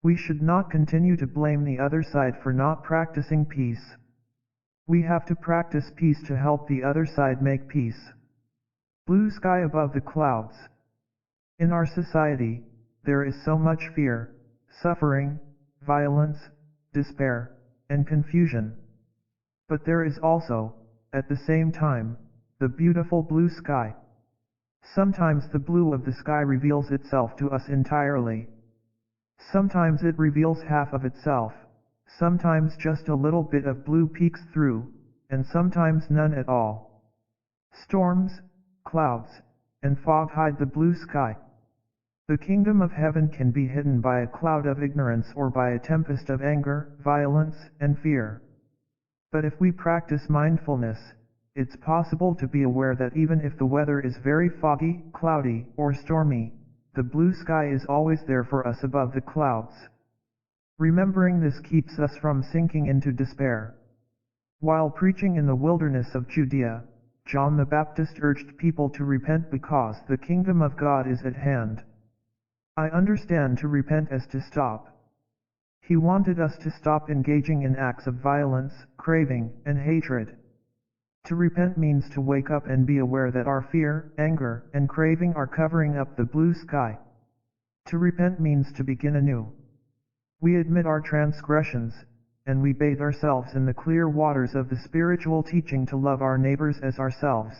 S1: We should not continue to blame the other side for not practicing peace. We have to practice peace to help the other side make peace. Blue sky above the clouds. In our society, there is so much fear, suffering, violence, despair, and confusion. But there is also, at the same time, the beautiful blue sky. Sometimes the blue of the sky reveals itself to us entirely. Sometimes it reveals half of itself, sometimes just a little bit of blue peeks through, and sometimes none at all. Storms, clouds, and fog hide the blue sky. The kingdom of heaven can be hidden by a cloud of ignorance or by a tempest of anger, violence, and fear. But if we practice mindfulness, it's possible to be aware that even if the weather is very foggy, cloudy, or stormy, the blue sky is always there for us above the clouds. Remembering this keeps us from sinking into despair. While preaching in the wilderness of Judea, John the Baptist urged people to repent because the kingdom of God is at hand. I understand to repent as to stop. He wanted us to stop engaging in acts of violence, craving, and hatred. To repent means to wake up and be aware that our fear, anger, and craving are covering up the blue sky. To repent means to begin anew. We admit our transgressions, and we bathe ourselves in the clear waters of the spiritual teaching to love our neighbors as ourselves.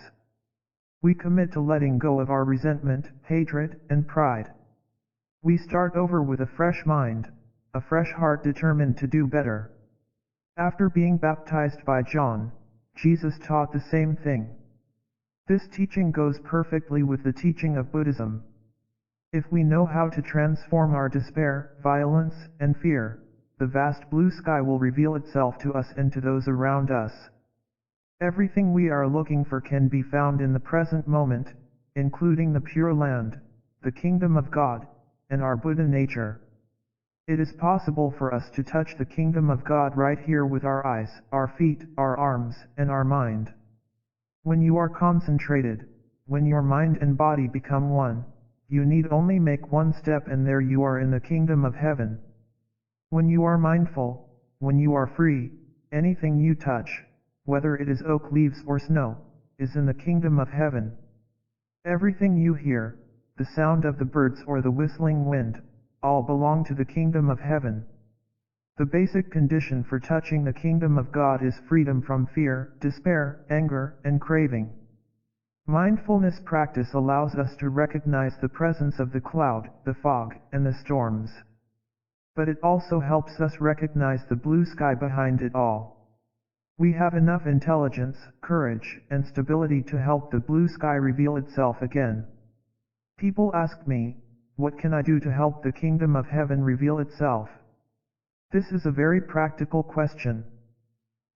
S1: We commit to letting go of our resentment, hatred, and pride. We start over with a fresh mind, a fresh heart determined to do better. After being baptized by John, Jesus taught the same thing. This teaching goes perfectly with the teaching of Buddhism. If we know how to transform our despair, violence, and fear, the vast blue sky will reveal itself to us and to those around us. Everything we are looking for can be found in the present moment, including the Pure Land, the Kingdom of God, and our Buddha nature. It is possible for us to touch the Kingdom of God right here with our eyes, our feet, our arms, and our mind. When you are concentrated, when your mind and body become one, you need only make one step and there you are in the Kingdom of Heaven. When you are mindful, when you are free, anything you touch, whether it is oak leaves or snow, is in the kingdom of heaven. Everything you hear, the sound of the birds or the whistling wind, all belong to the kingdom of heaven. The basic condition for touching the kingdom of God is freedom from fear, despair, anger, and craving. Mindfulness practice allows us to recognize the presence of the cloud, the fog, and the storms. But it also helps us recognize the blue sky behind it all. We have enough intelligence, courage, and stability to help the blue sky reveal itself again. People ask me, what can I do to help the kingdom of heaven reveal itself? This is a very practical question.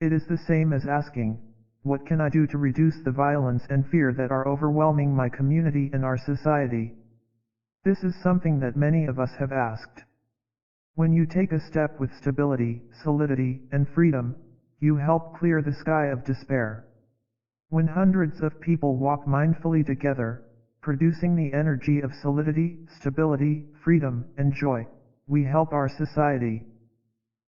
S1: It is the same as asking, what can I do to reduce the violence and fear that are overwhelming my community and our society? This is something that many of us have asked. When you take a step with stability, solidity, and freedom, you help clear the sky of despair. When hundreds of people walk mindfully together, producing the energy of solidity, stability, freedom, and joy, we help our society.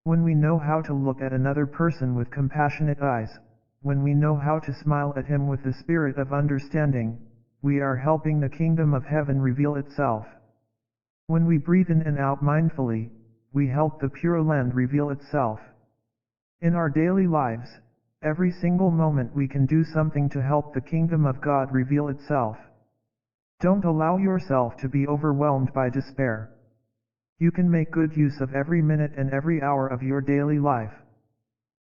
S1: When we know how to look at another person with compassionate eyes, when we know how to smile at him with the spirit of understanding, we are helping the kingdom of heaven reveal itself. When we breathe in and out mindfully, we help the Pure Land reveal itself. In our daily lives, every single moment we can do something to help the kingdom of God reveal itself. Don't allow yourself to be overwhelmed by despair. You can make good use of every minute and every hour of your daily life.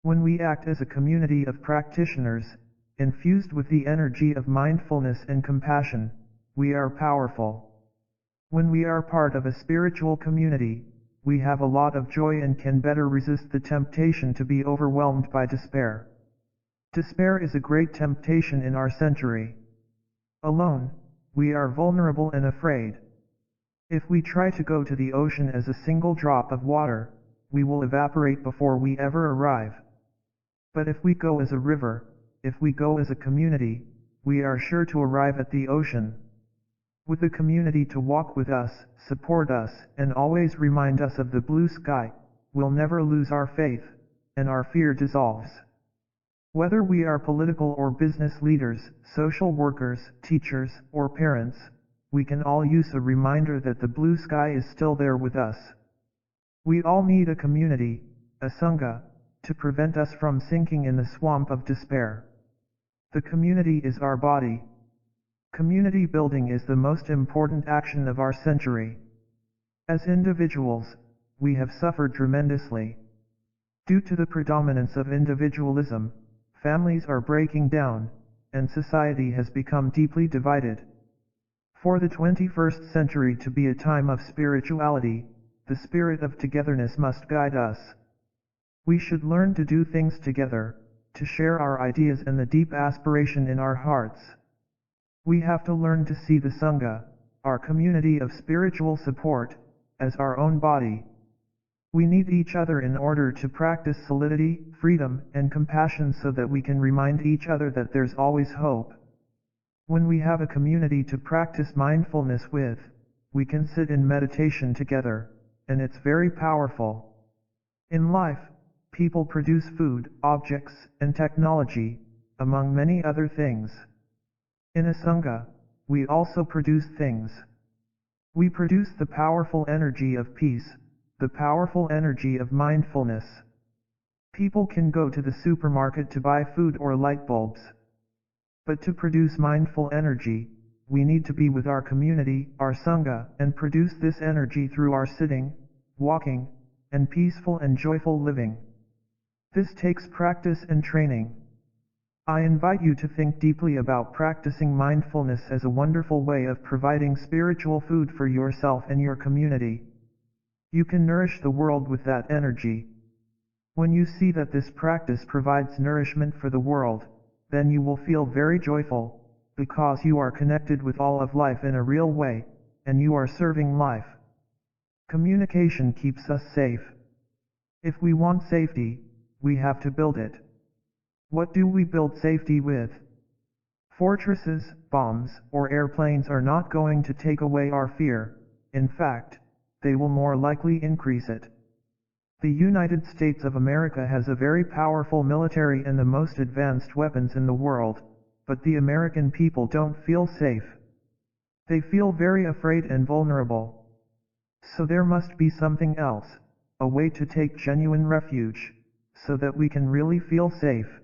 S1: When we act as a community of practitioners, infused with the energy of mindfulness and compassion, we are powerful. When we are part of a spiritual community, we have a lot of joy and can better resist the temptation to be overwhelmed by despair. Despair is a great temptation in our century. Alone, we are vulnerable and afraid. If we try to go to the ocean as a single drop of water, we will evaporate before we ever arrive. But if we go as a river, if we go as a community, we are sure to arrive at the ocean. With the community to walk with us, support us, and always remind us of the blue sky, we'll never lose our faith, and our fear dissolves. Whether we are political or business leaders, social workers, teachers, or parents, we can all use a reminder that the blue sky is still there with us. We all need a community, a Sangha, to prevent us from sinking in the swamp of despair. The community is our body. Community building is the most important action of our century. As individuals, we have suffered tremendously. Due to the predominance of individualism, families are breaking down, and society has become deeply divided. For the 21st century to be a time of spirituality, the spirit of togetherness must guide us. We should learn to do things together, to share our ideas and the deep aspiration in our hearts. We have to learn to see the Sangha, our community of spiritual support, as our own body. We need each other in order to practice solidity, freedom, and compassion so that we can remind each other that there's always hope. When we have a community to practice mindfulness with, we can sit in meditation together, and it's very powerful. In life, people produce food, objects, and technology, among many other things. In a Sangha, we also produce things. We produce the powerful energy of peace, the powerful energy of mindfulness. People can go to the supermarket to buy food or light bulbs. But to produce mindful energy, we need to be with our community, our Sangha, and produce this energy through our sitting, walking, and peaceful and joyful living. This takes practice and training. I invite you to think deeply about practicing mindfulness as a wonderful way of providing spiritual food for yourself and your community. You can nourish the world with that energy. When you see that this practice provides nourishment for the world, then you will feel very joyful, because you are connected with all of life in a real way, and you are serving life. Communication keeps us safe. If we want safety, we have to build it. What do we build safety with? Fortresses, bombs, or airplanes are not going to take away our fear. In fact, they will more likely increase it. The United States of America has a very powerful military and the most advanced weapons in the world, but the American people don't feel safe. They feel very afraid and vulnerable. So there must be something else, a way to take genuine refuge, so that we can really feel safe.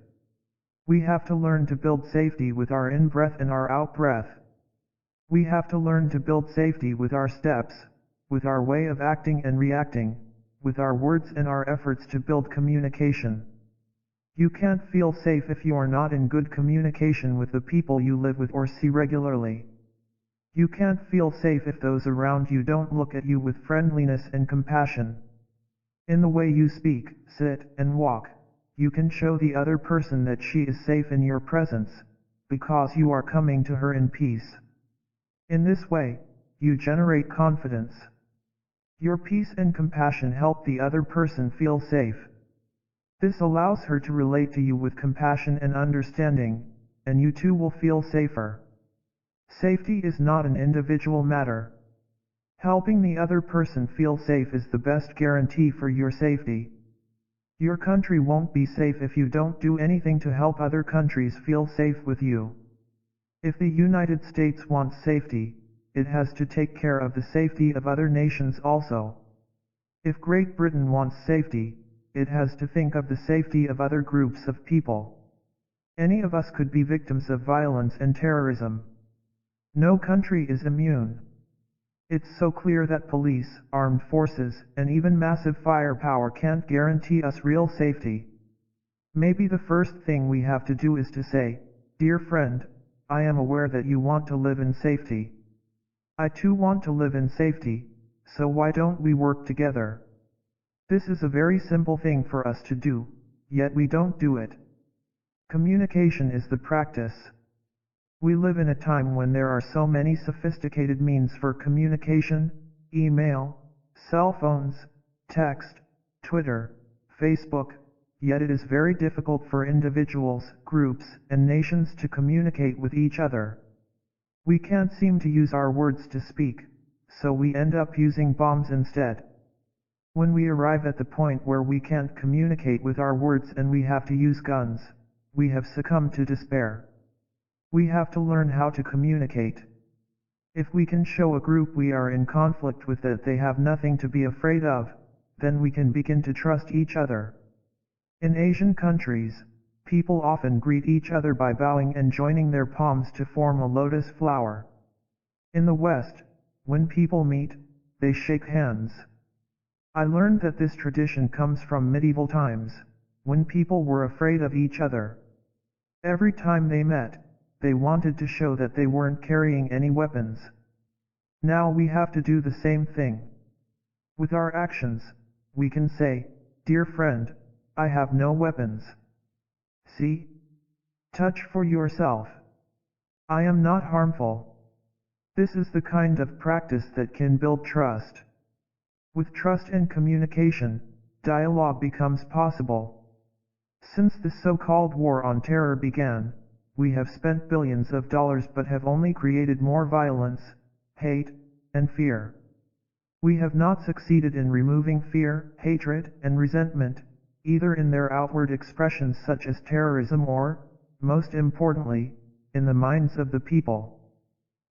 S1: We have to learn to build safety with our in-breath and our out-breath. We have to learn to build safety with our steps, with our way of acting and reacting, with our words and our efforts to build communication. You can't feel safe if you are not in good communication with the people you live with or see regularly. You can't feel safe if those around you don't look at you with friendliness and compassion. In the way you speak, sit, and walk, you can show the other person that she is safe in your presence, because you are coming to her in peace. In this way, you generate confidence. Your peace and compassion help the other person feel safe. This allows her to relate to you with compassion and understanding, and you too will feel safer. Safety is not an individual matter. Helping the other person feel safe is the best guarantee for your safety. Your country won't be safe if you don't do anything to help other countries feel safe with you. If the United States wants safety, it has to take care of the safety of other nations also. If Great Britain wants safety, it has to think of the safety of other groups of people. Any of us could be victims of violence and terrorism. No country is immune. It's so clear that police, armed forces, and even massive firepower can't guarantee us real safety. Maybe the first thing we have to do is to say, "Dear friend, I am aware that you want to live in safety. I too want to live in safety, so why don't we work together?" This is a very simple thing for us to do, yet we don't do it. Communication is the practice. We live in a time when there are so many sophisticated means for communication: email, cell phones, text, Twitter, Facebook, yet it is very difficult for individuals, groups, and nations to communicate with each other. We can't seem to use our words to speak, so we end up using bombs instead. When we arrive at the point where we can't communicate with our words and we have to use guns, we have succumbed to despair. We have to learn how to communicate. If we can show a group we are in conflict with that they have nothing to be afraid of, then we can begin to trust each other. In Asian countries, people often greet each other by bowing and joining their palms to form a lotus flower. In the West, when people meet, they shake hands. I learned that this tradition comes from medieval times, when people were afraid of each other. Every time they met, they wanted to show that they weren't carrying any weapons. Now we have to do the same thing. With our actions, we can say, "Dear friend, I have no weapons. See? Touch for yourself. I am not harmful." This is the kind of practice that can build trust. With trust and communication, dialogue becomes possible. Since the so-called war on terror began, we have spent billions of dollars but have only created more violence, hate, and fear. We have not succeeded in removing fear, hatred, and resentment, either in their outward expressions such as terrorism or, most importantly, in the minds of the people.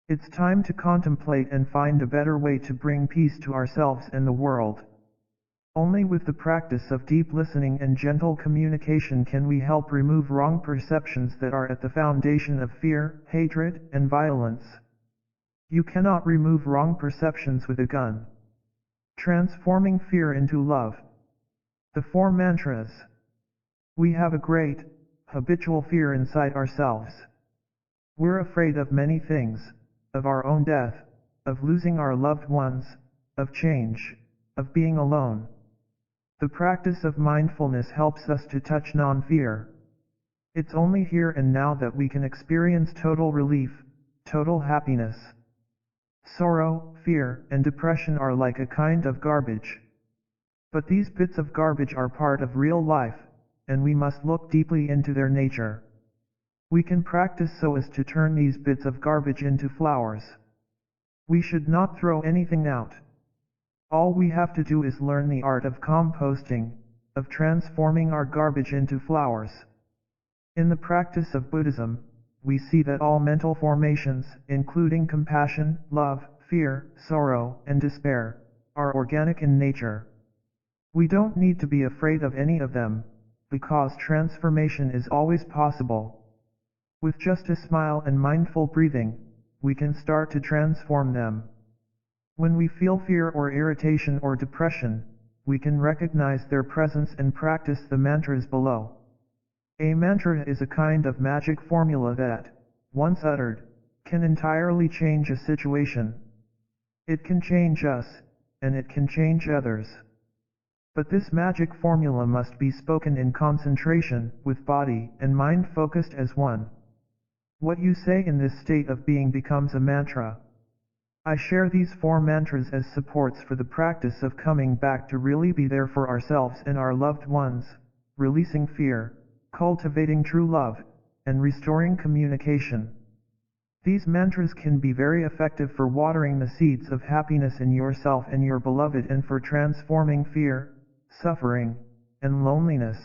S1: It's time to contemplate and find a better way to bring peace to ourselves and the world. Only with the practice of deep listening and gentle communication can we help remove wrong perceptions that are at the foundation of fear, hatred, and violence. You cannot remove wrong perceptions with a gun. Transforming fear into love. The 4 mantras. We have a great, habitual fear inside ourselves. We're afraid of many things, of our own death, of losing our loved ones, of change, of being alone. The practice of mindfulness helps us to touch non-fear. It's only here and now that we can experience total relief, total happiness. Sorrow, fear, and depression are like a kind of garbage. But these bits of garbage are part of real life, and we must look deeply into their nature. We can practice so as to turn these bits of garbage into flowers. We should not throw anything out. All we have to do is learn the art of composting, of transforming our garbage into flowers. In the practice of Buddhism, we see that all mental formations, including compassion, love, fear, sorrow, and despair, are organic in nature. We don't need to be afraid of any of them, because transformation is always possible. With just a smile and mindful breathing, we can start to transform them. When we feel fear or irritation or depression, we can recognize their presence and practice the mantras below. A mantra is a kind of magic formula that, once uttered, can entirely change a situation. It can change us, and it can change others. But this magic formula must be spoken in concentration, with body and mind focused as one. What you say in this state of being becomes a mantra. I share these 4 mantras as supports for the practice of coming back to really be there for ourselves and our loved ones, releasing fear, cultivating true love, and restoring communication. These mantras can be very effective for watering the seeds of happiness in yourself and your beloved and for transforming fear, suffering, and loneliness.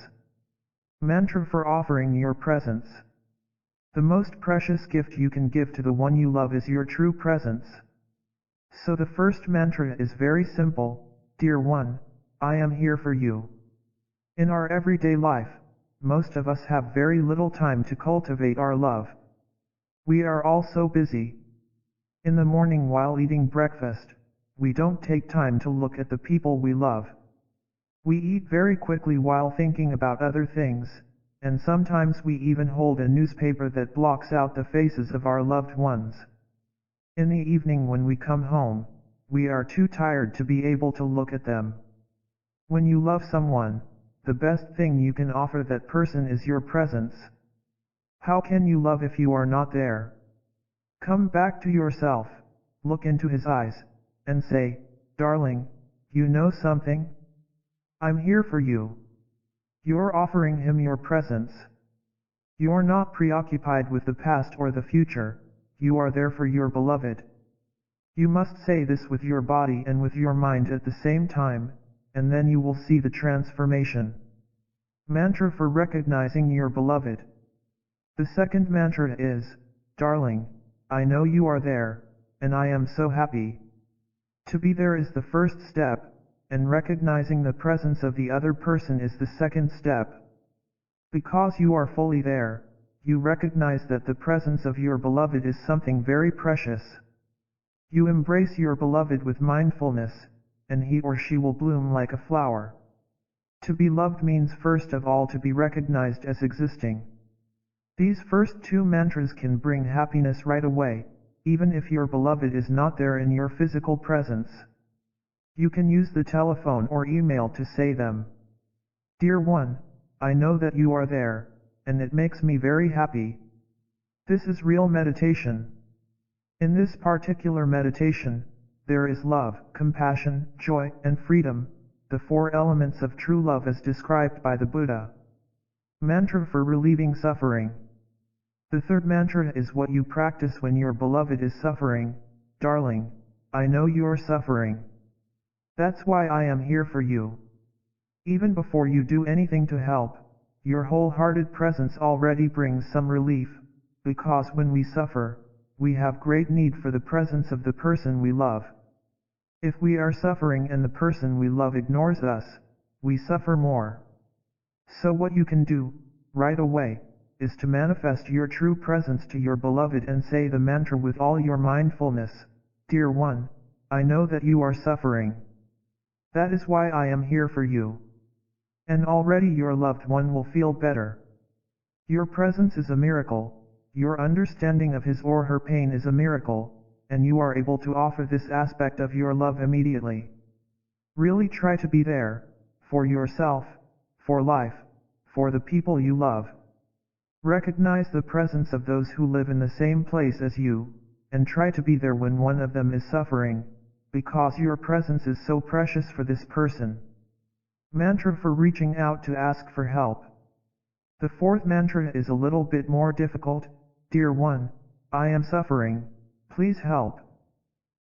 S1: Mantra for offering your presence. The most precious gift you can give to the one you love is your true presence. So the first mantra is very simple, Dear One, I am here for you. In our everyday life, most of us have very little time to cultivate our love. We are all so busy. In the morning while eating breakfast, we don't take time to look at the people we love. We eat very quickly while thinking about other things, and sometimes we even hold a newspaper that blocks out the faces of our loved ones. In the evening when we come home, we are too tired to be able to look at them. When you love someone, the best thing you can offer that person is your presence. How can you love if you are not there? Come back to yourself, look into his eyes, and say, Darling, you know something? I'm here for you. You're offering him your presence. You're not preoccupied with the past or the future, you are there for your beloved. You must say this with your body and with your mind at the same time, and then you will see the transformation. Mantra for recognizing your beloved. The second mantra is, Darling, I know you are there, and I am so happy. To be there is the first step, and recognizing the presence of the other person is the second step. Because you are fully there, you recognize that the presence of your beloved is something very precious. You embrace your beloved with mindfulness, and he or she will bloom like a flower. To be loved means first of all to be recognized as existing. These first 2 mantras can bring happiness right away, even if your beloved is not there in your physical presence. You can use the telephone or email to say them. Dear One, I know that you are there, and it makes me very happy. This is real meditation. In this particular meditation, there is love, compassion, joy, and freedom, the 4 elements of true love as described by the Buddha. Mantra for relieving suffering. The third mantra is what you practice when your beloved is suffering, Darling, I know you're suffering. That's why I am here for you. Even before you do anything to help, your wholehearted presence already brings some relief, because when we suffer, we have great need for the presence of the person we love. If we are suffering and the person we love ignores us, we suffer more. So what you can do, right away, is to manifest your true presence to your beloved and say the mantra with all your mindfulness, Dear One, I know that you are suffering. That is why I am here for you. And already your loved one will feel better. Your presence is a miracle, your understanding of his or her pain is a miracle, and you are able to offer this aspect of your love immediately. Really try to be there, for yourself, for life, for the people you love. Recognize the presence of those who live in the same place as you, and try to be there when one of them is suffering, because your presence is so precious for this person. Mantra for reaching out to ask for help. The fourth mantra is a little bit more difficult, Dear One, I am suffering, please help.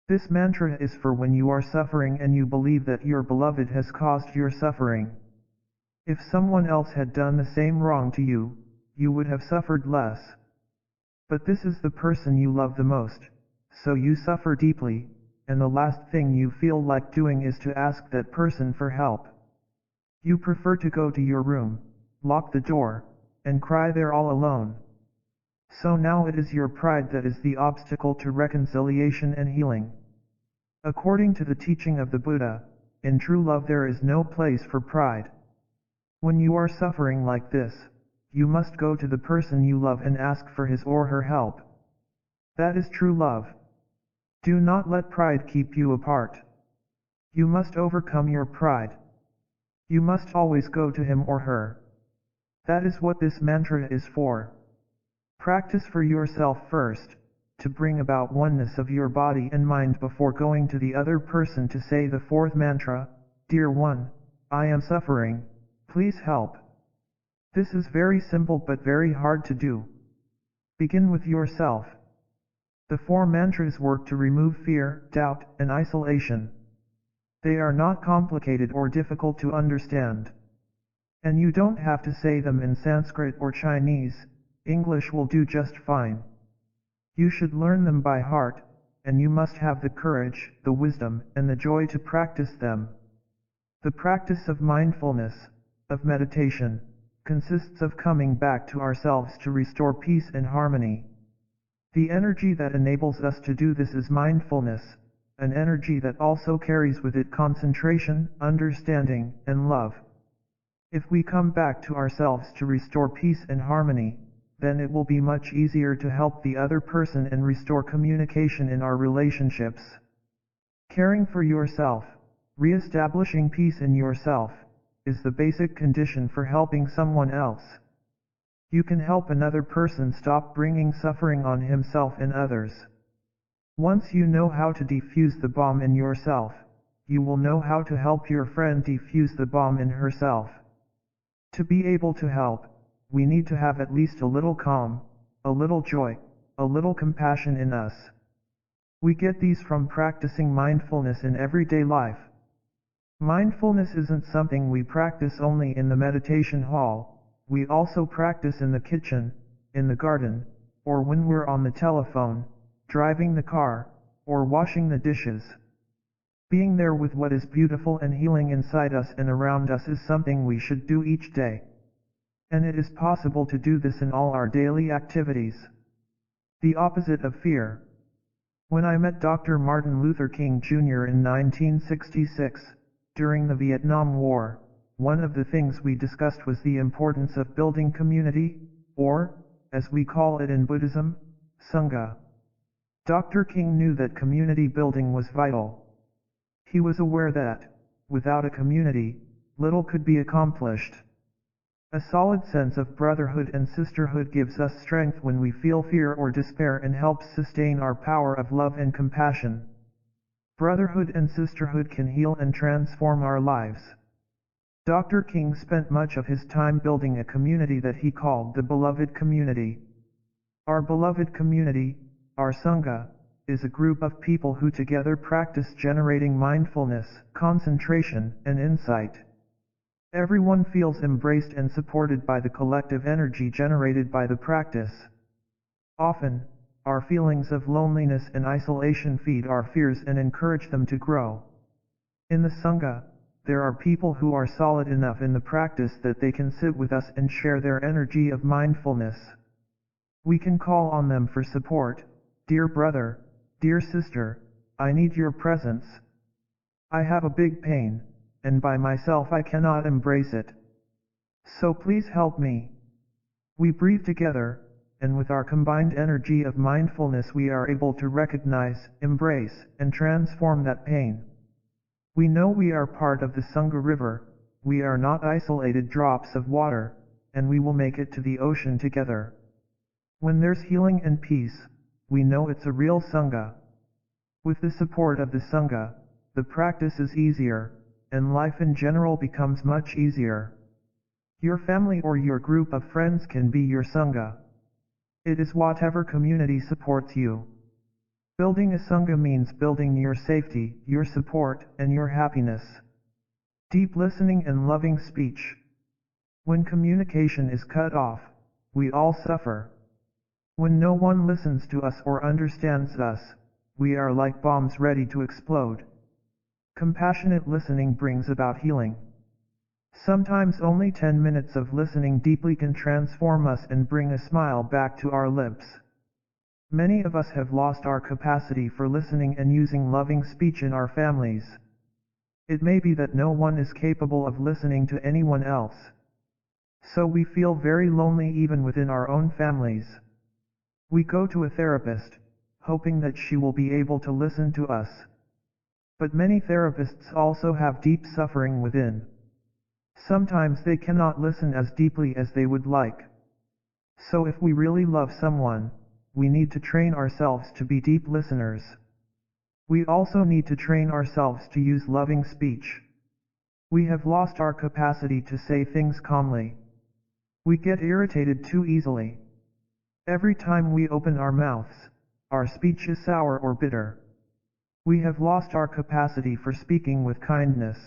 S1: This mantra is for when you are suffering and you believe that your beloved has caused your suffering. If someone else had done the same wrong to you, you would have suffered less. But this is the person you love the most, so you suffer deeply, and the last thing you feel like doing is to ask that person for help. You prefer to go to your room, lock the door, and cry there all alone. So now it is your pride that is the obstacle to reconciliation and healing. According to the teaching of the Buddha, in true love there is no place for pride. When you are suffering like this, you must go to the person you love and ask for his or her help. That is true love. Do not let pride keep you apart. You must overcome your pride. You must always go to him or her. That is what this mantra is for. Practice for yourself first, to bring about oneness of your body and mind before going to the other person to say the fourth mantra, Dear one, I am suffering, please help. This is very simple but very hard to do. Begin with yourself. The four mantras work to remove fear, doubt, and isolation. They are not complicated or difficult to understand. And you don't have to say them in Sanskrit or Chinese, English will do just fine. You should learn them by heart, and you must have the courage, the wisdom, and the joy to practice them. The practice of mindfulness, of meditation, consists of coming back to ourselves to restore peace and harmony. The energy that enables us to do this is mindfulness, an energy that also carries with it concentration, understanding, and love. If we come back to ourselves to restore peace and harmony, then it will be much easier to help the other person and restore communication in our relationships. Caring for yourself, re-establishing peace in yourself, is the basic condition for helping someone else. You can help another person stop bringing suffering on himself and others. Once you know how to defuse the bomb in yourself, you will know how to help your friend defuse the bomb in herself. To be able to help, we need to have at least a little calm, a little joy, a little compassion in us. We get these from practicing mindfulness in everyday life. Mindfulness isn't something we practice only in the meditation hall, we also practice in the kitchen, in the garden, or when we're on the telephone, driving the car, or washing the dishes. Being there with what is beautiful and healing inside us and around us is something we should do each day. And it is possible to do this in all our daily activities. The opposite of fear. When I met Dr. Martin Luther King Jr. in 1966, during the Vietnam War, one of the things we discussed was the importance of building community, or, as we call it in Buddhism, Sangha. Dr. King knew that community building was vital. He was aware that, without a community, little could be accomplished. A solid sense of brotherhood and sisterhood gives us strength when we feel fear or despair and helps sustain our power of love and compassion. Brotherhood and sisterhood can heal and transform our lives. Dr. King spent much of his time building a community that he called the Beloved Community. Our beloved community, our Sangha, is a group of people who together practice generating mindfulness, concentration, and insight. Everyone feels embraced and supported by the collective energy generated by the practice. Often, our feelings of loneliness and isolation feed our fears and encourage them to grow. In the Sangha, there are people who are solid enough in the practice that they can sit with us and share their energy of mindfulness. We can call on them for support. Dear brother, dear sister, I need your presence. I have a big pain, and by myself I cannot embrace it. So please help me. We breathe together, and with our combined energy of mindfulness we are able to recognize, embrace, and transform that pain. We know we are part of the Sangha river, we are not isolated drops of water, and we will make it to the ocean together. When there's healing and peace, we know it's a real Sangha. With the support of the Sangha, the practice is easier, and life in general becomes much easier. Your family or your group of friends can be your Sangha. It is whatever community supports you. Building a Sangha means building your safety, your support, and your happiness. Deep listening and loving speech. When communication is cut off, we all suffer. When no one listens to us or understands us, we are like bombs ready to explode. Compassionate listening brings about healing. Sometimes only 10 minutes of listening deeply can transform us and bring a smile back to our lips. Many of us have lost our capacity for listening and using loving speech in our families. It may be that no one is capable of listening to anyone else. So we feel very lonely even within our own families. We go to a therapist, hoping that she will be able to listen to us. But many therapists also have deep suffering within. Sometimes they cannot listen as deeply as they would like. So if we really love someone, we need to train ourselves to be deep listeners. We also need to train ourselves to use loving speech. We have lost our capacity to say things calmly. We get irritated too easily. Every time we open our mouths, our speech is sour or bitter. We have lost our capacity for speaking with kindness.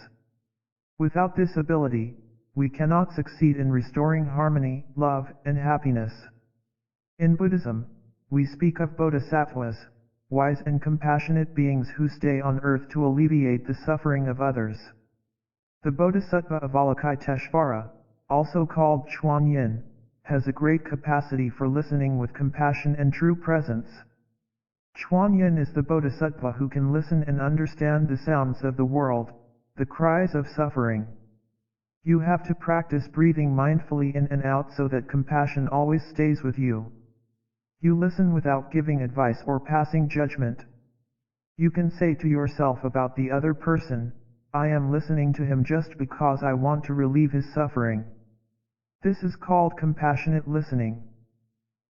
S1: Without this ability, we cannot succeed in restoring harmony, love, and happiness. In Buddhism, we speak of bodhisattvas, wise and compassionate beings who stay on earth to alleviate the suffering of others. The Bodhisattva Avalokiteshvara, also called Chuan Yin, has a great capacity for listening with compassion and true presence. Chuan Yin is the Bodhisattva who can listen and understand the sounds of the world, the cries of suffering. You have to practice breathing mindfully in and out so that compassion always stays with you. You listen without giving advice or passing judgment. You can say to yourself about the other person, I am listening to him just because I want to relieve his suffering. This is called compassionate listening.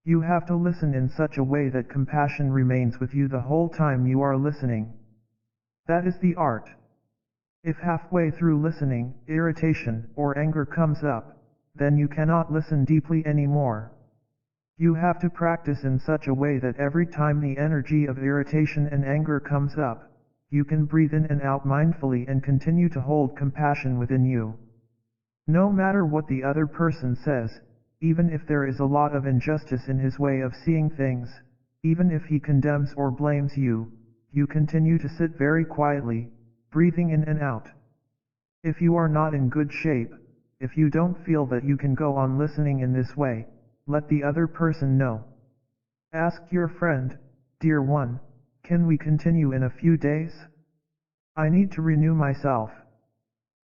S1: You have to listen in such a way that compassion remains with you the whole time you are listening. That is the art. If halfway through listening, irritation or anger comes up, then you cannot listen deeply anymore. You have to practice in such a way that every time the energy of irritation and anger comes up, you can breathe in and out mindfully and continue to hold compassion within you. No matter what the other person says, even if there is a lot of injustice in his way of seeing things, even if he condemns or blames you, you continue to sit very quietly, breathing in and out. If you are not in good shape, if you don't feel that you can go on listening in this way, let the other person know. Ask your friend, dear one, can we continue in a few days? I need to renew myself.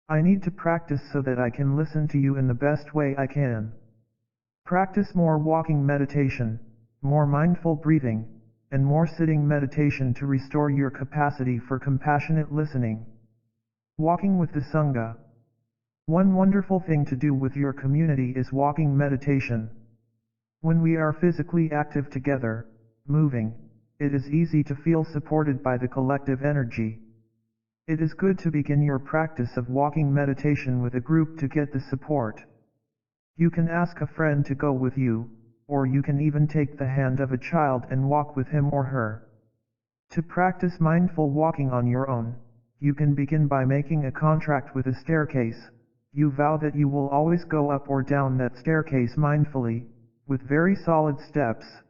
S1: I need to practice so that I can listen to you in the best way I can. Practice more walking meditation, more mindful breathing, and more sitting meditation to restore your capacity for compassionate listening. Walking with the Sangha. One wonderful thing to do with your community is walking meditation. When we are physically active together, moving, it is easy to feel supported by the collective energy. It is good to begin your practice of walking meditation with a group to get the support. You can ask a friend to go with you, or you can even take the hand of a child and walk with him or her. To practice mindful walking on your own, you can begin by making a contract with a staircase. You vow that you will always go up or down that staircase mindfully, with very solid steps.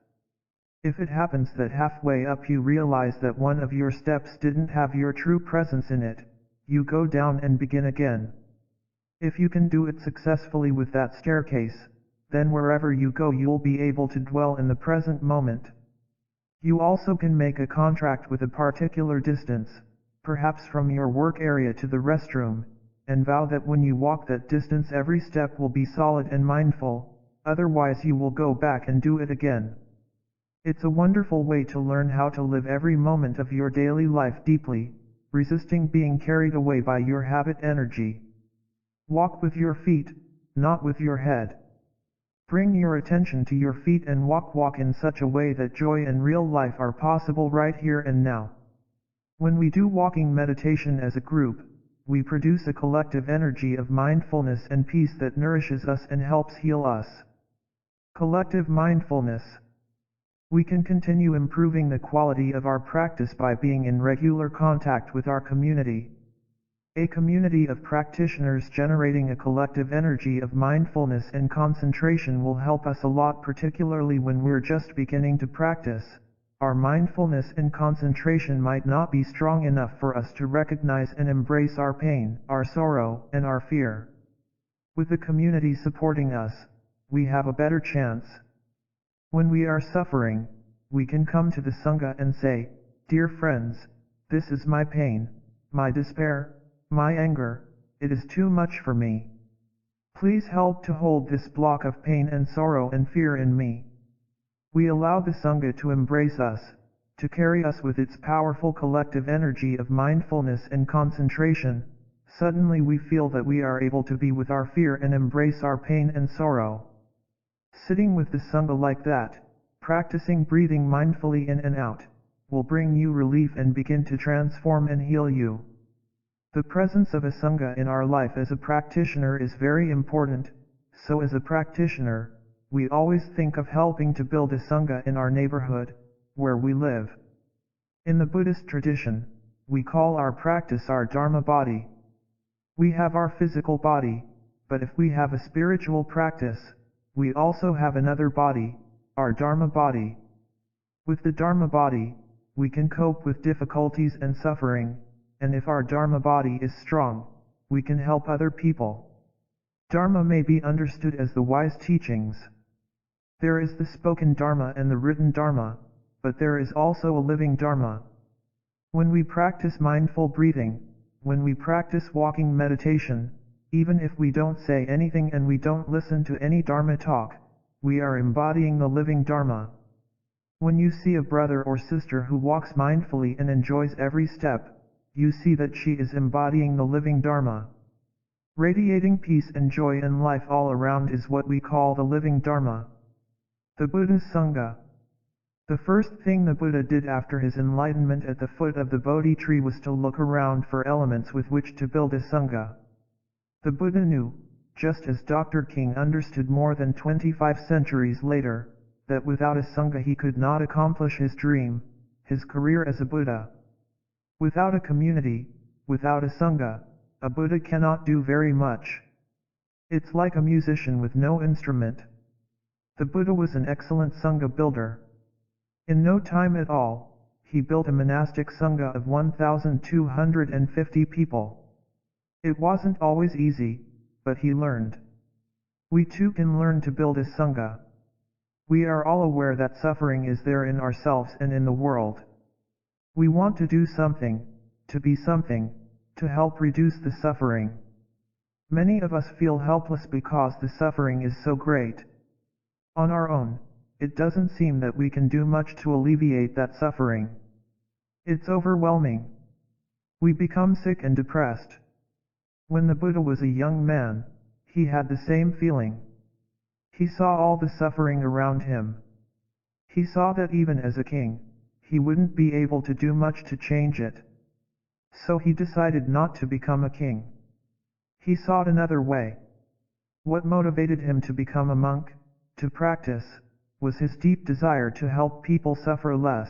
S1: If it happens that halfway up you realize that one of your steps didn't have your true presence in it, you go down and begin again. If you can do it successfully with that staircase, then wherever you go you'll be able to dwell in the present moment. You also can make a contract with a particular distance, perhaps from your work area to the restroom, and vow that when you walk that distance every step will be solid and mindful. Otherwise you will go back and do it again. It's a wonderful way to learn how to live every moment of your daily life deeply, resisting being carried away by your habit energy. Walk with your feet, not with your head. Bring your attention to your feet and walk in such a way that joy and real life are possible right here and now. When we do walking meditation as a group, we produce a collective energy of mindfulness and peace that nourishes us and helps heal us. Collective mindfulness. We can continue improving the quality of our practice by being in regular contact with our community. A community of practitioners generating a collective energy of mindfulness and concentration will help us a lot, particularly when we're just beginning to practice. Our mindfulness and concentration might not be strong enough for us to recognize and embrace our pain, our sorrow, and our fear. With the community supporting us, we have a better chance. When we are suffering, we can come to the Sangha and say, "Dear friends, this is my pain, my despair, my anger, it is too much for me. Please help to hold this block of pain and sorrow and fear in me." We allow the Sangha to embrace us, to carry us with its powerful collective energy of mindfulness and concentration. Suddenly we feel that we are able to be with our fear and embrace our pain and sorrow. Sitting with the Sangha like that, practicing breathing mindfully in and out, will bring you relief and begin to transform and heal you. The presence of a Sangha in our life as a practitioner is very important, so as a practitioner, we always think of helping to build a Sangha in our neighborhood, where we live. In the Buddhist tradition, we call our practice our Dharma body. We have our physical body, but if we have a spiritual practice, we also have another body, our Dharma body. With the Dharma body, we can cope with difficulties and suffering, and if our Dharma body is strong, we can help other people. Dharma may be understood as the wise teachings. There is the spoken Dharma and the written Dharma, but there is also a living Dharma. When we practice mindful breathing, when we practice walking meditation, even if we don't say anything and we don't listen to any Dharma talk, we are embodying the living Dharma. When you see a brother or sister who walks mindfully and enjoys every step, you see that she is embodying the living Dharma. Radiating peace and joy in life all around is what we call the living Dharma. The Buddha's Sangha. The first thing the Buddha did after his enlightenment at the foot of the Bodhi tree was to look around for elements with which to build a Sangha. The Buddha knew, just as Dr. King understood more than 25 centuries later, that without a Sangha he could not accomplish his dream, his career as a Buddha. Without a community, without a Sangha, a Buddha cannot do very much. It's like a musician with no instrument. The Buddha was an excellent Sangha builder. In no time at all, he built a monastic Sangha of 1,250 people. It wasn't always easy, but he learned. We too can learn to build a Sangha. We are all aware that suffering is there in ourselves and in the world. We want to do something, to be something, to help reduce the suffering. Many of us feel helpless because the suffering is so great. On our own, it doesn't seem that we can do much to alleviate that suffering. It's overwhelming. We become sick and depressed. When the Buddha was a young man, he had the same feeling. He saw all the suffering around him. He saw that even as a king, he wouldn't be able to do much to change it. So he decided not to become a king. He sought another way. What motivated him to become a monk, to practice, was his deep desire to help people suffer less.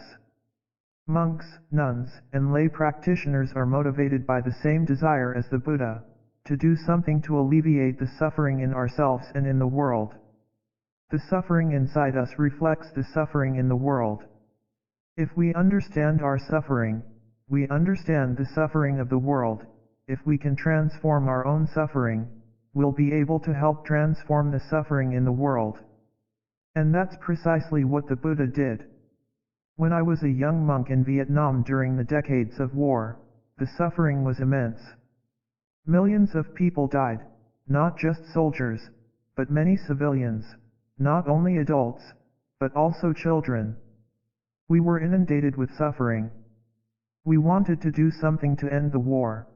S1: Monks, nuns, and lay practitioners are motivated by the same desire as the Buddha, to do something to alleviate the suffering in ourselves and in the world. The suffering inside us reflects the suffering in the world. If we understand our suffering, we understand the suffering of the world. If we can transform our own suffering, we'll be able to help transform the suffering in the world. And that's precisely what the Buddha did. When I was a young monk in Vietnam during the decades of war, the suffering was immense. Millions of people died, not just soldiers, but many civilians, not only adults, but also children. We were inundated with suffering. We wanted to do something to end the war.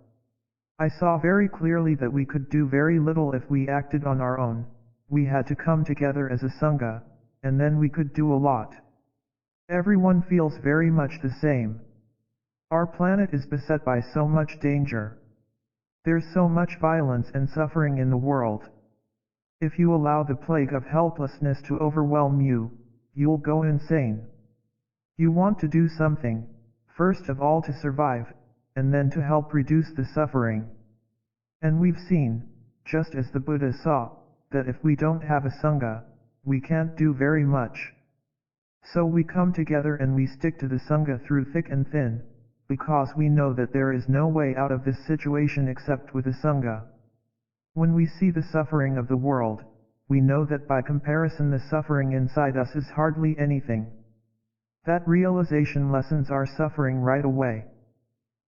S1: I saw very clearly that we could do very little if we acted on our own. We had to come together as a Sangha, and then we could do a lot. Everyone feels very much the same. Our planet is beset by so much danger. There's so much violence and suffering in the world. If you allow the plague of helplessness to overwhelm you, you'll go insane. You want to do something, first of all to survive, and then to help reduce the suffering. And we've seen, just as the Buddha saw, that if we don't have a Sangha, we can't do very much. So we come together and we stick to the Sangha through thick and thin, because we know that there is no way out of this situation except with a Sangha. When we see the suffering of the world, we know that by comparison the suffering inside us is hardly anything. That realization lessens our suffering right away.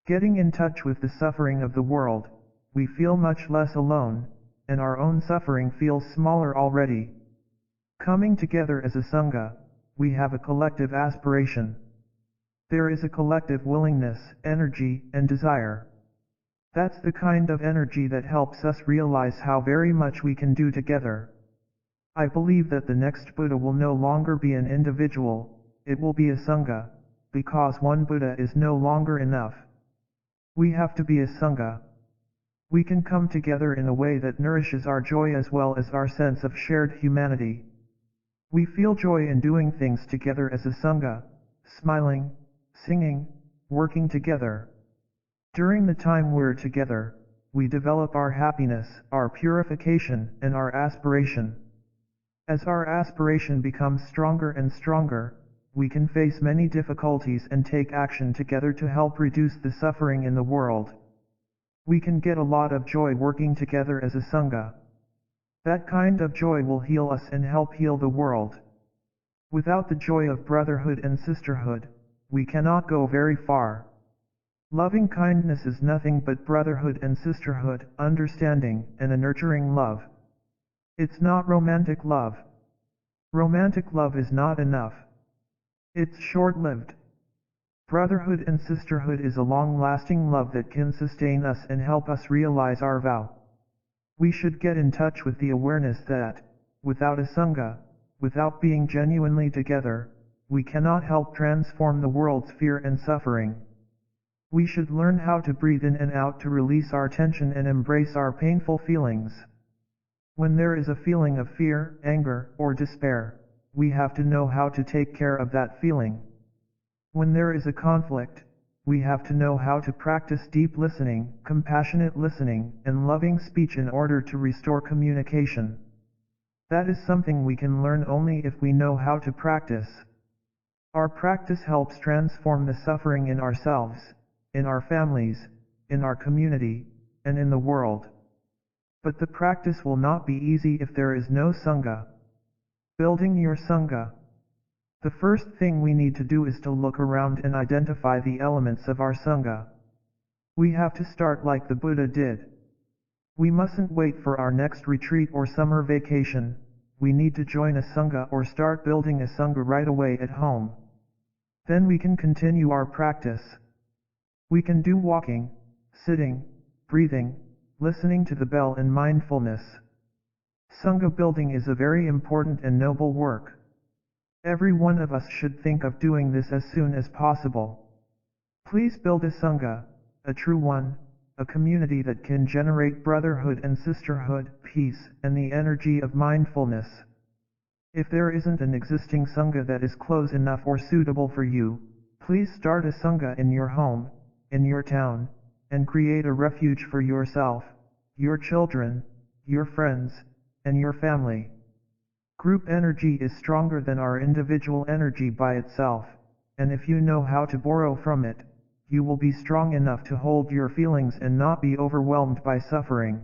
S1: Getting in touch with the suffering of the world, we feel much less alone, and our own suffering feels smaller already. Coming together as a Sangha, we have a collective aspiration. There is a collective willingness, energy, and desire. That's the kind of energy that helps us realize how very much we can do together. I believe that the next Buddha will no longer be an individual, it will be a Sangha, because one Buddha is no longer enough. We have to be a Sangha. We can come together in a way that nourishes our joy as well as our sense of shared humanity. We feel joy in doing things together as a Sangha, smiling, singing, working together. During the time we're together, we develop our happiness, our purification, and our aspiration. As our aspiration becomes stronger and stronger, we can face many difficulties and take action together to help reduce the suffering in the world. We can get a lot of joy working together as a Sangha. That kind of joy will heal us and help heal the world. Without the joy of brotherhood and sisterhood, we cannot go very far. Loving kindness is nothing but brotherhood and sisterhood, understanding, and a nurturing love. It's not romantic love. Romantic love is not enough. It's short-lived. Brotherhood and sisterhood is a long-lasting love that can sustain us and help us realize our vow. We should get in touch with the awareness that, without a Sangha, without being genuinely together, we cannot help transform the world's fear and suffering. We should learn how to breathe in and out to release our tension and embrace our painful feelings. When there is a feeling of fear, anger, or despair, we have to know how to take care of that feeling. When there is a conflict, we have to know how to practice deep listening, compassionate listening, and loving speech in order to restore communication. That is something we can learn only if we know how to practice. Our practice helps transform the suffering in ourselves, in our families, in our community, and in the world. But the practice will not be easy if there is no Sangha. Building your Sangha. The first thing we need to do is to look around and identify the elements of our Sangha. We have to start like the Buddha did. We mustn't wait for our next retreat or summer vacation, we need to join a Sangha or start building a Sangha right away at home. Then we can continue our practice. We can do walking, sitting, breathing, listening to the bell and mindfulness. Sangha building is a very important and noble work. Every one of us should think of doing this as soon as possible. Please build a Sangha, a true one, a community that can generate brotherhood and sisterhood, peace, and the energy of mindfulness. If there isn't an existing Sangha that is close enough or suitable for you, please start a Sangha in your home, in your town, and create a refuge for yourself, your children, your friends, and your family. Group energy is stronger than our individual energy by itself, and if you know how to borrow from it, you will be strong enough to hold your feelings and not be overwhelmed by suffering.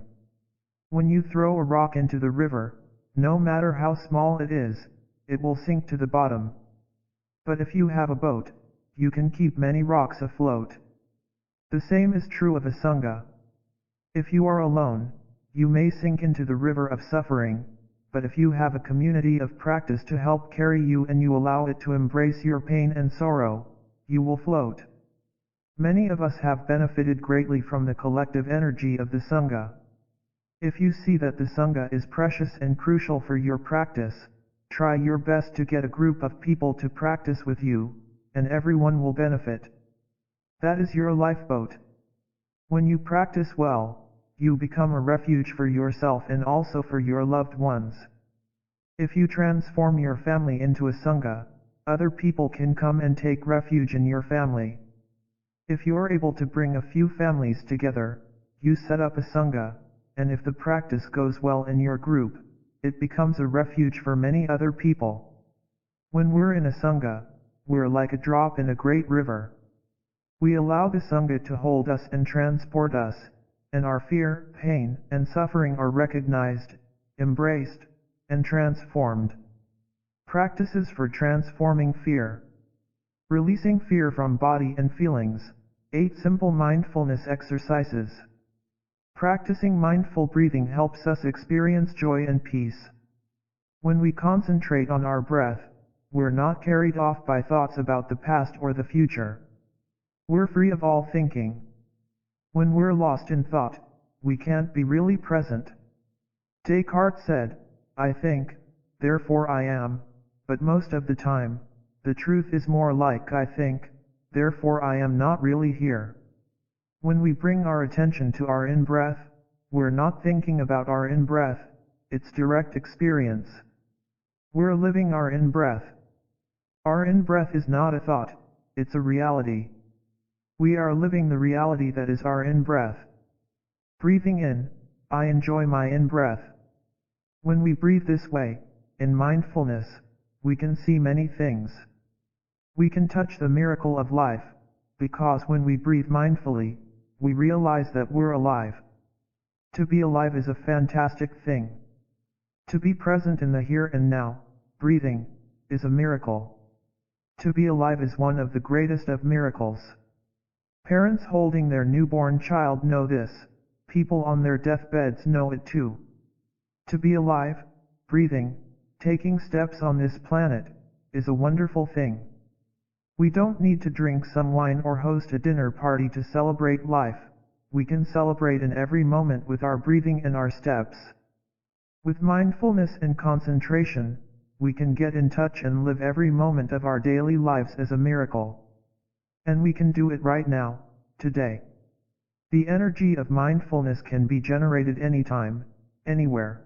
S1: When you throw a rock into the river, no matter how small it is, it will sink to the bottom. But if you have a boat, you can keep many rocks afloat. The same is true of a Sangha. If you are alone, you may sink into the river of suffering, but if you have a community of practice to help carry you and you allow it to embrace your pain and sorrow, you will float. Many of us have benefited greatly from the collective energy of the Sangha. If you see that the Sangha is precious and crucial for your practice, try your best to get a group of people to practice with you, and everyone will benefit. That is your lifeboat. When you practice well, you become a refuge for yourself and also for your loved ones. If you transform your family into a Sangha, other people can come and take refuge in your family. If you are able to bring a few families together, you set up a Sangha, and if the practice goes well in your group, it becomes a refuge for many other people. When we're in a Sangha, we're like a drop in a great river. We allow the Sangha to hold us and transport us, and our fear, pain, and suffering are recognized, embraced, and transformed. Practices for transforming fear. Releasing fear from body and feelings. 8 simple mindfulness exercises. Practicing mindful breathing helps us experience joy and peace. When we concentrate on our breath, we're not carried off by thoughts about the past or the future. We're free of all thinking. When we're lost in thought, we can't be really present. Descartes said, "I think, therefore I am," but most of the time, the truth is more like "I think, therefore I am not really here." When we bring our attention to our in-breath, we're not thinking about our in-breath, it's direct experience. We're living our in-breath. Our in-breath is not a thought, it's a reality. We are living the reality that is our in-breath. Breathing in, I enjoy my in-breath. When we breathe this way, in mindfulness, we can see many things. We can touch the miracle of life, because when we breathe mindfully, we realize that we're alive. To be alive is a fantastic thing. To be present in the here and now, breathing, is a miracle. To be alive is one of the greatest of miracles. Parents holding their newborn child know this, people on their deathbeds know it too. To be alive, breathing, taking steps on this planet, is a wonderful thing. We don't need to drink some wine or host a dinner party to celebrate life, we can celebrate in every moment with our breathing and our steps. With mindfulness and concentration, we can get in touch and live every moment of our daily lives as a miracle. And we can do it right now, today. The energy of mindfulness can be generated anytime, anywhere.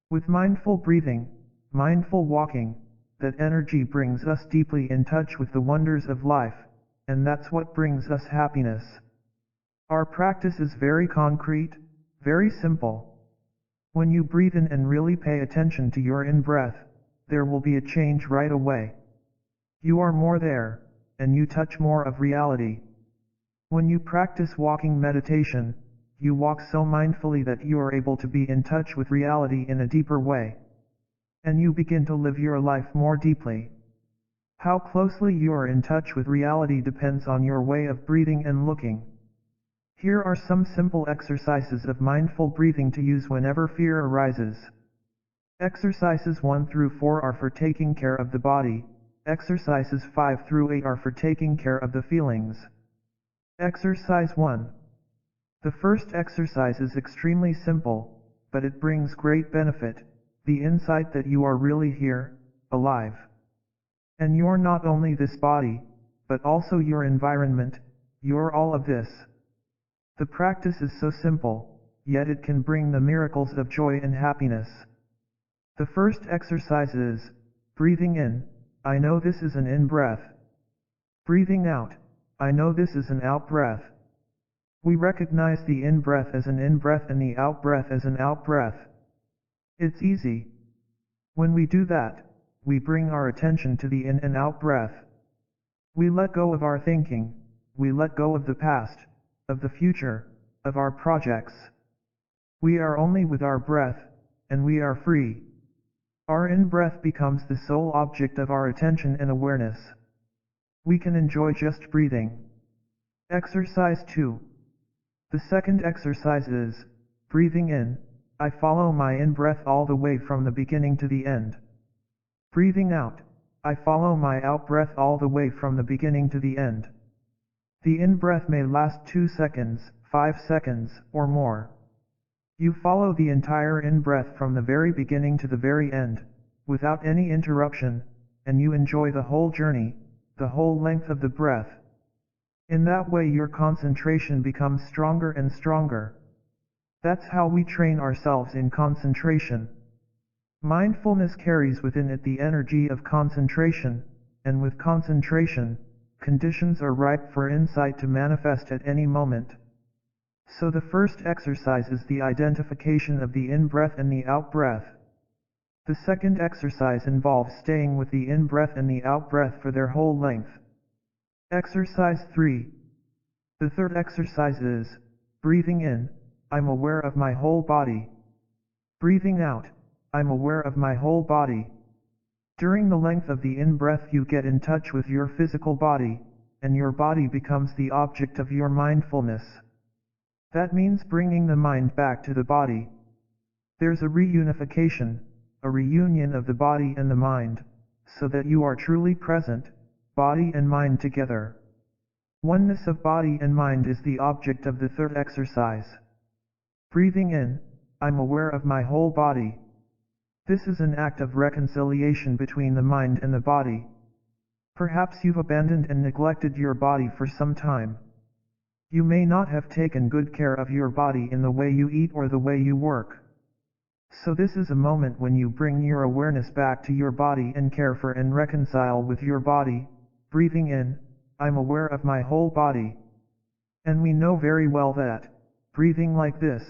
S1: With mindful breathing, mindful walking, that energy brings us deeply in touch with the wonders of life, and that's what brings us happiness. Our practice is very concrete, very simple. When you breathe in and really pay attention to your in-breath, there will be a change right away. You are more there, and you touch more of reality. When you practice walking meditation, you walk so mindfully that you are able to be in touch with reality in a deeper way. And you begin to live your life more deeply. How closely you are in touch with reality depends on your way of breathing and looking. Here are some simple exercises of mindful breathing to use whenever fear arises. Exercises 1 through 4 are for taking care of the body. Exercises 5 through 8 are for taking care of the feelings. Exercise 1. The first exercise is extremely simple, but it brings great benefit, the insight that you are really here, alive. And you're not only this body, but also your environment, you're all of this. The practice is so simple, yet it can bring the miracles of joy and happiness. The first exercise is, breathing in, I know this is an in-breath. Breathing out, I know this is an out-breath. We recognize the in-breath as an in-breath and the out-breath as an out-breath. It's easy. When we do that, we bring our attention to the in and out breath. We let go of our thinking, we let go of the past, of the future, of our projects. We are only with our breath, and we are free. Our in-breath becomes the sole object of our attention and awareness. We can enjoy just breathing. Exercise 2. The second exercise is, breathing in, I follow my in-breath all the way from the beginning to the end. Breathing out, I follow my out-breath all the way from the beginning to the end. The in-breath may last 2 seconds, 5 seconds, or more. You follow the entire in-breath from the very beginning to the very end, without any interruption, and you enjoy the whole journey, the whole length of the breath. In that way your concentration becomes stronger and stronger. That's how we train ourselves in concentration. Mindfulness carries within it the energy of concentration, and with concentration, conditions are ripe for insight to manifest at any moment. So the first exercise is the identification of the in-breath and the out-breath. The second exercise involves staying with the in-breath and the out-breath for their whole length. Exercise 3. The third exercise is, breathing in, I'm aware of my whole body. Breathing out, I'm aware of my whole body. During the length of the in-breath you get in touch with your physical body, and your body becomes the object of your mindfulness. That means bringing the mind back to the body. There's a reunification, a reunion of the body and the mind, so that you are truly present, body and mind together. Oneness of body and mind is the object of the third exercise. Breathing in, I'm aware of my whole body. This is an act of reconciliation between the mind and the body. Perhaps you've abandoned and neglected your body for some time. You may not have taken good care of your body in the way you eat or the way you work. So this is a moment when you bring your awareness back to your body and care for and reconcile with your body. Breathing in, I'm aware of my whole body. And we know very well that, breathing like this,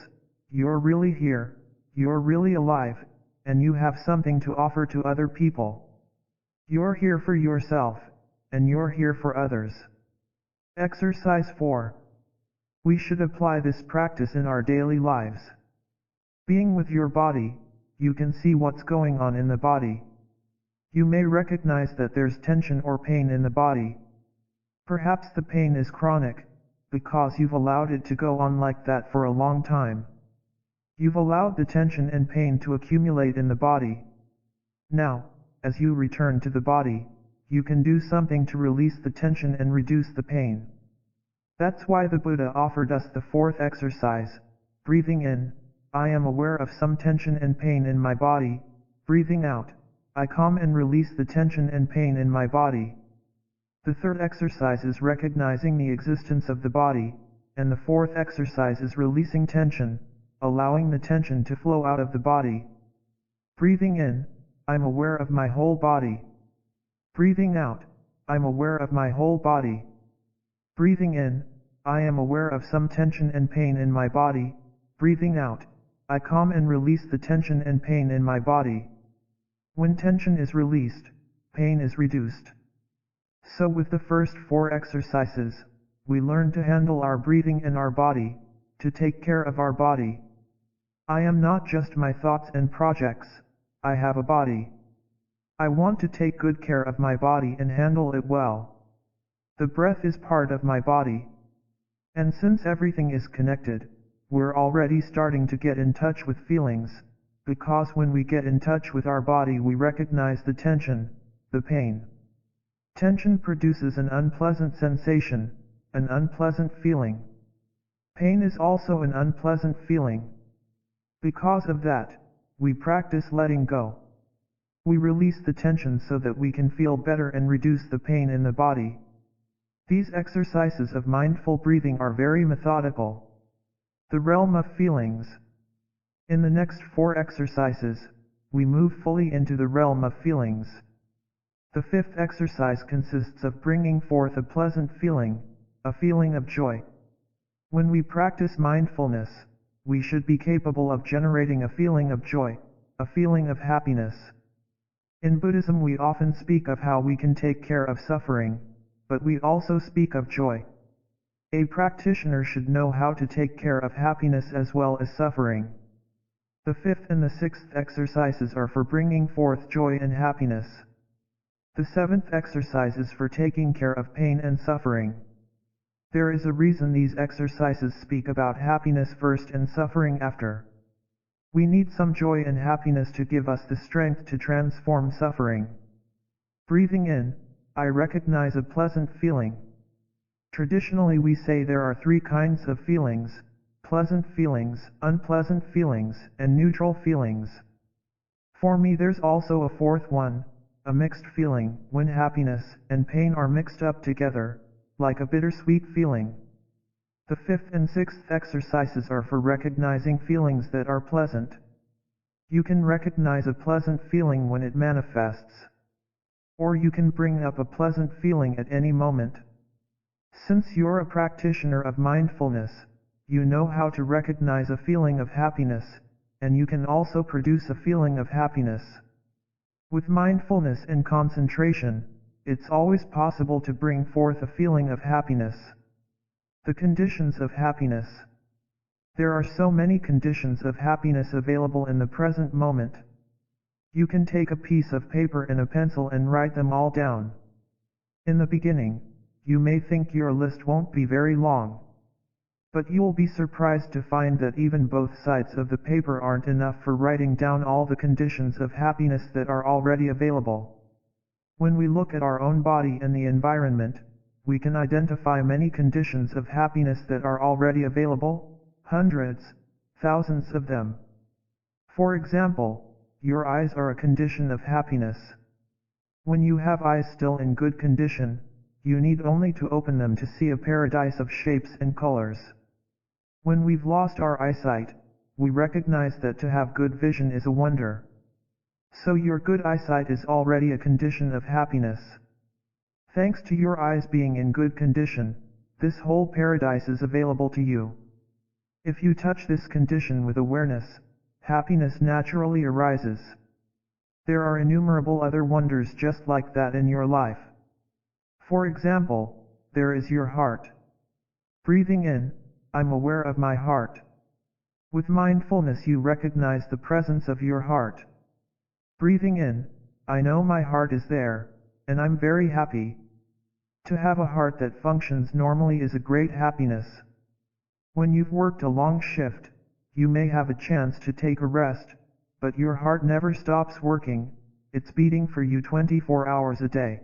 S1: you're really here, you're really alive, and you have something to offer to other people. You're here for yourself, and you're here for others. Exercise 4. We should apply this practice in our daily lives. Being with your body, you can see what's going on in the body. You may recognize that there's tension or pain in the body. Perhaps the pain is chronic, because you've allowed it to go on like that for a long time. You've allowed the tension and pain to accumulate in the body. Now, as you return to the body, you can do something to release the tension and reduce the pain. That's why the Buddha offered us the fourth exercise, breathing in, I am aware of some tension and pain in my body. Breathing out, I calm and release the tension and pain in my body. The third exercise is recognizing the existence of the body, and the fourth exercise is releasing tension, allowing the tension to flow out of the body. Breathing in, I'm aware of my whole body. Breathing out, I'm aware of my whole body. Breathing in, I am aware of some tension and pain in my body. Breathing out, I calm and release the tension and pain in my body. When tension is released, pain is reduced. So with the first 4 exercises, we learn to handle our breathing and our body, to take care of our body. I am not just my thoughts and projects, I have a body. I want to take good care of my body and handle it well. The breath is part of my body. And since everything is connected, we're already starting to get in touch with feelings, because when we get in touch with our body we recognize the tension, the pain. Tension produces an unpleasant sensation, an unpleasant feeling. Pain is also an unpleasant feeling. Because of that, we practice letting go. We release the tension so that we can feel better and reduce the pain in the body. These exercises of mindful breathing are very methodical. The realm of feelings. In the next 4 exercises, we move fully into the realm of feelings. The 5th exercise consists of bringing forth a pleasant feeling, a feeling of joy. When we practice mindfulness, we should be capable of generating a feeling of joy, a feeling of happiness. In Buddhism we often speak of how we can take care of suffering, but we also speak of joy. A practitioner should know how to take care of happiness as well as suffering. The 5th and the 6th exercises are for bringing forth joy and happiness. The 7th exercise is for taking care of pain and suffering. There is a reason these exercises speak about happiness first and suffering after. We need some joy and happiness to give us the strength to transform suffering. Breathing in, I recognize a pleasant feeling. Traditionally we say there are 3 kinds of feelings, pleasant feelings, unpleasant feelings, and neutral feelings. For me there's also a 4th one, a mixed feeling, when happiness and pain are mixed up together, like a bittersweet feeling. The 5th and 6th exercises are for recognizing feelings that are pleasant. You can recognize a pleasant feeling when it manifests. Or you can bring up a pleasant feeling at any moment. Since you're a practitioner of mindfulness, you know how to recognize a feeling of happiness, and you can also produce a feeling of happiness. With mindfulness and concentration, it's always possible to bring forth a feeling of happiness. The conditions of happiness. There are so many conditions of happiness available in the present moment. You can take a piece of paper and a pencil and write them all down. In the beginning, you may think your list won't be very long. But you'll be surprised to find that even both sides of the paper aren't enough for writing down all the conditions of happiness that are already available. When we look at our own body and the environment, we can identify many conditions of happiness that are already available, hundreds, thousands of them. For example, your eyes are a condition of happiness. When you have eyes still in good condition, you need only to open them to see a paradise of shapes and colors. When we've lost our eyesight, we recognize that to have good vision is a wonder. So your good eyesight is already a condition of happiness. Thanks to your eyes being in good condition, this whole paradise is available to you. If you touch this condition with awareness, happiness naturally arises. There are innumerable other wonders just like that in your life. For example, there is your heart. Breathing in, I'm aware of my heart. With mindfulness you recognize the presence of your heart. Breathing in, I know my heart is there, and I'm very happy. To have a heart that functions normally is a great happiness. When you've worked a long shift, you may have a chance to take a rest, but your heart never stops working, it's beating for you 24 hours a day.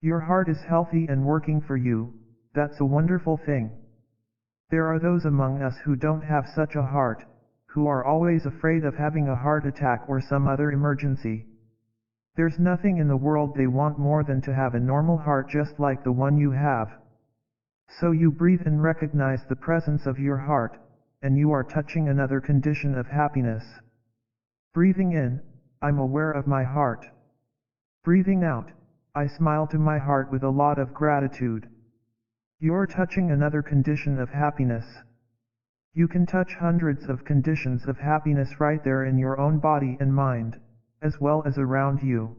S1: Your heart is healthy and working for you, that's a wonderful thing. There are those among us who don't have such a heart, who are always afraid of having a heart attack or some other emergency. There's nothing in the world they want more than to have a normal heart just like the one you have. So you breathe and recognize the presence of your heart, and you are touching another condition of happiness. Breathing in, I'm aware of my heart. Breathing out, I smile to my heart with a lot of gratitude. You're touching another condition of happiness. You can touch hundreds of conditions of happiness right there in your own body and mind, as well as around you.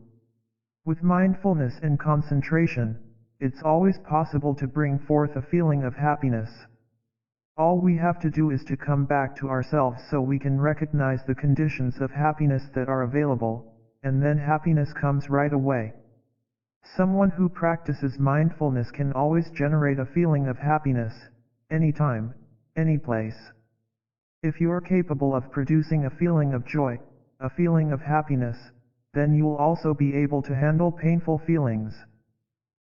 S1: With mindfulness and concentration, it's always possible to bring forth a feeling of happiness. All we have to do is to come back to ourselves so we can recognize the conditions of happiness that are available, and then happiness comes right away. Someone who practices mindfulness can always generate a feeling of happiness, anytime, any place. If you are capable of producing a feeling of joy, a feeling of happiness, then you'll also be able to handle painful feelings.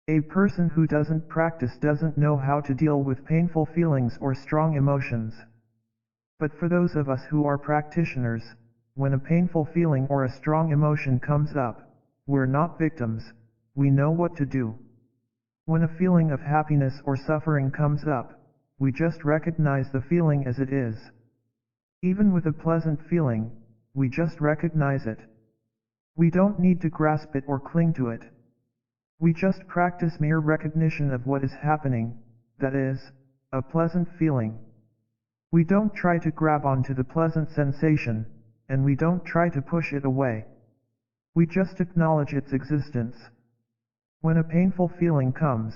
S1: A person who doesn't practice doesn't know how to deal with painful feelings or strong emotions. But for those of us who are practitioners, when a painful feeling or a strong emotion comes up, we're not victims, we know what to do. When a feeling of happiness or suffering comes up, we just recognize the feeling as it is. Even with a pleasant feeling, we just recognize it. We don't need to grasp it or cling to it. We just practice mere recognition of what is happening, that is, a pleasant feeling. We don't try to grab onto the pleasant sensation, and we don't try to push it away. We just acknowledge its existence. When a painful feeling comes,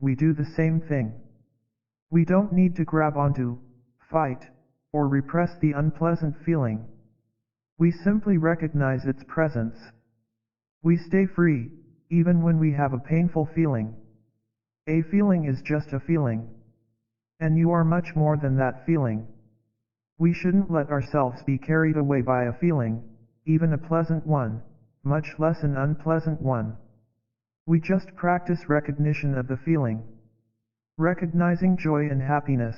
S1: we do the same thing. We don't need to grab onto, fight, or repress the unpleasant feeling. We simply recognize its presence. We stay free, even when we have a painful feeling. A feeling is just a feeling. And you are much more than that feeling. We shouldn't let ourselves be carried away by a feeling, even a pleasant one, much less an unpleasant one. We just practice recognition of the feeling. Recognizing joy and happiness.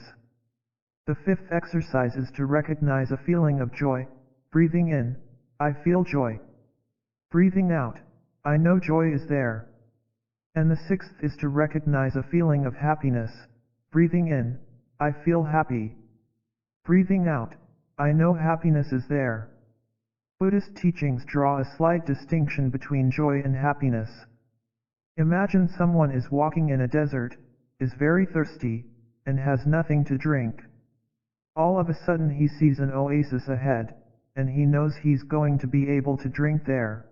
S1: The fifth exercise is to recognize a feeling of joy. Breathing in, I feel joy. Breathing out, I know joy is there. And the sixth is to recognize a feeling of happiness. Breathing in, I feel happy. Breathing out, I know happiness is there. Buddhist teachings draw a slight distinction between joy and happiness. Imagine someone is walking in a desert, is very thirsty, and has nothing to drink. All of a sudden he sees an oasis ahead, and he knows he's going to be able to drink there.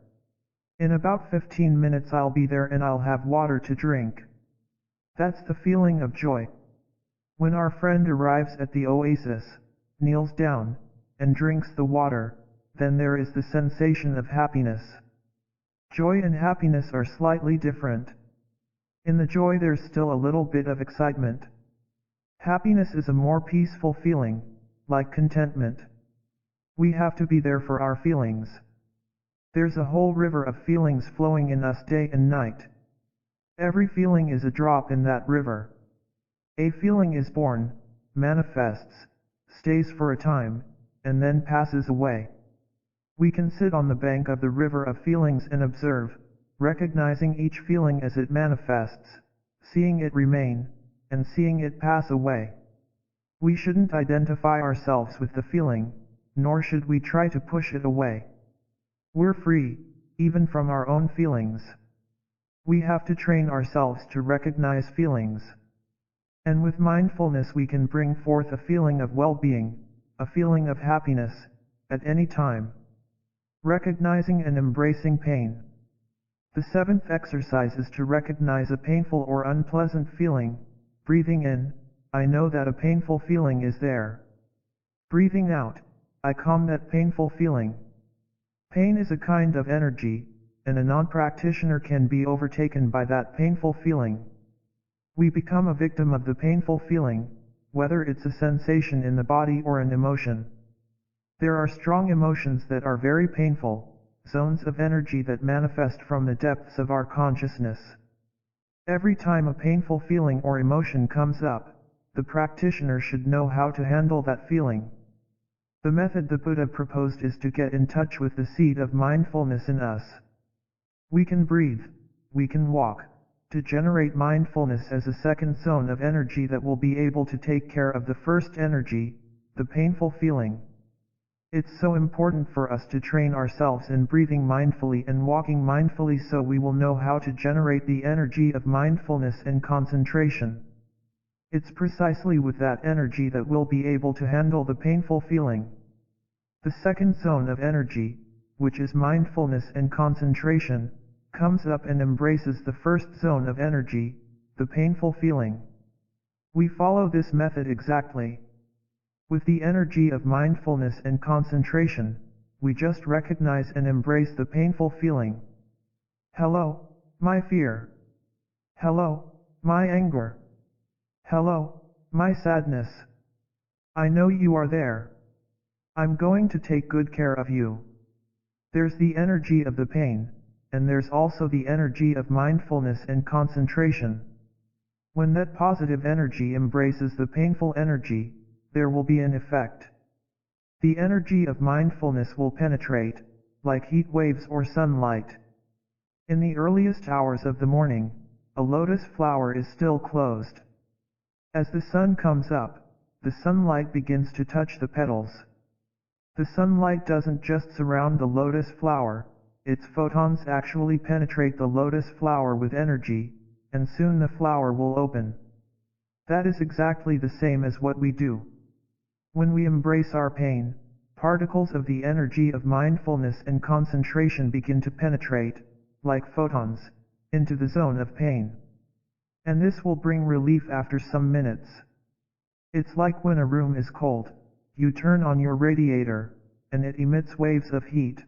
S1: In about 15 minutes I'll be there and I'll have water to drink. That's the feeling of joy. When our friend arrives at the oasis, kneels down, and drinks the water, then there is the sensation of happiness. Joy and happiness are slightly different. In the joy there's still a little bit of excitement. Happiness is a more peaceful feeling, like contentment. We have to be there for our feelings. There's a whole river of feelings flowing in us day and night. Every feeling is a drop in that river. A feeling is born, manifests, stays for a time, and then passes away. We can sit on the bank of the river of feelings and observe, recognizing each feeling as it manifests, seeing it remain, and seeing it pass away. We shouldn't identify ourselves with the feeling, nor should we try to push it away. We're free, even from our own feelings. We have to train ourselves to recognize feelings. And with mindfulness we can bring forth a feeling of well-being, a feeling of happiness, at any time. Recognizing and embracing pain. The seventh exercise is to recognize a painful or unpleasant feeling. Breathing in, I know that a painful feeling is there. Breathing out, I calm that painful feeling. Pain is a kind of energy, and a non-practitioner can be overtaken by that painful feeling. We become a victim of the painful feeling, whether it's a sensation in the body or an emotion. There are strong emotions that are very painful, zones of energy that manifest from the depths of our consciousness. Every time a painful feeling or emotion comes up, the practitioner should know how to handle that feeling. The method the Buddha proposed is to get in touch with the seed of mindfulness in us. We can breathe, we can walk, to generate mindfulness as a second zone of energy that will be able to take care of the first energy, the painful feeling. It's so important for us to train ourselves in breathing mindfully and walking mindfully so we will know how to generate the energy of mindfulness and concentration. It's precisely with that energy that we'll be able to handle the painful feeling. The second zone of energy, which is mindfulness and concentration, comes up and embraces the first zone of energy, the painful feeling. We follow this method exactly. With the energy of mindfulness and concentration, we just recognize and embrace the painful feeling. Hello, my fear. Hello, my anger. Hello, my sadness. I know you are there. I'm going to take good care of you. There's the energy of the pain, and there's also the energy of mindfulness and concentration. When that positive energy embraces the painful energy, there will be an effect. The energy of mindfulness will penetrate, like heat waves or sunlight. In the earliest hours of the morning, a lotus flower is still closed. As the sun comes up, the sunlight begins to touch the petals. The sunlight doesn't just surround the lotus flower, its photons actually penetrate the lotus flower with energy, and soon the flower will open. That is exactly the same as what we do. When we embrace our pain, particles of the energy of mindfulness and concentration begin to penetrate, like photons, into the zone of pain. And this will bring relief after some minutes. It's like when a room is cold, you turn on your radiator, and it emits waves of heat.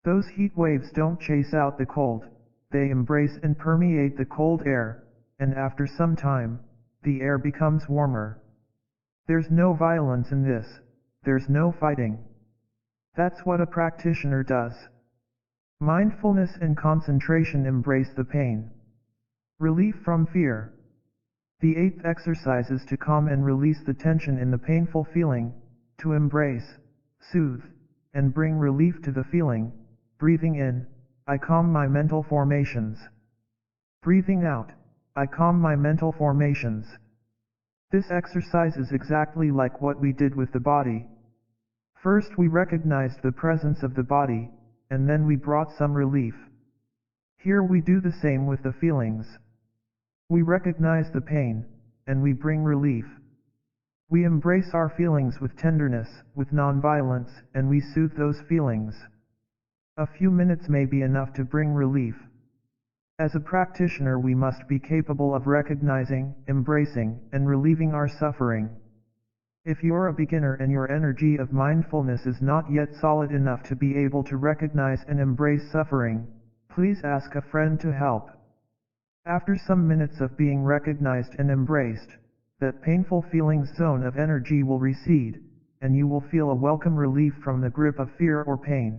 S1: Those heat waves don't chase out the cold, they embrace and permeate the cold air, and after some time, the air becomes warmer. There's no violence in this, there's no fighting. That's what a practitioner does. Mindfulness and concentration embrace the pain. Relief from fear. The eighth exercise is to calm and release the tension in the painful feeling, to embrace, soothe, and bring relief to the feeling. Breathing in, I calm my mental formations. Breathing out, I calm my mental formations. This exercise is exactly like what we did with the body. First we recognized the presence of the body, and then we brought some relief. Here we do the same with the feelings. We recognize the pain, and we bring relief. We embrace our feelings with tenderness, with nonviolence, and we soothe those feelings. A few minutes may be enough to bring relief. As a practitioner, we must be capable of recognizing, embracing, and relieving our suffering. If you're a beginner and your energy of mindfulness is not yet solid enough to be able to recognize and embrace suffering, please ask a friend to help. After some minutes of being recognized and embraced, that painful feelings zone of energy will recede, and you will feel a welcome relief from the grip of fear or pain.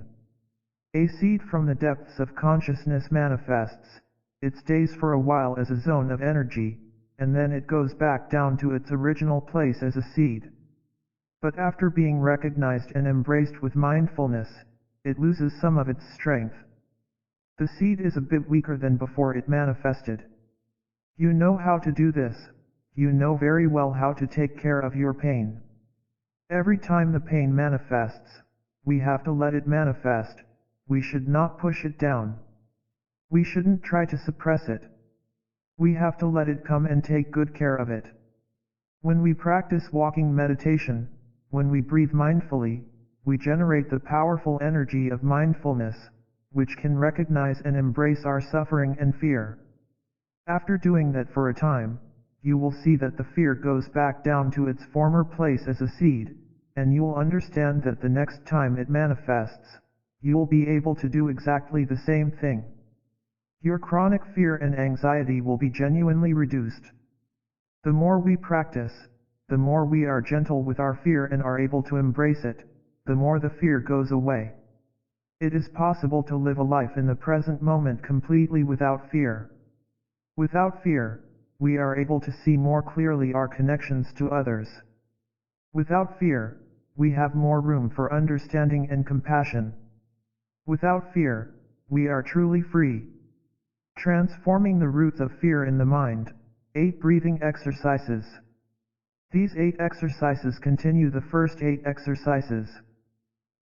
S1: A seed from the depths of consciousness manifests. It stays for a while as a zone of energy, and then it goes back down to its original place as a seed. But after being recognized and embraced with mindfulness, it loses some of its strength. The seed is a bit weaker than before it manifested. You know how to do this. You know very well how to take care of your pain. Every time the pain manifests, we have to let it manifest. We should not push it down. We shouldn't try to suppress it. We have to let it come and take good care of it. When we practice walking meditation, when we breathe mindfully, we generate the powerful energy of mindfulness, which can recognize and embrace our suffering and fear. After doing that for a time, you will see that the fear goes back down to its former place as a seed, and you will understand that the next time it manifests, you will be able to do exactly the same thing. Your chronic fear and anxiety will be genuinely reduced. The more we practice, the more we are gentle with our fear and are able to embrace it, the more the fear goes away. It is possible to live a life in the present moment completely without fear. Without fear, we are able to see more clearly our connections to others. Without fear, we have more room for understanding and compassion. Without fear, we are truly free. Transforming the roots of fear in the mind. 8 breathing exercises. These 8 exercises continue the first 8 exercises.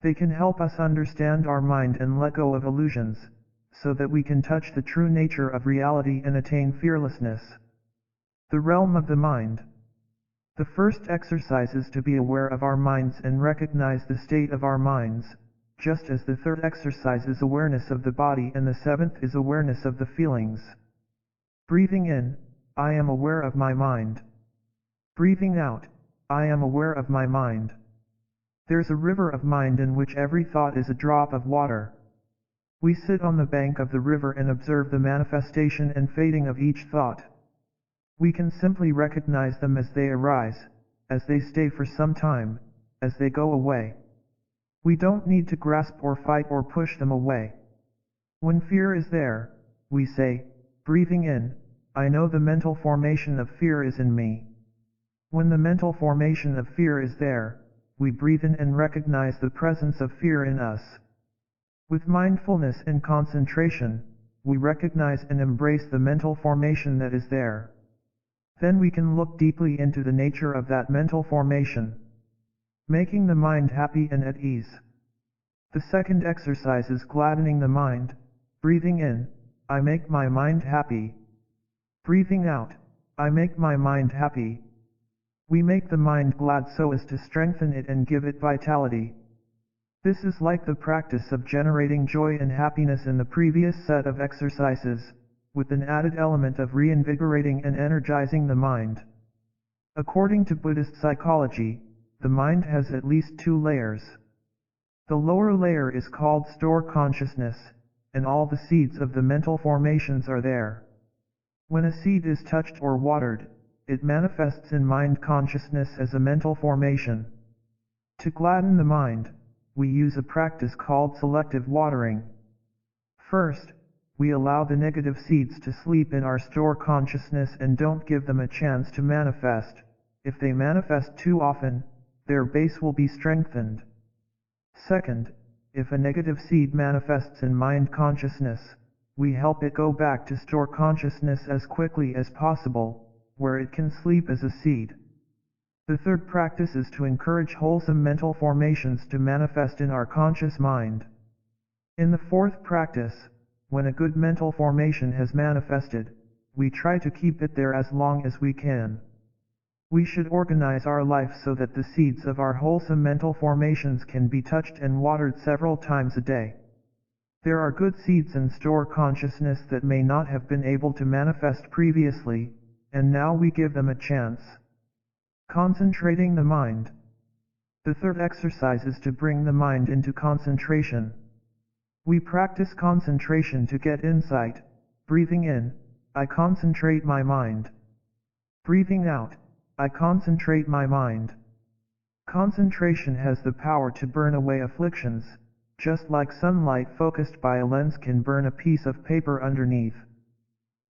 S1: They can help us understand our mind and let go of illusions, so that we can touch the true nature of reality and attain fearlessness. The realm of the mind. The first exercise is to be aware of our minds and recognize the state of our minds, just as the third exercise is awareness of the body and the seventh is awareness of the feelings. Breathing in, I am aware of my mind. Breathing out, I am aware of my mind. There's a river of mind in which every thought is a drop of water. We sit on the bank of the river and observe the manifestation and fading of each thought. We can simply recognize them as they arise, as they stay for some time, as they go away. We don't need to grasp or fight or push them away. When fear is there, we say, breathing in, I know the mental formation of fear is in me. When the mental formation of fear is there, we breathe in and recognize the presence of fear in us. With mindfulness and concentration, we recognize and embrace the mental formation that is there. Then we can look deeply into the nature of that mental formation, making the mind happy and at ease. The second exercise is gladdening the mind. Breathing in, I make my mind happy. Breathing out, I make my mind happy. We make the mind glad so as to strengthen it and give it vitality. This is like the practice of generating joy and happiness in the previous set of exercises, with an added element of reinvigorating and energizing the mind. According to Buddhist psychology, the mind has at least 2 layers. The lower layer is called store consciousness, and all the seeds of the mental formations are there. When a seed is touched or watered, it manifests in mind consciousness as a mental formation. To gladden the mind, we use a practice called selective watering. First, we allow the negative seeds to sleep in our store consciousness and don't give them a chance to manifest. If they manifest too often, their base will be strengthened. Second, if a negative seed manifests in mind consciousness, we help it go back to store consciousness as quickly as possible, where it can sleep as a seed. The third practice is to encourage wholesome mental formations to manifest in our conscious mind. In the fourth practice, when a good mental formation has manifested, we try to keep it there as long as we can. We should organize our life so that the seeds of our wholesome mental formations can be touched and watered several times a day. There are good seeds in store consciousness that may not have been able to manifest previously, and now we give them a chance. Concentrating the mind. The third exercise is to bring the mind into concentration. We practice concentration to get insight. Breathing in, I concentrate my mind. Breathing out, I concentrate my mind. Concentration has the power to burn away afflictions, just like sunlight focused by a lens can burn a piece of paper underneath.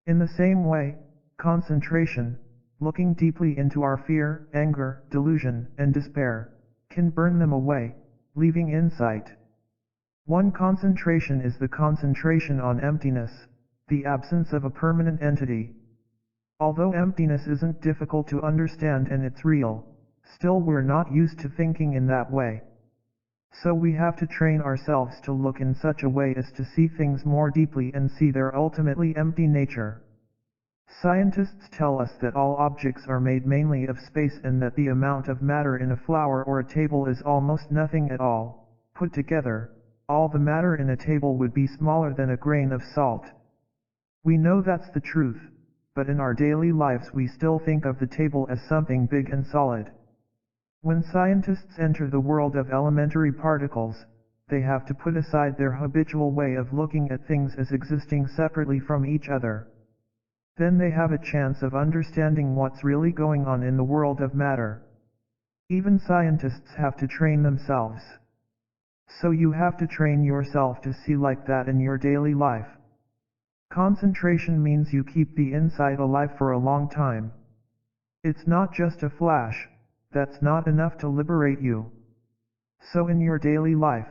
S1: In the same way, concentration, looking deeply into our fear, anger, delusion, and despair, can burn them away, leaving insight. One concentration is the concentration on emptiness, the absence of a permanent entity. Although emptiness isn't difficult to understand and it's real, still we're not used to thinking in that way. So we have to train ourselves to look in such a way as to see things more deeply and see their ultimately empty nature. Scientists tell us that all objects are made mainly of space and that the amount of matter in a flower or a table is almost nothing at all. Put together, all the matter in a table would be smaller than a grain of salt. We know that's the truth, but in our daily lives we still think of the table as something big and solid. When scientists enter the world of elementary particles, they have to put aside their habitual way of looking at things as existing separately from each other. Then they have a chance of understanding what's really going on in the world of matter. Even scientists have to train themselves. So you have to train yourself to see like that in your daily life. Concentration means you keep the insight alive for a long time. It's not just a flash, that's not enough to liberate you. So in your daily life,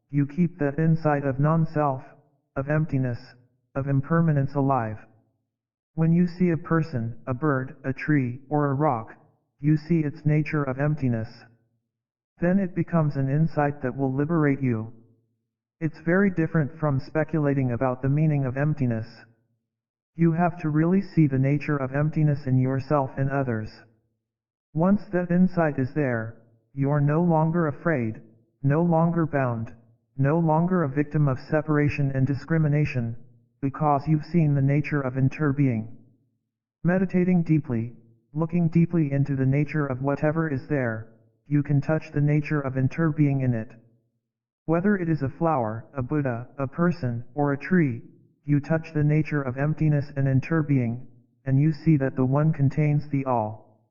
S1: you keep that insight of non-self, of emptiness, of impermanence alive. When you see a person, a bird, a tree, or a rock, you see its nature of emptiness. Then it becomes an insight that will liberate you. It's very different from speculating about the meaning of emptiness. You have to really see the nature of emptiness in yourself and others. Once that insight is there, you're no longer afraid, no longer bound, no longer a victim of separation and discrimination, because you've seen the nature of interbeing. Meditating deeply, looking deeply into the nature of whatever is there, you can touch the nature of interbeing in it. Whether it is a flower, a Buddha, a person, or a tree, you touch the nature of emptiness and interbeing, and you see that the one contains the all.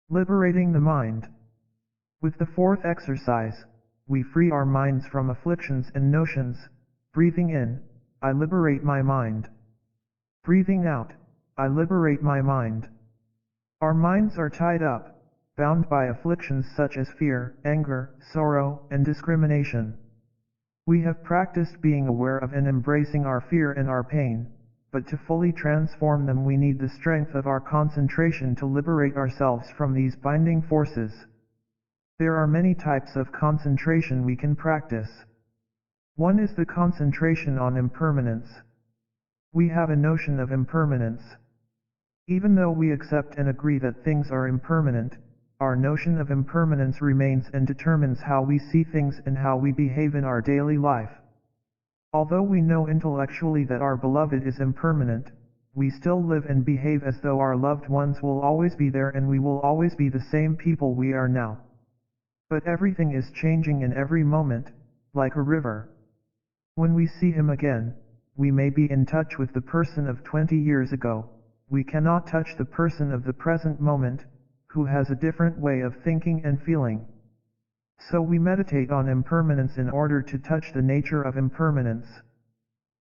S1: Liberating the mind. With the fourth exercise, we free our minds from afflictions and notions. Breathing in, I liberate my mind. Breathing out, I liberate my mind. Our minds are tied up, bound by afflictions such as fear, anger, sorrow, and discrimination. We have practiced being aware of and embracing our fear and our pain, but to fully transform them we need the strength of our concentration to liberate ourselves from these binding forces. There are many types of concentration we can practice. One is the concentration on impermanence. We have a notion of impermanence. Even though we accept and agree that things are impermanent, our notion of impermanence remains and determines how we see things and how we behave in our daily life. Although we know intellectually that our beloved is impermanent, we still live and behave as though our loved ones will always be there and we will always be the same people we are now. But everything is changing in every moment, like a river. When we see him again, we may be in touch with the person of 20 years ago. We cannot touch the person of the present moment, who has a different way of thinking and feeling. So we meditate on impermanence in order to touch the nature of impermanence.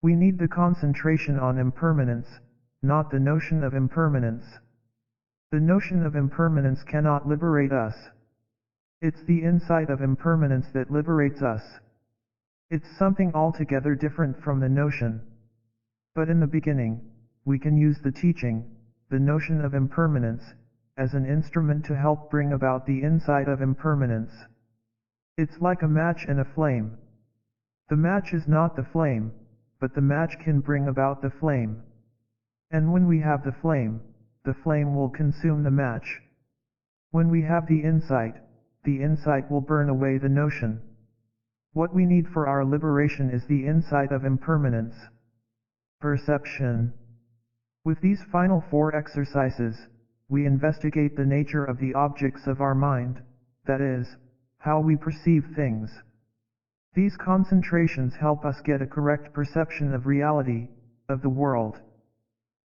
S1: We need the concentration on impermanence, not the notion of impermanence. The notion of impermanence cannot liberate us. It's the insight of impermanence that liberates us. It's something altogether different from the notion. But in the beginning, we can use the teaching, the notion of impermanence, as an instrument to help bring about the insight of impermanence. It's like a match and a flame. The match is not the flame, but the match can bring about the flame. And when we have the flame will consume the match. When we have the insight will burn away the notion. What we need for our liberation is the insight of impermanence. Perception. With these final 4 exercises, we investigate the nature of the objects of our mind, that is, how we perceive things. These concentrations help us get a correct perception of reality, of the world.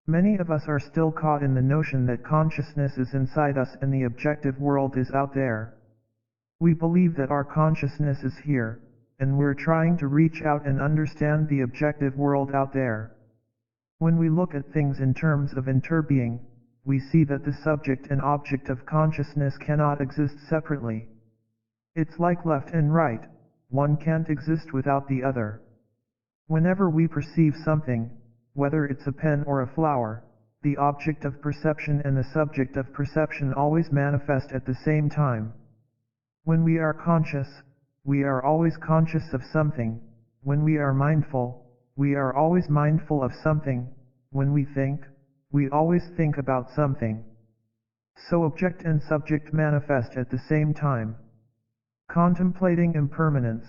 S1: Many of us are still caught in the notion that consciousness is inside us and the objective world is out there. We believe that our consciousness is here, and we're trying to reach out and understand the objective world out there. When we look at things in terms of interbeing, we see that the subject and object of consciousness cannot exist separately. It's like left and right, one can't exist without the other. Whenever we perceive something, whether it's a pen or a flower, the object of perception and the subject of perception always manifest at the same time. When we are conscious, we are always conscious of something. When we are mindful, we are always mindful of something. When we think, we always think about something. So object and subject manifest at the same time. Contemplating impermanence.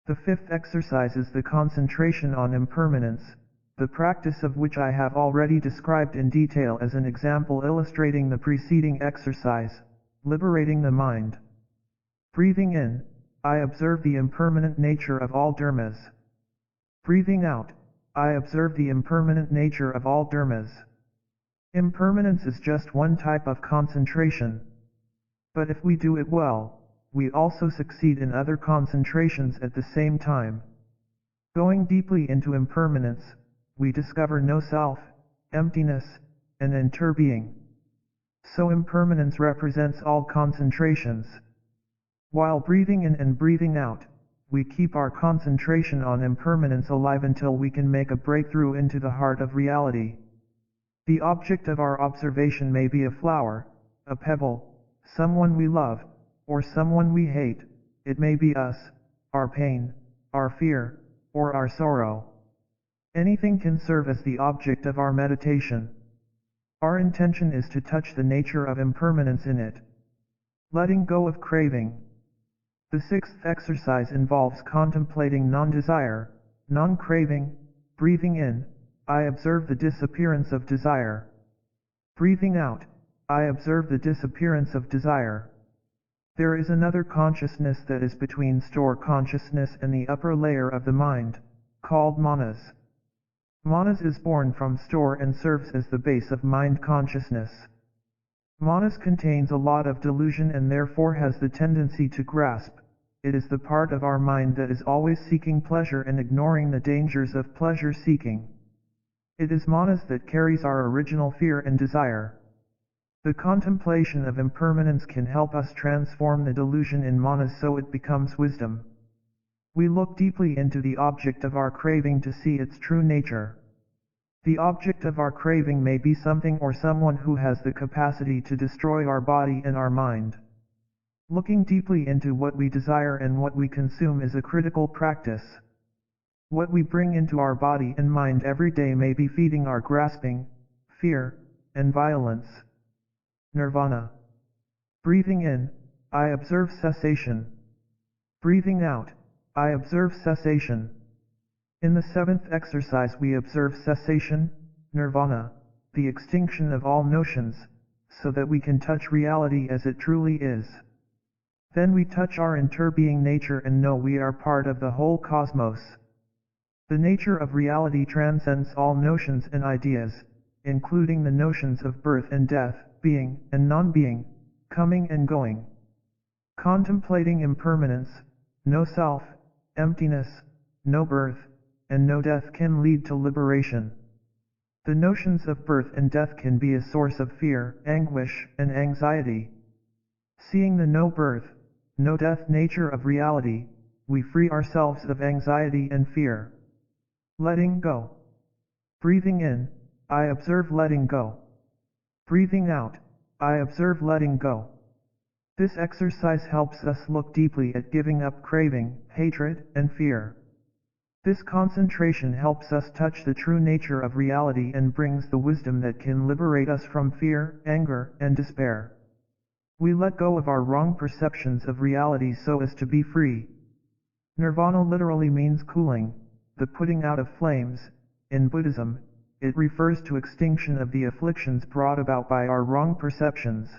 S1: The 5th exercise is the concentration on impermanence, the practice of which I have already described in detail as an example illustrating the preceding exercise, liberating the mind. Breathing in, I observe the impermanent nature of all dharmas. Breathing out, I observe the impermanent nature of all dharmas. Impermanence is just one type of concentration. But if we do it well, we also succeed in other concentrations at the same time. Going deeply into impermanence, we discover no self, emptiness, and interbeing. So impermanence represents all concentrations. While breathing in and breathing out, we keep our concentration on impermanence alive until we can make a breakthrough into the heart of reality. The object of our observation may be a flower, a pebble, someone we love, or someone we hate. It may be us, our pain, our fear, or our sorrow. Anything can serve as the object of our meditation. Our intention is to touch the nature of impermanence in it. Letting go of craving. The 6th exercise involves contemplating non-desire, non-craving. Breathing in, I observe the disappearance of desire. Breathing out, I observe the disappearance of desire. There is another consciousness that is between store consciousness and the upper layer of the mind, called manas. Manas is born from store and serves as the base of mind consciousness. Manas contains a lot of delusion and therefore has the tendency to grasp. It is the part of our mind that is always seeking pleasure and ignoring the dangers of pleasure seeking. It is manas that carries our original fear and desire. The contemplation of impermanence can help us transform the delusion in manas so it becomes wisdom. We look deeply into the object of our craving to see its true nature. The object of our craving may be something or someone who has the capacity to destroy our body and our mind. Looking deeply into what we desire and what we consume is a critical practice. What we bring into our body and mind every day may be feeding our grasping, fear, and violence. Nirvana. Breathing in, I observe cessation. Breathing out, I observe cessation. In the 7th exercise we observe cessation, nirvana, the extinction of all notions, so that we can touch reality as it truly is. Then we touch our interbeing nature and know we are part of the whole cosmos. The nature of reality transcends all notions and ideas, including the notions of birth and death, being and non-being, coming and going. Contemplating impermanence, no self, emptiness, no birth, and no death can lead to liberation. The notions of birth and death can be a source of fear, anguish, and anxiety. Seeing the no birth, no death nature of reality, we free ourselves of anxiety and fear. Letting go. Breathing in, I observe letting go. Breathing out, I observe letting go. This exercise helps us look deeply at giving up craving, hatred, and fear. This concentration helps us touch the true nature of reality and brings the wisdom that can liberate us from fear, anger, and despair. We let go of our wrong perceptions of reality so as to be free. Nirvana literally means cooling, the putting out of flames. In Buddhism, it refers to extinction of the afflictions brought about by our wrong perceptions.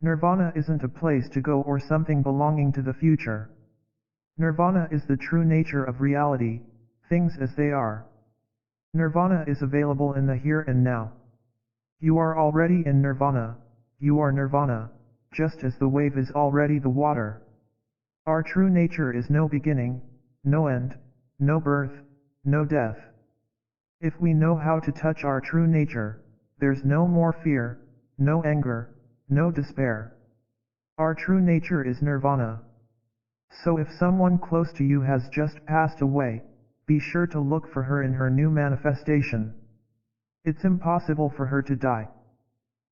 S1: Nirvana isn't a place to go or something belonging to the future. Nirvana is the true nature of reality, things as they are. Nirvana is available in the here and now. You are already in Nirvana, you are Nirvana, just as the wave is already the water. Our true nature is no beginning, no end, no birth, no death. If we know how to touch our true nature, there's no more fear, no anger, no despair. Our true nature is Nirvana. So if someone close to you has just passed away, be sure to look for her in her new manifestation. It's impossible for her to die.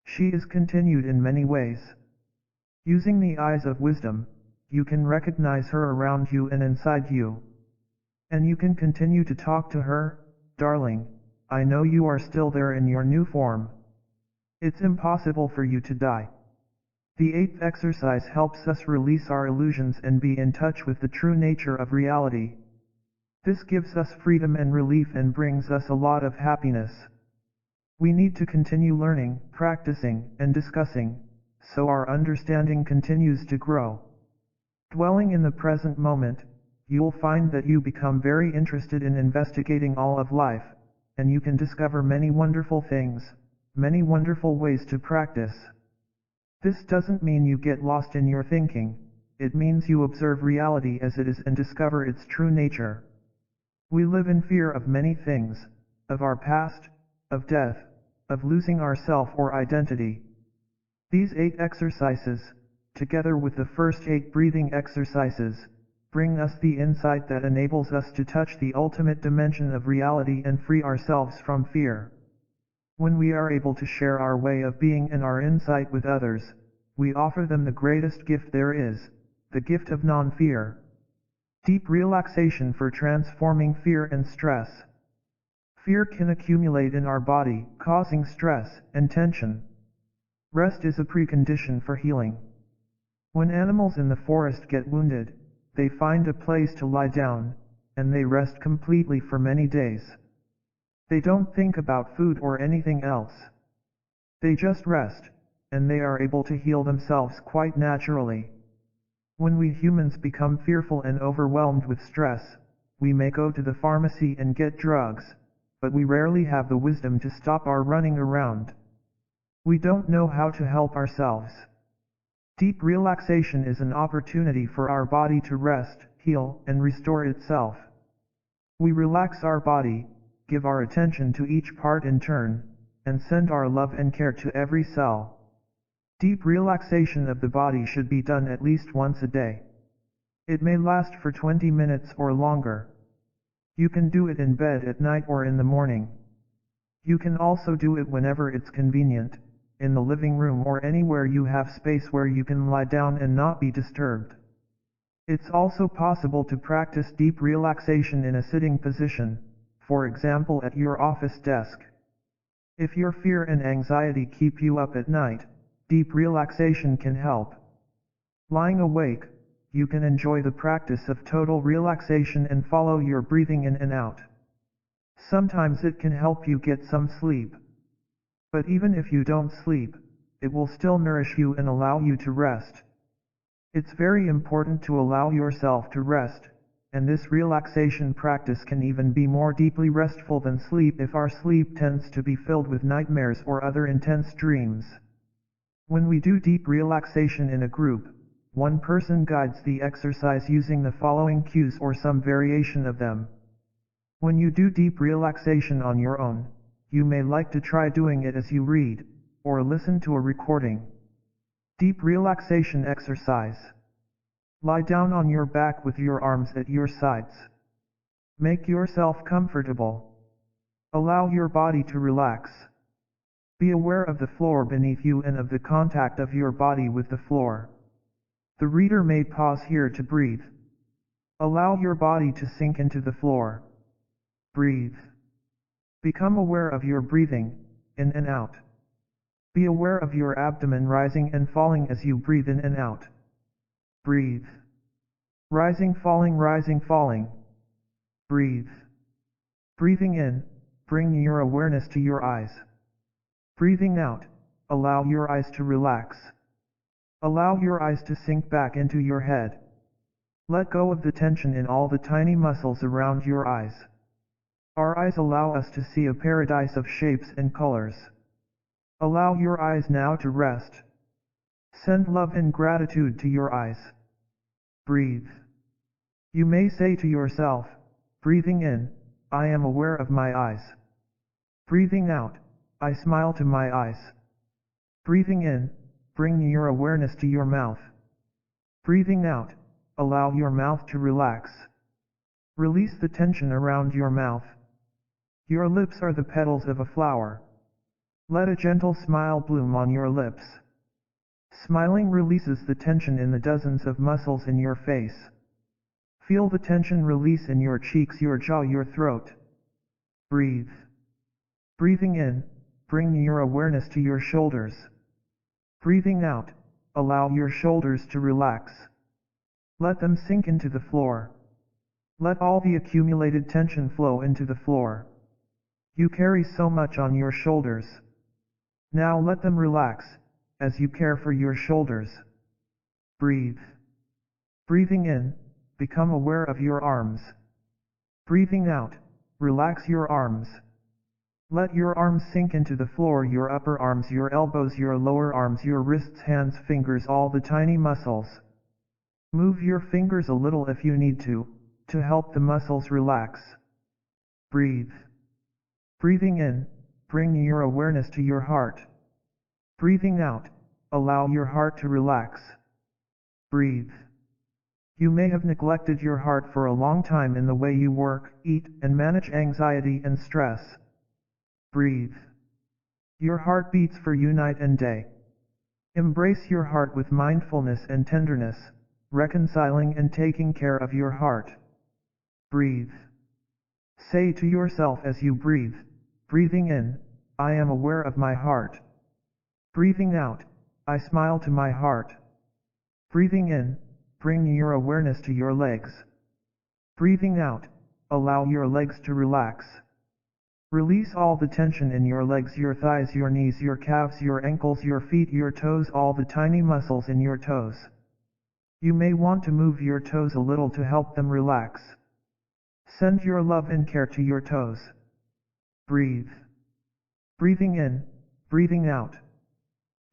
S1: She is continued in many ways. Using the eyes of wisdom, you can recognize her around you and inside you. And you can continue to talk to her, darling, I know you are still there in your new form. It's impossible for you to die. The eighth exercise helps us release our illusions and be in touch with the true nature of reality. This gives us freedom and relief and brings us a lot of happiness. We need to continue learning, practicing, and discussing, so our understanding continues to grow. Dwelling in the present moment, you'll find that you become very interested in investigating all of life, and you can discover many wonderful things, many wonderful ways to practice. This doesn't mean you get lost in your thinking, it means you observe reality as it is and discover its true nature. We live in fear of many things, of our past, of death, of losing ourself or identity. These 8 exercises, together with the first 8 breathing exercises, bring us the insight that enables us to touch the ultimate dimension of reality and free ourselves from fear. When we are able to share our way of being and our insight with others, we offer them the greatest gift there is, the gift of non-fear. Deep relaxation for transforming fear and stress. Fear can accumulate in our body, causing stress and tension. Rest is a precondition for healing. When animals in the forest get wounded, they find a place to lie down, and they rest completely for many days. They don't think about food or anything else. They just rest, and they are able to heal themselves quite naturally. When we humans become fearful and overwhelmed with stress, we may go to the pharmacy and get drugs, but we rarely have the wisdom to stop our running around. We don't know how to help ourselves. Deep relaxation is an opportunity for our body to rest, heal, and restore itself. We relax our body, give our attention to each part in turn, and send our love and care to every cell. Deep relaxation of the body should be done at least once a day. It may last for 20 minutes or longer. You can do it in bed at night or in the morning. You can also do it whenever it's convenient, in the living room or anywhere you have space where you can lie down and not be disturbed. It's also possible to practice deep relaxation in a sitting position, for example at your office desk. If your fear and anxiety keep you up at night, deep relaxation can help. Lying awake, you can enjoy the practice of total relaxation and follow your breathing in and out. Sometimes it can help you get some sleep. But even if you don't sleep, it will still nourish you and allow you to rest. It's very important to allow yourself to rest, and this relaxation practice can even be more deeply restful than sleep if our sleep tends to be filled with nightmares or other intense dreams. When we do deep relaxation in a group, one person guides the exercise using the following cues or some variation of them. When you do deep relaxation on your own, you may like to try doing it as you read, or listen to a recording. Deep relaxation exercise. Lie down on your back with your arms at your sides. Make yourself comfortable. Allow your body to relax. Be aware of the floor beneath you and of the contact of your body with the floor. The reader may pause here to breathe. Allow your body to sink into the floor. Breathe. Become aware of your breathing, in and out. Be aware of your abdomen rising and falling as you breathe in and out. Breathe. Rising, falling. Breathe. Breathing in, bring your awareness to your eyes. Breathing out, allow your eyes to relax. Allow your eyes to sink back into your head. Let go of the tension in all the tiny muscles around your eyes. Our eyes allow us to see a paradise of shapes and colors. Allow your eyes now to rest. Send love and gratitude to your eyes. Breathe. You may say to yourself, breathing in, I am aware of my eyes. Breathing out, I smile to my eyes. Breathing in, bring your awareness to your mouth. Breathing out, allow your mouth to relax. Release the tension around your mouth. Your lips are the petals of a flower. Let a gentle smile bloom on your lips. Smiling releases the tension in the dozens of muscles in your face. Feel the tension release in your cheeks, your jaw, your throat. Breathe. Breathing in, bring your awareness to your shoulders. Breathing out, allow your shoulders to relax. Let them sink into the floor. Let all the accumulated tension flow into the floor. You carry so much on your shoulders. Now let them relax, as you care for your shoulders. Breathe. Breathing in, become aware of your arms. Breathing out, relax your arms. Let your arms sink into the floor, your upper arms, your elbows, your lower arms, your wrists, hands, fingers, all the tiny muscles. Move your fingers a little if you need to help the muscles relax. Breathe. Breathing in, bring your awareness to your heart. Breathing out, allow your heart to relax. Breathe. You may have neglected your heart for a long time in the way you work, eat, and manage anxiety and stress. Breathe. Your heart beats for you night and day. Embrace your heart with mindfulness and tenderness, reconciling and taking care of your heart. Breathe. Say to yourself as you breathe, breathing in, I am aware of my heart. Breathing out, I smile to my heart. Breathing in, bring your awareness to your legs. Breathing out, allow your legs to relax. Release all the tension in your legs, your thighs, your knees, your calves, your ankles, your feet, your toes, all the tiny muscles in your toes. You may want to move your toes a little to help them relax. Send your love and care to your toes. Breathe. Breathing in, breathing out.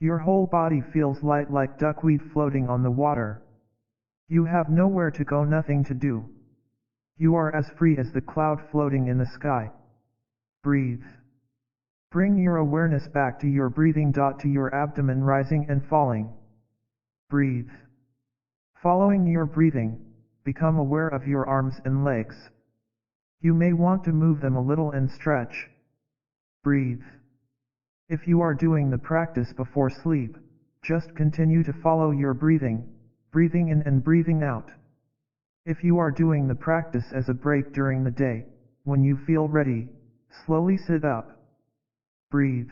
S1: Your whole body feels light like duckweed floating on the water. You have nowhere to go, nothing to do. You are as free as the cloud floating in the sky. Breathe. Bring your awareness back to your breathing, to your abdomen rising and falling. Breathe. Following your breathing, become aware of your arms and legs. You may want to move them a little and stretch. Breathe. If you are doing the practice before sleep, just continue to follow your breathing, breathing in and breathing out. If you are doing the practice as a break during the day, when you feel ready, slowly sit up. Breathe.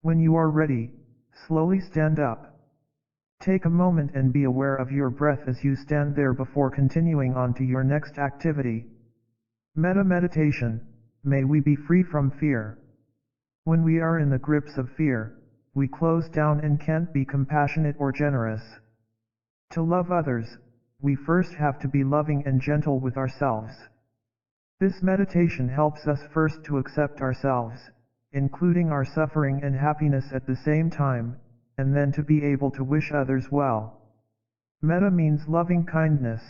S1: When you are ready, slowly stand up. Take a moment and be aware of your breath as you stand there before continuing on to your next activity. Meditation. May we be free from fear. When we are in the grips of fear, we close down and can't be compassionate or generous. To love others, we first have to be loving and gentle with ourselves. This meditation helps us first to accept ourselves, including our suffering and happiness at the same time, and then to be able to wish others well. Metta means loving kindness.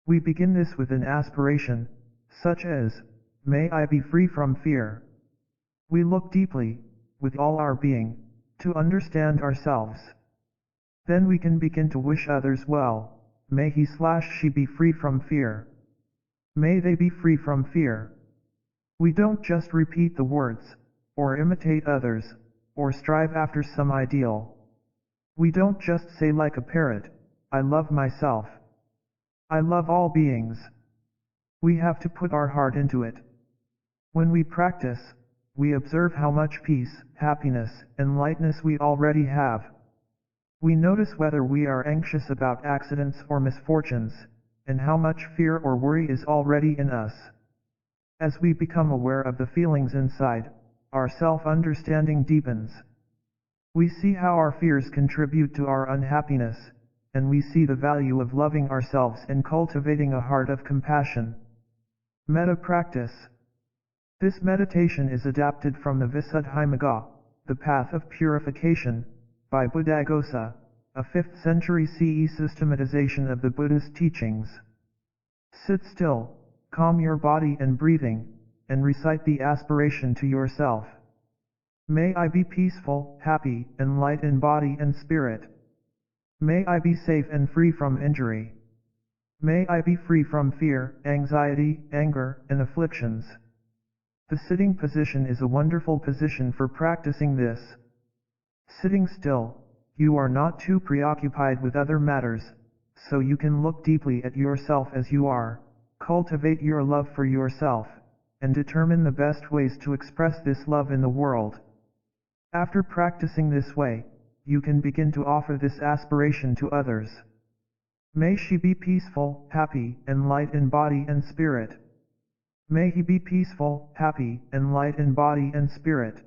S1: We begin this with an aspiration, such as, may I be free from fear. We look deeply, with all our being, to understand ourselves. Then we can begin to wish others well, may he/she be free from fear. May they be free from fear. We don't just repeat the words, or imitate others, or strive after some ideal. We don't just say like a parrot, I love myself. I love all beings. We have to put our heart into it. When we practice, we observe how much peace, happiness, and lightness we already have. We notice whether we are anxious about accidents or misfortunes, and how much fear or worry is already in us. As we become aware of the feelings inside, our self-understanding deepens. We see how our fears contribute to our unhappiness, and we see the value of loving ourselves and cultivating a heart of compassion. Metta practice. This meditation is adapted from the Visuddhimagga, the Path of Purification, by Buddhaghosa, a 5th century CE systematization of the Buddhist teachings. Sit still, calm your body and breathing, and recite the aspiration to yourself. May I be peaceful, happy, and light in body and spirit. May I be safe and free from injury. May I be free from fear, anxiety, anger, and afflictions. The sitting position is a wonderful position for practicing this. Sitting still, you are not too preoccupied with other matters, so you can look deeply at yourself as you are, cultivate your love for yourself, and determine the best ways to express this love in the world. After practicing this way, you can begin to offer this aspiration to others. May she be peaceful, happy, and light in body and spirit. May he be peaceful, happy, and light in body and spirit.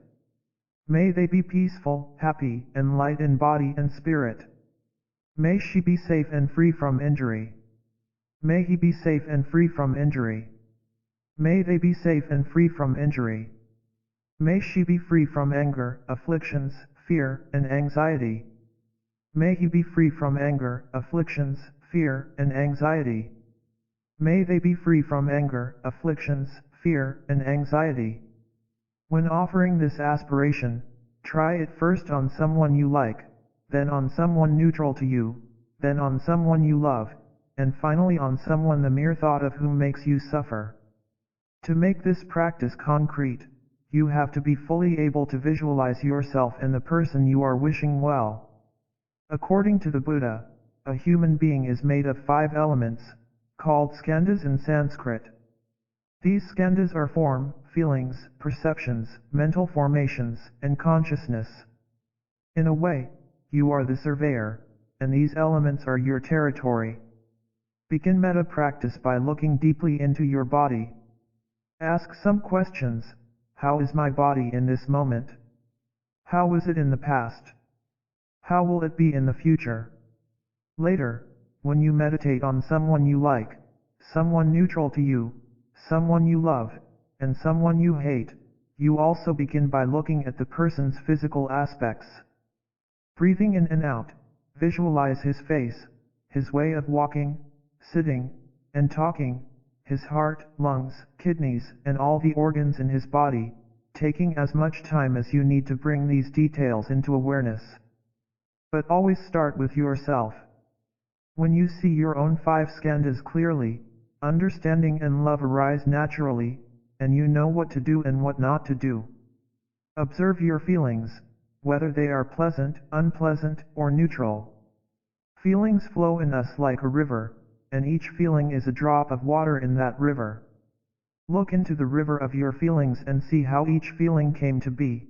S1: May they be peaceful, happy, and light in body and spirit. May she be safe and free from injury. May he be safe and free from injury. May they be safe and free from injury. May she be free from anger, afflictions, fear, and anxiety. May he be free from anger, afflictions, fear, and anxiety. May they be free from anger, afflictions, fear, and anxiety. When offering this aspiration, try it first on someone you like, then on someone neutral to you, then on someone you love, and finally on someone the mere thought of whom makes you suffer. To make this practice concrete, you have to be fully able to visualize yourself and the person you are wishing well. According to the Buddha, a human being is made of 5 elements, called skandhas in Sanskrit. These skandhas are form, feelings, perceptions, mental formations, and consciousness. In a way, you are the surveyor, and these elements are your territory. Begin metta practice by looking deeply into your body. Ask some questions. How is my body in this moment? How was it in the past? How will it be in the future? Later, when you meditate on someone you like, someone neutral to you, someone you love, and someone you hate, you also begin by looking at the person's physical aspects. Breathing in and out, visualize his face, his way of walking, sitting, and talking, his heart, lungs, kidneys, and all the organs in his body, taking as much time as you need to bring these details into awareness. But always start with yourself. When you see your own 5 skandhas clearly, understanding and love arise naturally, and you know what to do and what not to do. Observe your feelings, whether they are pleasant, unpleasant, or neutral. Feelings flow in us like a river, and each feeling is a drop of water in that river. Look into the river of your feelings and see how each feeling came to be.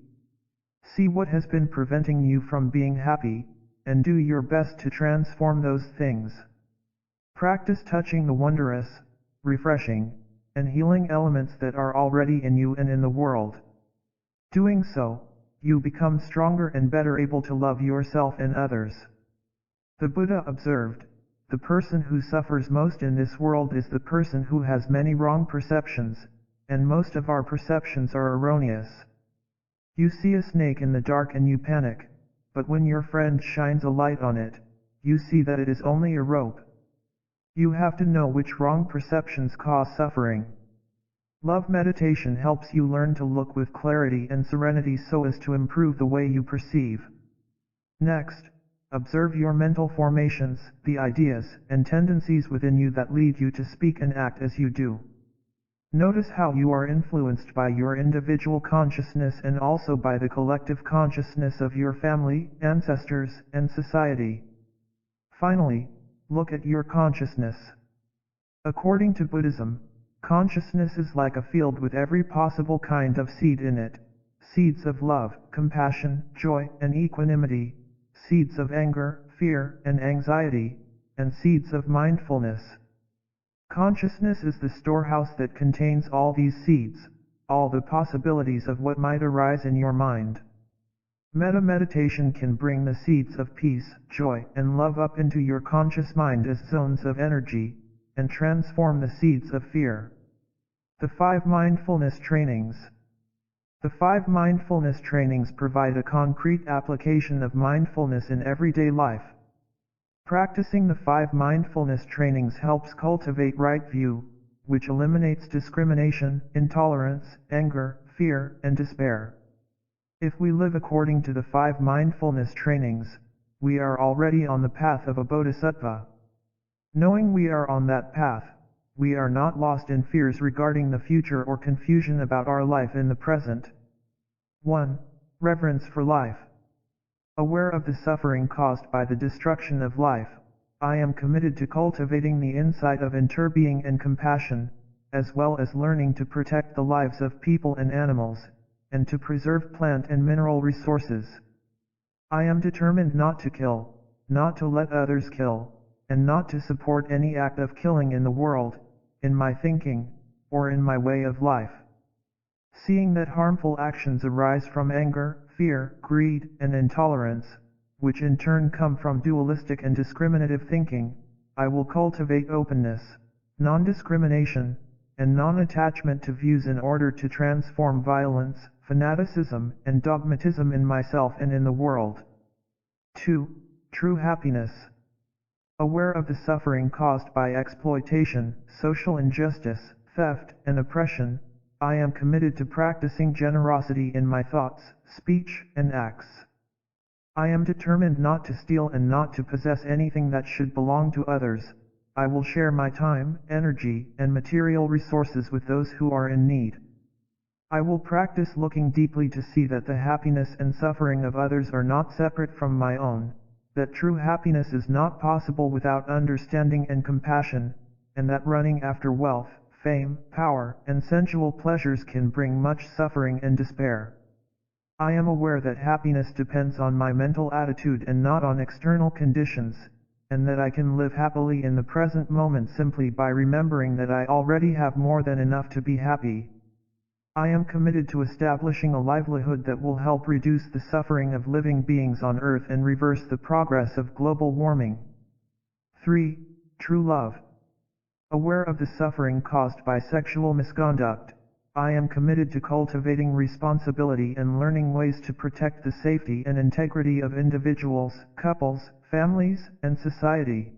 S1: See what has been preventing you from being happy, and do your best to transform those things. Practice touching the wondrous, refreshing, and healing elements that are already in you and in the world. Doing so, you become stronger and better able to love yourself and others. The Buddha observed, the person who suffers most in this world is the person who has many wrong perceptions, and most of our perceptions are erroneous. You see a snake in the dark and you panic, but when your friend shines a light on it, you see that it is only a rope. You have to know which wrong perceptions cause suffering. Love meditation helps you learn to look with clarity and serenity so as to improve the way you perceive. Next, observe your mental formations, the ideas and tendencies within you that lead you to speak and act as you do. Notice how you are influenced by your individual consciousness and also by the collective consciousness of your family, ancestors, and society. Finally, look at your consciousness. According to Buddhism, consciousness is like a field with every possible kind of seed in it, seeds of love, compassion, joy, and equanimity, seeds of anger, fear, and anxiety, and seeds of mindfulness. Consciousness is the storehouse that contains all these seeds, all the possibilities of what might arise in your mind. Meditation can bring the seeds of peace, joy, and love up into your conscious mind as zones of energy, and transform the seeds of fear. The 5 mindfulness trainings. The 5 mindfulness trainings provide a concrete application of mindfulness in everyday life. Practicing the 5 mindfulness trainings helps cultivate right view, which eliminates discrimination, intolerance, anger, fear, and despair. If we live according to the 5 mindfulness trainings, we are already on the path of a bodhisattva. Knowing we are on that path, we are not lost in fears regarding the future or confusion about our life in the present. 1. Reverence for life. Aware of the suffering caused by the destruction of life, I am committed to cultivating the insight of interbeing and compassion, as well as learning to protect the lives of people and animals, and to preserve plant and mineral resources. I am determined not to kill, not to let others kill, and not to support any act of killing in the world, in my thinking, or in my way of life. Seeing that harmful actions arise from anger, fear, greed, and intolerance, which in turn come from dualistic and discriminative thinking, I will cultivate openness, non-discrimination, and non-attachment to views in order to transform violence, fanaticism, and dogmatism in myself and in the world. 2. True happiness. Aware of the suffering caused by exploitation, social injustice, theft, and oppression, I am committed to practicing generosity in my thoughts, speech, and acts. I am determined not to steal and not to possess anything that should belong to others. I will share my time, energy, and material resources with those who are in need. I will practice looking deeply to see that the happiness and suffering of others are not separate from my own, that true happiness is not possible without understanding and compassion, and that running after wealth, fame, power, and sensual pleasures can bring much suffering and despair. I am aware that happiness depends on my mental attitude and not on external conditions, and that I can live happily in the present moment simply by remembering that I already have more than enough to be happy. I am committed to establishing a livelihood that will help reduce the suffering of living beings on Earth and reverse the progress of global warming. 3. True love. Aware of the suffering caused by sexual misconduct, I am committed to cultivating responsibility and learning ways to protect the safety and integrity of individuals, couples, families, and society.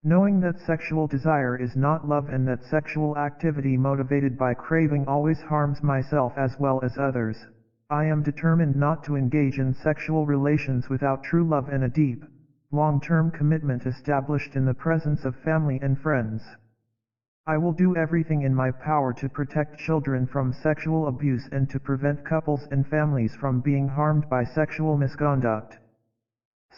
S1: Knowing that sexual desire is not love and that sexual activity motivated by craving always harms myself as well as others, I am determined not to engage in sexual relations without true love and a deep, long-term commitment established in the presence of family and friends. I will do everything in my power to protect children from sexual abuse and to prevent couples and families from being harmed by sexual misconduct.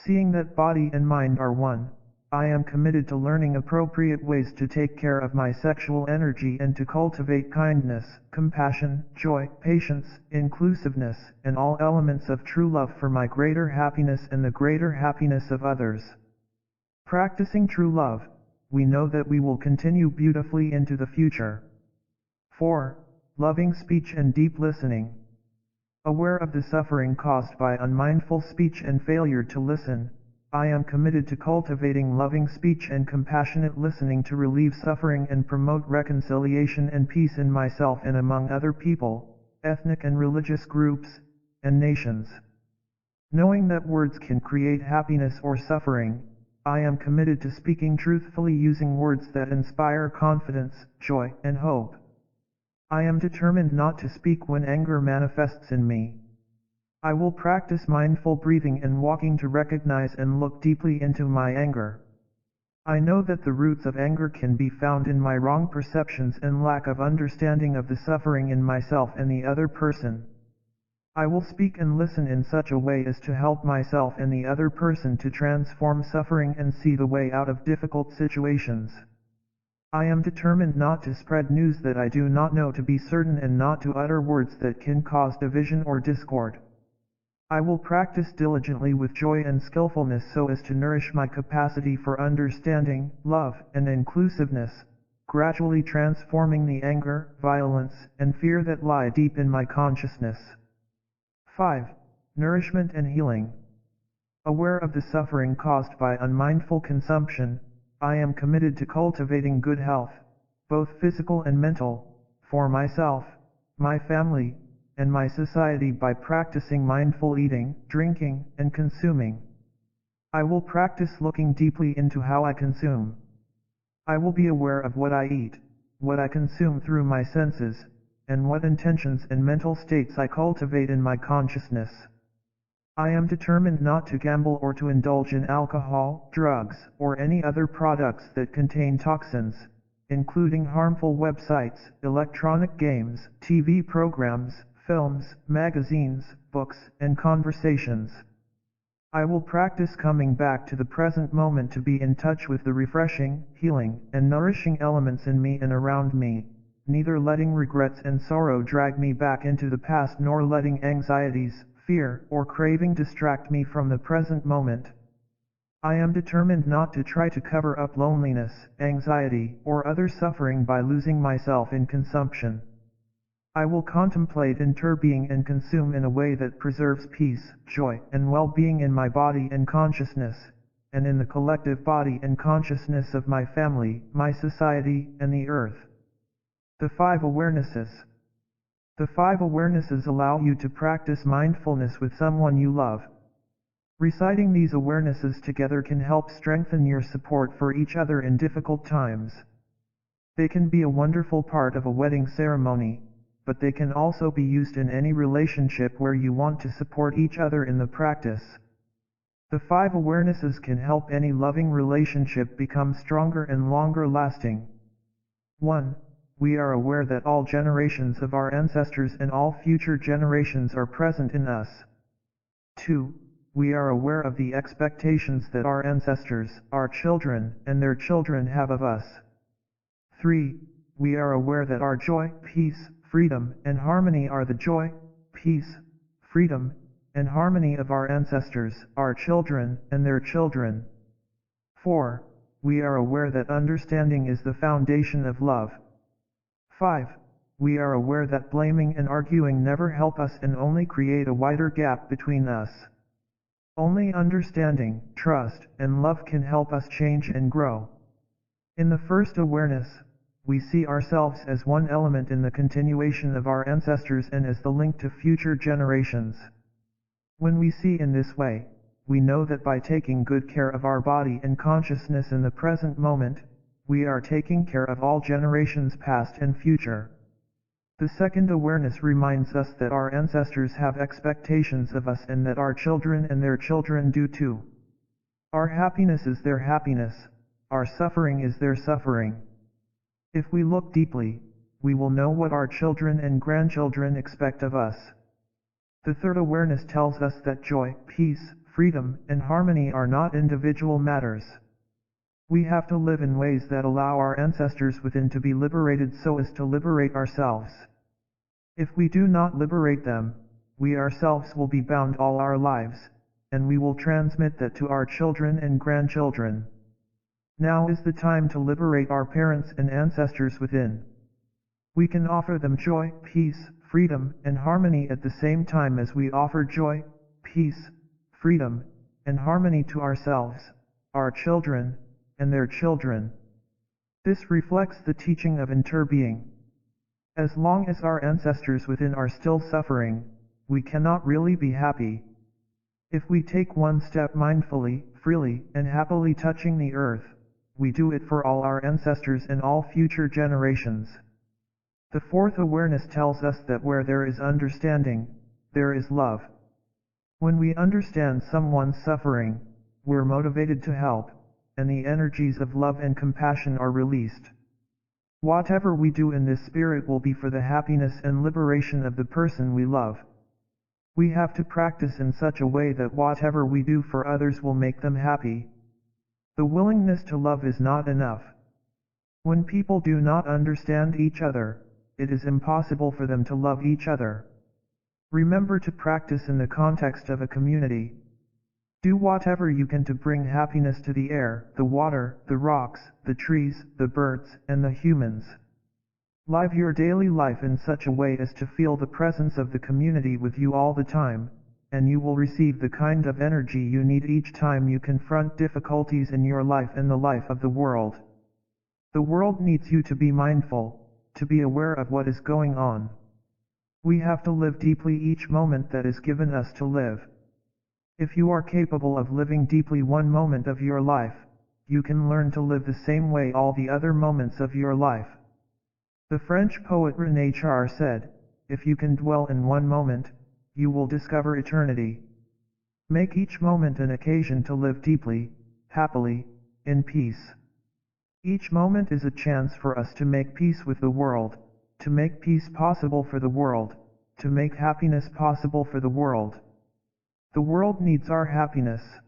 S1: Seeing that body and mind are one, I am committed to learning appropriate ways to take care of my sexual energy and to cultivate kindness, compassion, joy, patience, inclusiveness, and all elements of true love for my greater happiness and the greater happiness of others. Practicing true love, we know that we will continue beautifully into the future. 4. Loving speech and deep listening. Aware of the suffering caused by unmindful speech and failure to listen, I am committed to cultivating loving speech and compassionate listening to relieve suffering and promote reconciliation and peace in myself and among other people, ethnic and religious groups, and nations. Knowing that words can create happiness or suffering, I am committed to speaking truthfully using words that inspire confidence, joy, and hope. I am determined not to speak when anger manifests in me. I will practice mindful breathing and walking to recognize and look deeply into my anger. I know that the roots of anger can be found in my wrong perceptions and lack of understanding of the suffering in myself and the other person. I will speak and listen in such a way as to help myself and the other person to transform suffering and see the way out of difficult situations. I am determined not to spread news that I do not know to be certain and not to utter words that can cause division or discord. I will practice diligently with joy and skillfulness so as to nourish my capacity for understanding, love, and inclusiveness, gradually transforming the anger, violence, and fear that lie deep in my consciousness. 5. Nourishment and healing. Aware of the suffering caused by unmindful consumption, I am committed to cultivating good health, both physical and mental, for myself, my family, and my society by practicing mindful eating, drinking, and consuming. I will practice looking deeply into how I consume. I will be aware of what I eat, what I consume through my senses, and what intentions and mental states I cultivate in my consciousness. I am determined not to gamble or to indulge in alcohol, drugs, or any other products that contain toxins, including harmful websites, electronic games, TV programs, films, magazines, books, and conversations. I will practice coming back to the present moment to be in touch with the refreshing, healing, and nourishing elements in me and around me, neither letting regrets and sorrow drag me back into the past nor letting anxieties, fear, or craving distract me from the present moment. I am determined not to try to cover up loneliness, anxiety, or other suffering by losing myself in consumption. I will contemplate interbeing and consume in a way that preserves peace, joy, and well-being in my body and consciousness, and in the collective body and consciousness of my family, my society, and the earth. The 5 awarenesses. The 5 awarenesses allow you to practice mindfulness with someone you love. Reciting these awarenesses together can help strengthen your support for each other in difficult times. They can be a wonderful part of a wedding ceremony, but they can also be used in any relationship where you want to support each other in the practice. The 5 awarenesses can help any loving relationship become stronger and longer lasting. 1. We are aware that all generations of our ancestors and all future generations are present in us. 2. We are aware of the expectations that our ancestors, our children, and their children have of us. 3. We are aware that our joy, peace, freedom, and harmony are the joy, peace, freedom, and harmony of our ancestors, our children, and their children. 4. We are aware that understanding is the foundation of love. 5. We are aware that blaming and arguing never help us and only create a wider gap between us. Only understanding, trust, and love can help us change and grow. In the first awareness, we see ourselves as one element in the continuation of our ancestors and as the link to future generations. When we see in this way, we know that by taking good care of our body and consciousness in the present moment, we are taking care of all generations past and future. The second awareness reminds us that our ancestors have expectations of us and that our children and their children do too. Our happiness is their happiness, our suffering is their suffering. If we look deeply, we will know what our children and grandchildren expect of us. The third awareness tells us that joy, peace, freedom, and harmony are not individual matters. We have to live in ways that allow our ancestors within to be liberated so as to liberate ourselves. If we do not liberate them, we ourselves will be bound all our lives, and we will transmit that to our children and grandchildren. Now is the time to liberate our parents and ancestors within. We can offer them joy, peace, freedom, and harmony at the same time as we offer joy, peace, freedom, and harmony to ourselves, our children, and their children. This reflects the teaching of interbeing. As long as our ancestors within are still suffering, we cannot really be happy. If we take one step mindfully, freely, and happily touching the earth, we do it for all our ancestors and all future generations. The fourth awareness tells us that where there is understanding, there is love. When we understand someone's suffering, we're motivated to help, and the energies of love and compassion are released. Whatever we do in this spirit will be for the happiness and liberation of the person we love. We have to practice in such a way that whatever we do for others will make them happy. The willingness to love is not enough. When people do not understand each other, it is impossible for them to love each other. Remember to practice in the context of a community. Do whatever you can to bring happiness to the air, the water, the rocks, the trees, the birds, and the humans. Live your daily life in such a way as to feel the presence of the community with you all the time, and you will receive the kind of energy you need each time you confront difficulties in your life and the life of the world. The world needs you to be mindful, to be aware of what is going on. We have to live deeply each moment that is given us to live. If you are capable of living deeply one moment of your life, you can learn to live the same way all the other moments of your life. The French poet René Char said, "If you can dwell in one moment, you will discover eternity." Make each moment an occasion to live deeply, happily, in peace. Each moment is a chance for us to make peace with the world, to make peace possible for the world, to make happiness possible for the world. The world needs our happiness.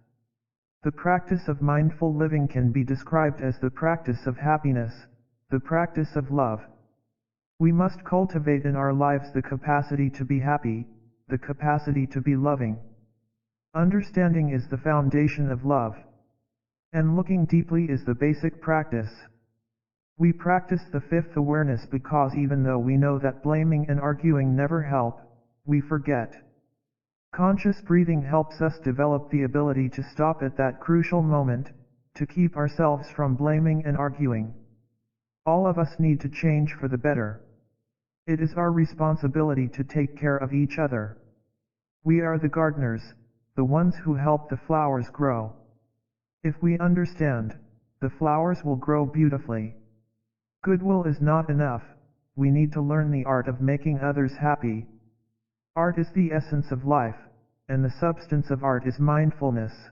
S1: The practice of mindful living can be described as the practice of happiness, the practice of love. We must cultivate in our lives the capacity to be happy, the capacity to be loving. Understanding is the foundation of love. And looking deeply is the basic practice. We practice the fifth awareness because even though we know that blaming and arguing never help, we forget. Conscious breathing helps us develop the ability to stop at that crucial moment, to keep ourselves from blaming and arguing. All of us need to change for the better. It is our responsibility to take care of each other. We are the gardeners, the ones who help the flowers grow. If we understand, the flowers will grow beautifully. Goodwill is not enough, we need to learn the art of making others happy. Art is the essence of life, and the substance of art is mindfulness.